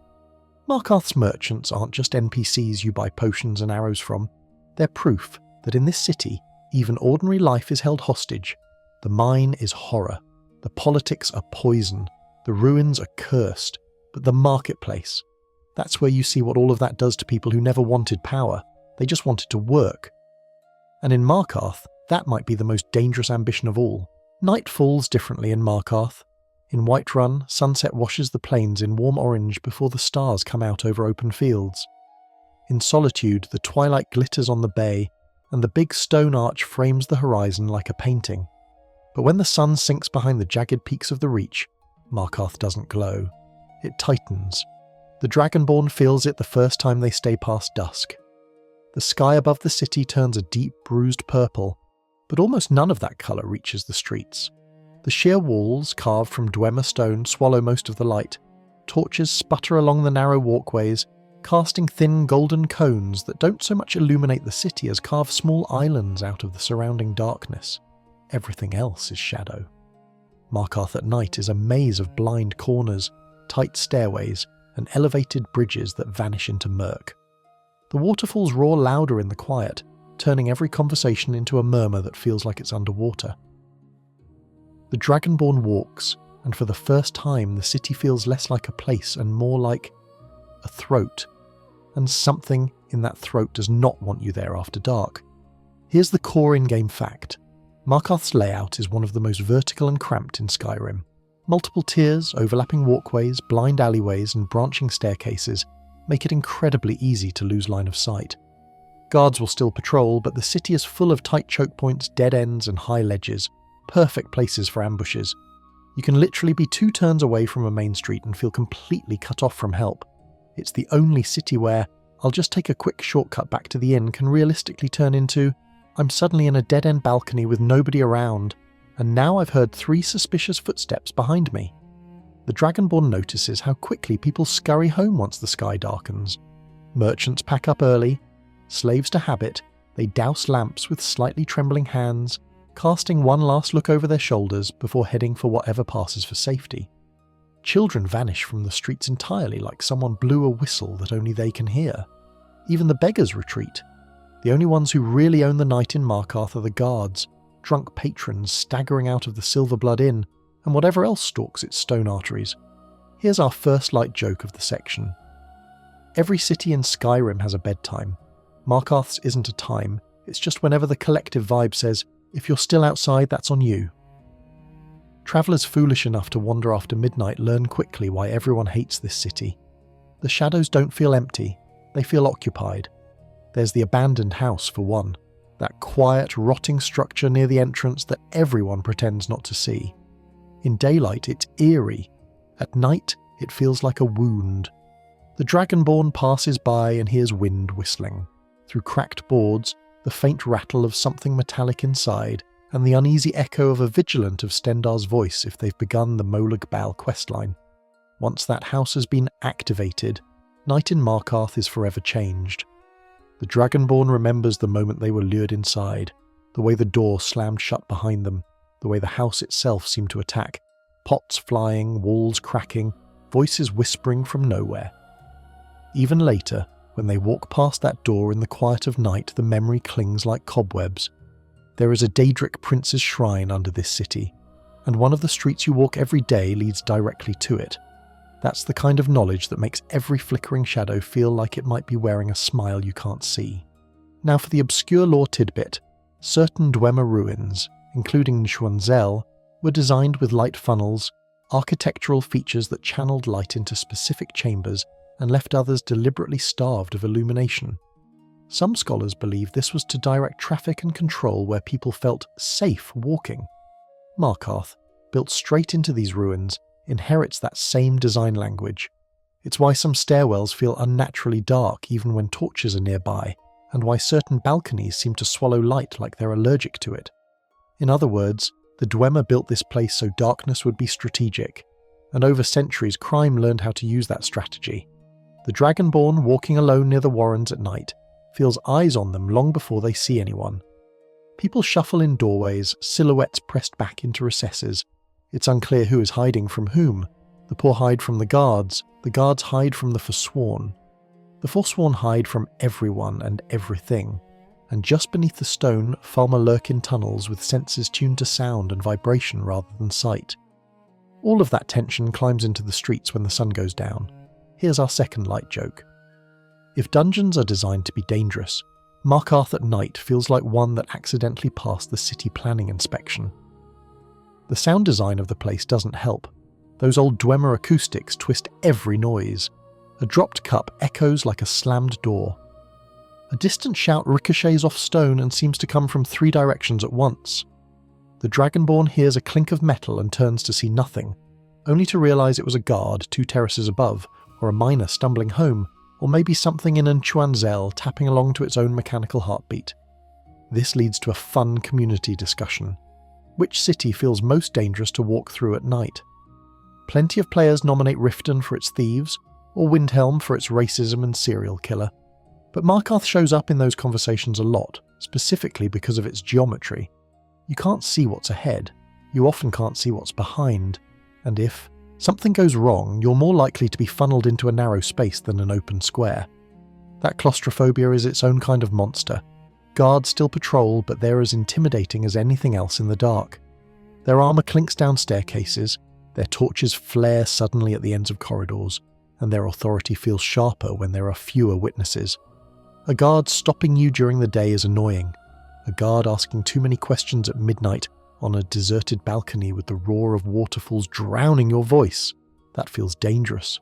Markarth's merchants aren't just NPCs you buy potions and arrows from. They're proof that in this city, even ordinary life is held hostage. The mine is horror. The politics are poison. The ruins are cursed. But the marketplace, that's where you see what all of that does to people who never wanted power. They just wanted to work. And in Markarth, that might be the most dangerous ambition of all. Night falls differently in Markarth. In Whiterun, sunset washes the plains in warm orange before the stars come out over open fields. In Solitude, the twilight glitters on the bay, and the big stone arch frames the horizon like a painting. But when the sun sinks behind the jagged peaks of the Reach, Markarth doesn't glow. It tightens. The Dragonborn feels it the first time they stay past dusk. The sky above the city turns a deep bruised purple, But almost none of that colour reaches the streets. The sheer walls, carved from Dwemer stone, swallow most of the light. Torches sputter along the narrow walkways, casting thin golden cones that don't so much illuminate the city as carve small islands out of the surrounding darkness. Everything else is shadow. Markarth at night is a maze of blind corners, tight stairways, and elevated bridges that vanish into murk. The waterfalls roar louder in the quiet, turning every conversation into a murmur that feels like it's underwater. The Dragonborn walks, and for the first time the city feels less like a place and more like a throat, and something in that throat does not want you there after dark. Here's the core in-game fact. Markarth's layout is one of the most vertical and cramped in Skyrim. Multiple tiers, overlapping walkways, blind alleyways, and branching staircases make it incredibly easy to lose line of sight. Guards will still patrol, but the city is full of tight choke points, dead ends, and high ledges, perfect places for ambushes. You can literally be 2 turns away from a main street and feel completely cut off from help. It's the only city where I'll just take a quick shortcut back to the inn can realistically turn into I'm suddenly in a dead-end balcony with nobody around, and now I've heard 3 suspicious footsteps behind me. The Dragonborn notices how quickly people scurry home once the sky darkens. Merchants pack up early. Slaves to habit, they douse lamps with slightly trembling hands, casting one last look over their shoulders before heading for whatever passes for safety. Children vanish from the streets entirely like someone blew a whistle that only they can hear. Even the beggars retreat. The only ones who really own the night in Markarth are the guards, drunk patrons staggering out of the Silver-Blood Inn, and whatever else stalks its stone arteries. Here's our first light joke of the section. Every city in Skyrim has a bedtime. Markarth's isn't a time, it's just whenever the collective vibe says, if you're still outside, that's on you. Travellers foolish enough to wander after midnight learn quickly why everyone hates this city. The shadows don't feel empty, they feel occupied. There's the abandoned house for one, that quiet, rotting structure near the entrance that everyone pretends not to see. In daylight, it's eerie. At night, it feels like a wound. The Dragonborn passes by and hears wind whistling. Through cracked boards, the faint rattle of something metallic inside, and the uneasy echo of a vigilant of Stendarr's voice if they've begun the Molag Bal questline. Once that house has been activated, night in Markarth is forever changed. The Dragonborn remembers the moment they were lured inside, the way the door slammed shut behind them, the way the house itself seemed to attack, pots flying, walls cracking, voices whispering from nowhere. Even later, when they walk past that door in the quiet of night, the memory clings like cobwebs. There is a Daedric prince's shrine under this city, and one of the streets you walk every day leads directly to it. That's the kind of knowledge that makes every flickering shadow feel like it might be wearing a smile you can't see. Now for the obscure lore tidbit, certain Dwemer ruins, including Nchuand-Zel, were designed with light funnels, architectural features that channeled light into specific chambers and left others deliberately starved of illumination. Some scholars believe this was to direct traffic and control where people felt safe walking. Markarth, built straight into these ruins, inherits that same design language. It's why some stairwells feel unnaturally dark even when torches are nearby, and why certain balconies seem to swallow light like they're allergic to it. In other words, the Dwemer built this place so darkness would be strategic, and over centuries crime learned how to use that strategy. The Dragonborn walking alone near the warrens at night feels eyes on them long before they see anyone. People shuffle in doorways, silhouettes pressed back into recesses. It's unclear who is hiding from whom. The poor hide from the guards hide from the Forsworn. The Forsworn hide from everyone and everything. And just beneath the stone, Falmer lurk in tunnels with senses tuned to sound and vibration rather than sight. All of that tension climbs into the streets when the sun goes down. Here's our second light joke. If dungeons are designed to be dangerous, Markarth at night feels like one that accidentally passed the city planning inspection. The sound design of the place doesn't help. Those old Dwemer acoustics twist every noise. A dropped cup echoes like a slammed door. A distant shout ricochets off stone and seems to come from 3 directions at once. The Dragonborn hears a clink of metal and turns to see nothing, only to realise it was a guard 2 terraces above, or a miner stumbling home, or maybe something in Nchuand-Zel tapping along to its own mechanical heartbeat. This leads to a fun community discussion. Which city feels most dangerous to walk through at night? Plenty of players nominate Riften for its thieves, or Windhelm for its racism and serial killer. But Markarth shows up in those conversations a lot, specifically because of its geometry. You can't see what's ahead, you often can't see what's behind, and if something goes wrong, you're more likely to be funneled into a narrow space than an open square. That claustrophobia is its own kind of monster. Guards still patrol, but they're as intimidating as anything else in the dark. Their armour clinks down staircases, their torches flare suddenly at the ends of corridors, and their authority feels sharper when there are fewer witnesses. A guard stopping you during the day is annoying. A guard asking too many questions at midnight on a deserted balcony with the roar of waterfalls drowning your voice, that feels dangerous.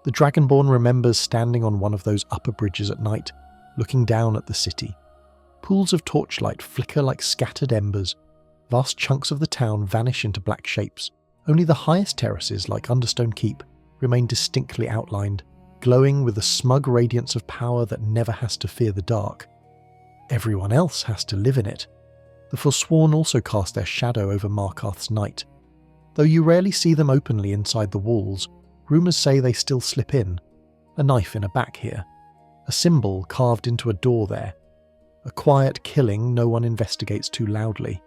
The Dragonborn remembers standing on one of those upper bridges at night, looking down at the city. Pools of torchlight flicker like scattered embers. Vast chunks of the town vanish into black shapes. Only the highest terraces, like Understone Keep, remain distinctly outlined, glowing with the smug radiance of power that never has to fear the dark. Everyone else has to live in it. The Forsworn also cast their shadow over Markarth's night. Though you rarely see them openly inside the walls, rumours say they still slip in. A knife in a back here. A symbol carved into a door there. A quiet killing no one investigates too loudly.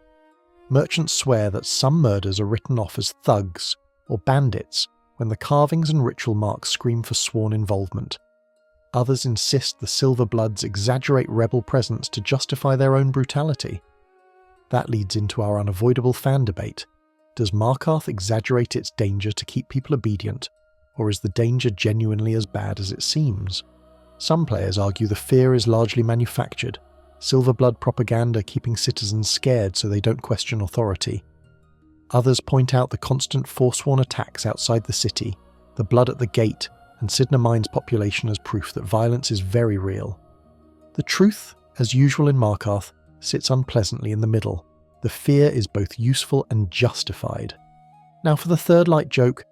Merchants swear that some murders are written off as thugs or bandits when the carvings and ritual marks scream for sworn involvement. Others insist the Silver-Bloods exaggerate rebel presence to justify their own brutality. That leads into our unavoidable fan debate. Does Markarth exaggerate its danger to keep people obedient, or is the danger genuinely as bad as it seems? Some players argue the fear is largely manufactured, Silver-Blood propaganda keeping citizens scared so they don't question authority. Others point out the constant Forsworn attacks outside the city, the blood at the gate, and Cidhna Mine's population as proof that violence is very real. The truth, as usual in Markarth, sits unpleasantly in the middle. The fear is both useful and justified. Now for the third light joke,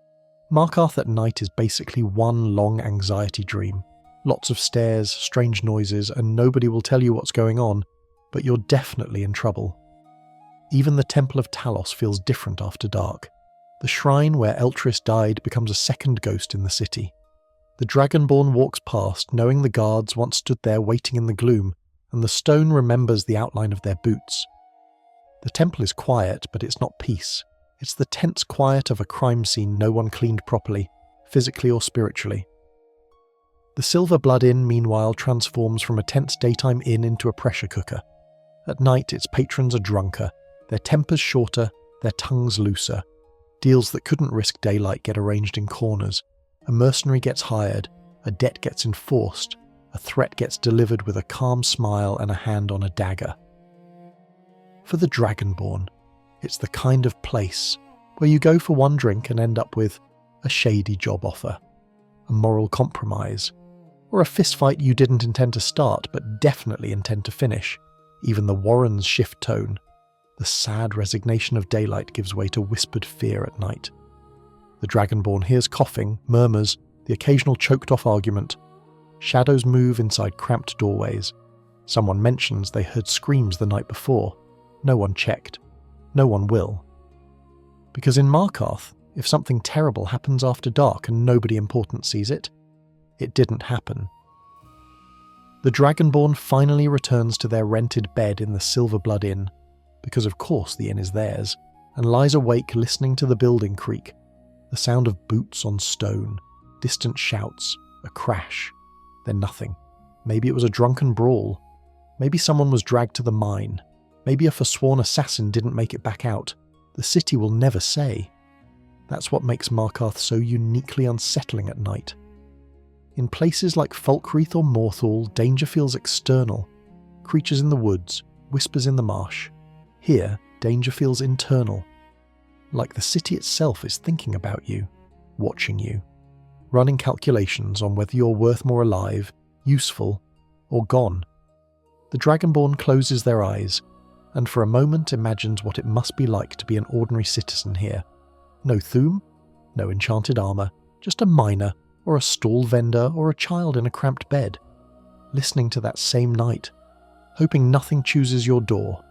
Markarth at night is basically one long anxiety dream. Lots of stairs, strange noises, and nobody will tell you what's going on, but you're definitely in trouble. Even the Temple of Talos feels different after dark. The shrine where Eltrys died becomes a second ghost in the city. The Dragonborn walks past, knowing the guards once stood there waiting in the gloom, and the stone remembers the outline of their boots. The temple is quiet, but it's not peace. It's the tense quiet of a crime scene no one cleaned properly, physically or spiritually. The Silver-Blood Inn, meanwhile, transforms from a tense daytime inn into a pressure cooker. At night, its patrons are drunker, their tempers shorter, their tongues looser. Deals that couldn't risk daylight get arranged in corners. A mercenary gets hired, a debt gets enforced, a threat gets delivered with a calm smile and a hand on a dagger. For the Dragonborn, it's the kind of place where you go for one drink and end up with a shady job offer, a moral compromise, or a fistfight you didn't intend to start but definitely intend to finish. Even the Warrens shift tone. The sad resignation of daylight gives way to whispered fear at night. The Dragonborn hears coughing, murmurs, the occasional choked-off argument. Shadows move inside cramped doorways. Someone mentions they heard screams the night before. No one checked. No one will. Because in Markarth, if something terrible happens after dark and nobody important sees it, it didn't happen. The Dragonborn finally returns to their rented bed in the Silver-Blood Inn, because of course the inn is theirs, and lies awake listening to the building creak, the sound of boots on stone, distant shouts, a crash, then nothing. Maybe it was a drunken brawl. Maybe someone was dragged to the mine. Maybe a forsworn assassin didn't make it back out. The city will never say. That's what makes Markarth so uniquely unsettling at night. In places like Falkreath or Morthal, danger feels external. Creatures in the woods, whispers in the marsh. Here, danger feels internal. Like the city itself is thinking about you, watching you, running calculations on whether you're worth more alive, useful, or gone. The Dragonborn closes their eyes, and for a moment imagines what it must be like to be an ordinary citizen here. No Thuum, no enchanted armour, just a miner, or a stall vendor, or a child in a cramped bed, listening to that same night. hoping nothing chooses your door.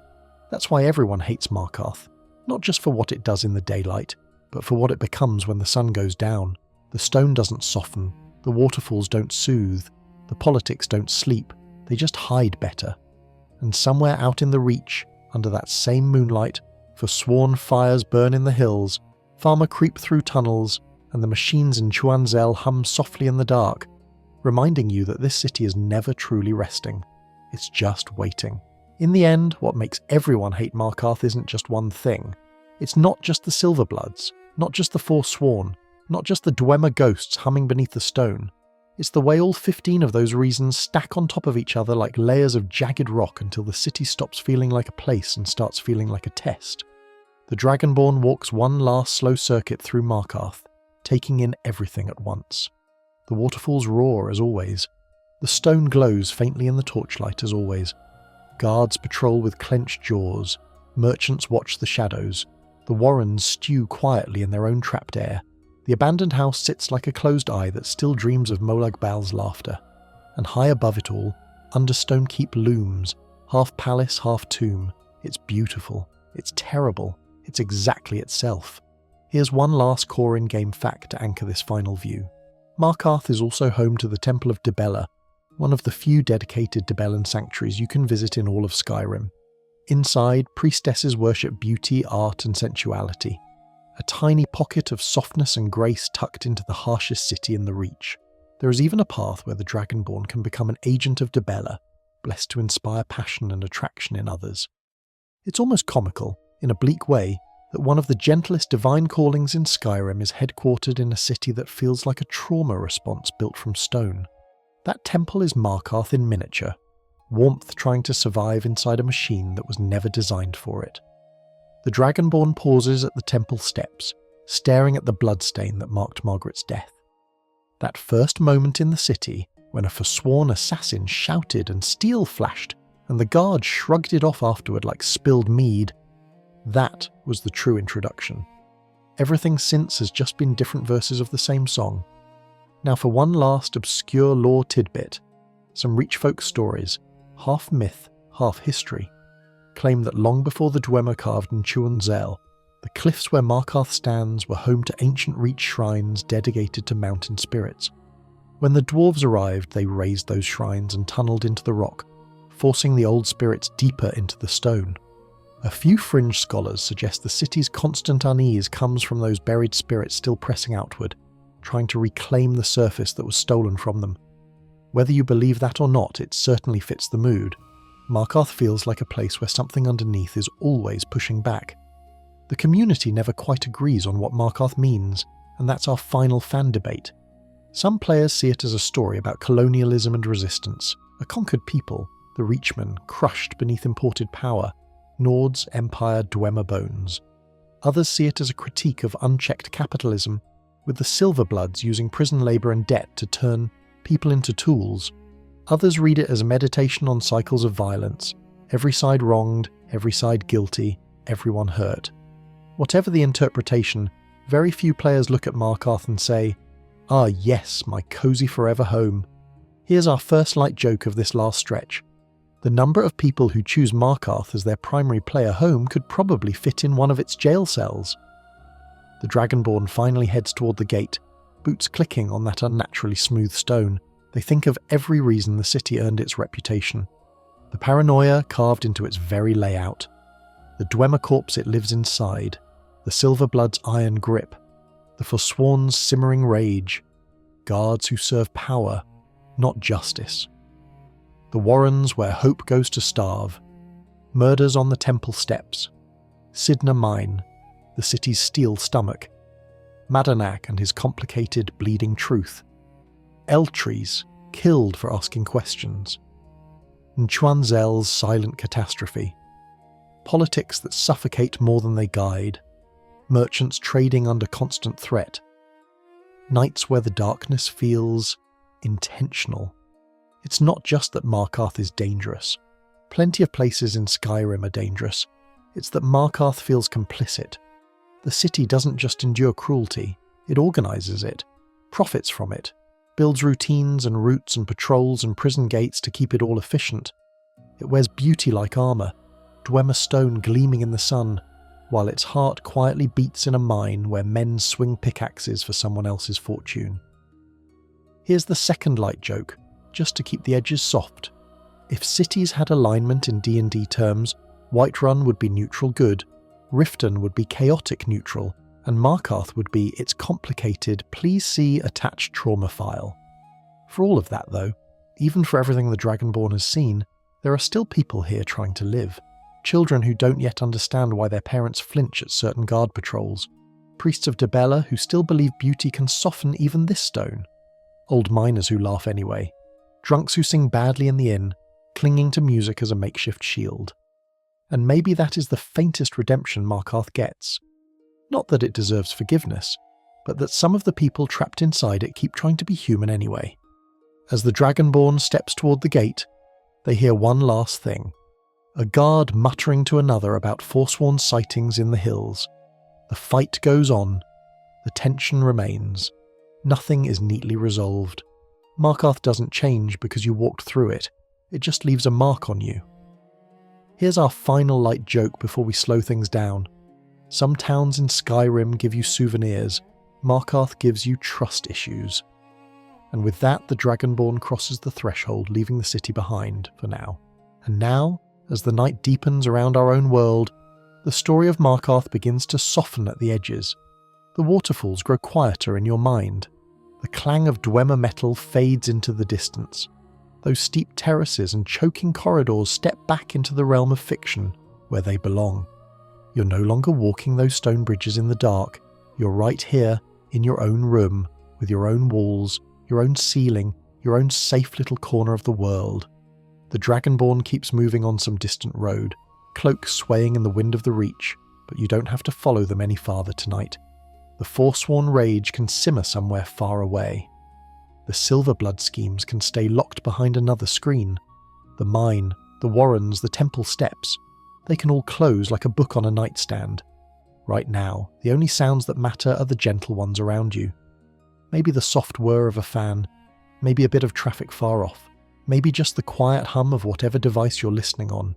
That's why everyone hates Markarth, not just for what it does in the daylight, but for what it becomes when the sun goes down. The stone doesn't soften, the waterfalls don't soothe, the politics don't sleep, they just hide better. And somewhere out in the Reach, under that same moonlight, Forsworn fires burn in the hills, farmer creep through tunnels, and the machines in Nchuand-Zel hum softly in the dark, reminding you that this city is never truly resting. It's just waiting. In the end, what makes everyone hate Markarth isn't just one thing. It's not just the Silver-Bloods, not just the Forsworn, not just the Dwemer ghosts humming beneath the stone. It's the way all 15 of those reasons stack on top of each other like layers of jagged rock until the city stops feeling like a place and starts feeling like a test. The Dragonborn walks one last slow circuit through Markarth, taking in everything at once. The waterfalls roar as always. The stone glows faintly in the torchlight as always. Guards patrol with clenched jaws. Merchants watch the shadows. The warrens stew quietly in their own trapped air. The abandoned house sits like a closed eye that still dreams of Molag Bal's laughter. And high above it all, Understone Keep looms, half palace, half tomb. It's beautiful. It's terrible. It's exactly itself. Here's one last core in-game fact to anchor this final view. Markarth is also home to the Temple of Dibella, one of the few dedicated Dibellan sanctuaries you can visit in all of Skyrim. Inside, priestesses worship beauty, art, and sensuality. A tiny pocket of softness and grace tucked into the harshest city in the Reach. There is even a path where the Dragonborn can become an agent of Dibella, blessed to inspire passion and attraction in others. It's almost comical, in a bleak way, that one of the gentlest divine callings in Skyrim is headquartered in a city that feels like a trauma response built from stone. That temple is Markarth in miniature, warmth trying to survive inside a machine that was never designed for it. The Dragonborn pauses at the temple steps, staring at the bloodstain that marked Margaret's death. That first moment in the city, when a Forsworn assassin shouted and steel flashed, and the guard shrugged it off afterward like spilled mead, that was the true introduction. Everything since has just been different verses of the same song. Now for one last obscure lore tidbit, some Reach folk stories, half myth, half history, claim that long before the Dwemer carved Nchuand-Zel, the cliffs where Markarth stands were home to ancient Reach shrines dedicated to mountain spirits. When the dwarves arrived, they razed those shrines and tunneled into the rock, forcing the old spirits deeper into the stone. A few fringe scholars suggest the city's constant unease comes from those buried spirits still pressing outward, trying to reclaim the surface that was stolen from them. Whether you believe that or not, it certainly fits the mood. Markarth feels like a place where something underneath is always pushing back. The community never quite agrees on what Markarth means, and that's our final fan debate. Some players see it as a story about colonialism and resistance, a conquered people, the Reachmen, crushed beneath imported power, Nords, Empire, Dwemer bones. Others see it as a critique of unchecked capitalism, with the Silver-Bloods using prison labour and debt to turn people into tools. Others read it as a meditation on cycles of violence, every side wronged, every side guilty, everyone hurt. Whatever the interpretation, very few players look at Markarth and say, "Ah yes, my cosy forever home." Here's our first light joke of this last stretch. The number of people who choose Markarth as their primary player home could probably fit in one of its jail cells. The Dragonborn finally heads toward the gate, boots clicking on that unnaturally smooth stone. They think of every reason the city earned its reputation. The paranoia carved into its very layout. The Dwemer corpse it lives inside. The Silver-Blood's iron grip. The Forsworn's simmering rage. Guards who serve power, not justice. The warrens where hope goes to starve. Murders on the temple steps. Cidhna Mine, the city's steel stomach. Madanach and his complicated, bleeding truth. Eltrys, killed for asking questions. Nchuand-Zel's silent catastrophe. Politics that suffocate more than they guide. Merchants trading under constant threat. Nights where the darkness feels intentional. It's not just that Markarth is dangerous. Plenty of places in Skyrim are dangerous. It's that Markarth feels complicit. The city doesn't just endure cruelty, it organises it, profits from it, builds routines and routes and patrols and prison gates to keep it all efficient. It wears beauty-like armour, Dwemer stone gleaming in the sun, while its heart quietly beats in a mine where men swing pickaxes for someone else's fortune. Here's the second light joke, just to keep the edges soft. If cities had alignment in D&D terms, Whiterun would be neutral good, Riften would be chaotic neutral, and Markarth would be its complicated please see attached trauma file. For all of that though, even for everything the Dragonborn has seen, there are still people here trying to live. Children who don't yet understand why their parents flinch at certain guard patrols. Priests of Debella who still believe beauty can soften even this stone. Old miners who laugh anyway. Drunks who sing badly in the inn, clinging to music as a makeshift shield. And maybe that is the faintest redemption Markarth gets. Not that it deserves forgiveness, but that some of the people trapped inside it keep trying to be human anyway. As the Dragonborn steps toward the gate, they hear one last thing. A guard muttering to another about Forsworn sightings in the hills. The fight goes on. The tension remains. Nothing is neatly resolved. Markarth doesn't change because you walked through it. It just leaves a mark on you. Here's our final light joke before we slow things down. Some towns in Skyrim give you souvenirs. Markarth gives you trust issues. And with that, the Dragonborn crosses the threshold, leaving the city behind for now. And now, as the night deepens around our own world, the story of Markarth begins to soften at the edges. The waterfalls grow quieter in your mind. The clang of Dwemer metal fades into the distance. Those steep terraces and choking corridors step back into the realm of fiction, where they belong. You're no longer walking those stone bridges in the dark. You're right here, in your own room, with your own walls, your own ceiling, your own safe little corner of the world. The Dragonborn keeps moving on some distant road, cloak swaying in the wind of the Reach, but you don't have to follow them any farther tonight. The Forsworn rage can simmer somewhere far away. The Silver-Blood schemes can stay locked behind another screen. The mine, the warrens, the temple steps, they can all close like a book on a nightstand. Right now, the only sounds that matter are the gentle ones around you. Maybe the soft whir of a fan, maybe a bit of traffic far off, maybe just the quiet hum of whatever device you're listening on.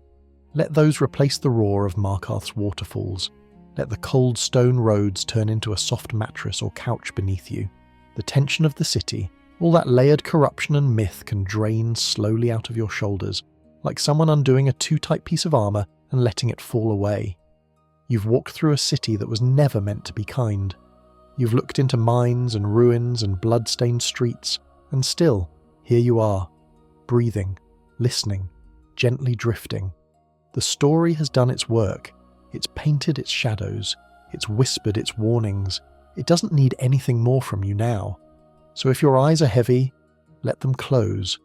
Let those replace the roar of Markarth's waterfalls. Let the cold stone roads turn into a soft mattress or couch beneath you. The tension of the city, all that layered corruption and myth can drain slowly out of your shoulders, like someone undoing a too tight piece of armour and letting it fall away. You've walked through a city that was never meant to be kind. You've looked into mines and ruins and blood-stained streets, and still, here you are, breathing, listening, gently drifting. The story has done its work. It's painted its shadows. It's whispered its warnings. It doesn't need anything more from you now. So if your eyes are heavy, let them close.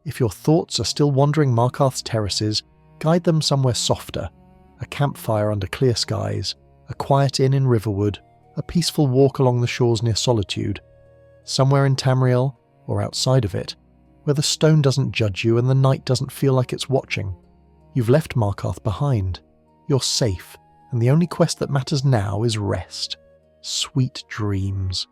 If your thoughts are still wandering Markarth's terraces, guide them somewhere softer. A campfire under clear skies, a quiet inn in Riverwood, a peaceful walk along the shores near Solitude. Somewhere in Tamriel, or outside of it, where the stone doesn't judge you and the night doesn't feel like it's watching. You've left Markarth behind. You're safe, and the only quest that matters now is rest. Sweet dreams.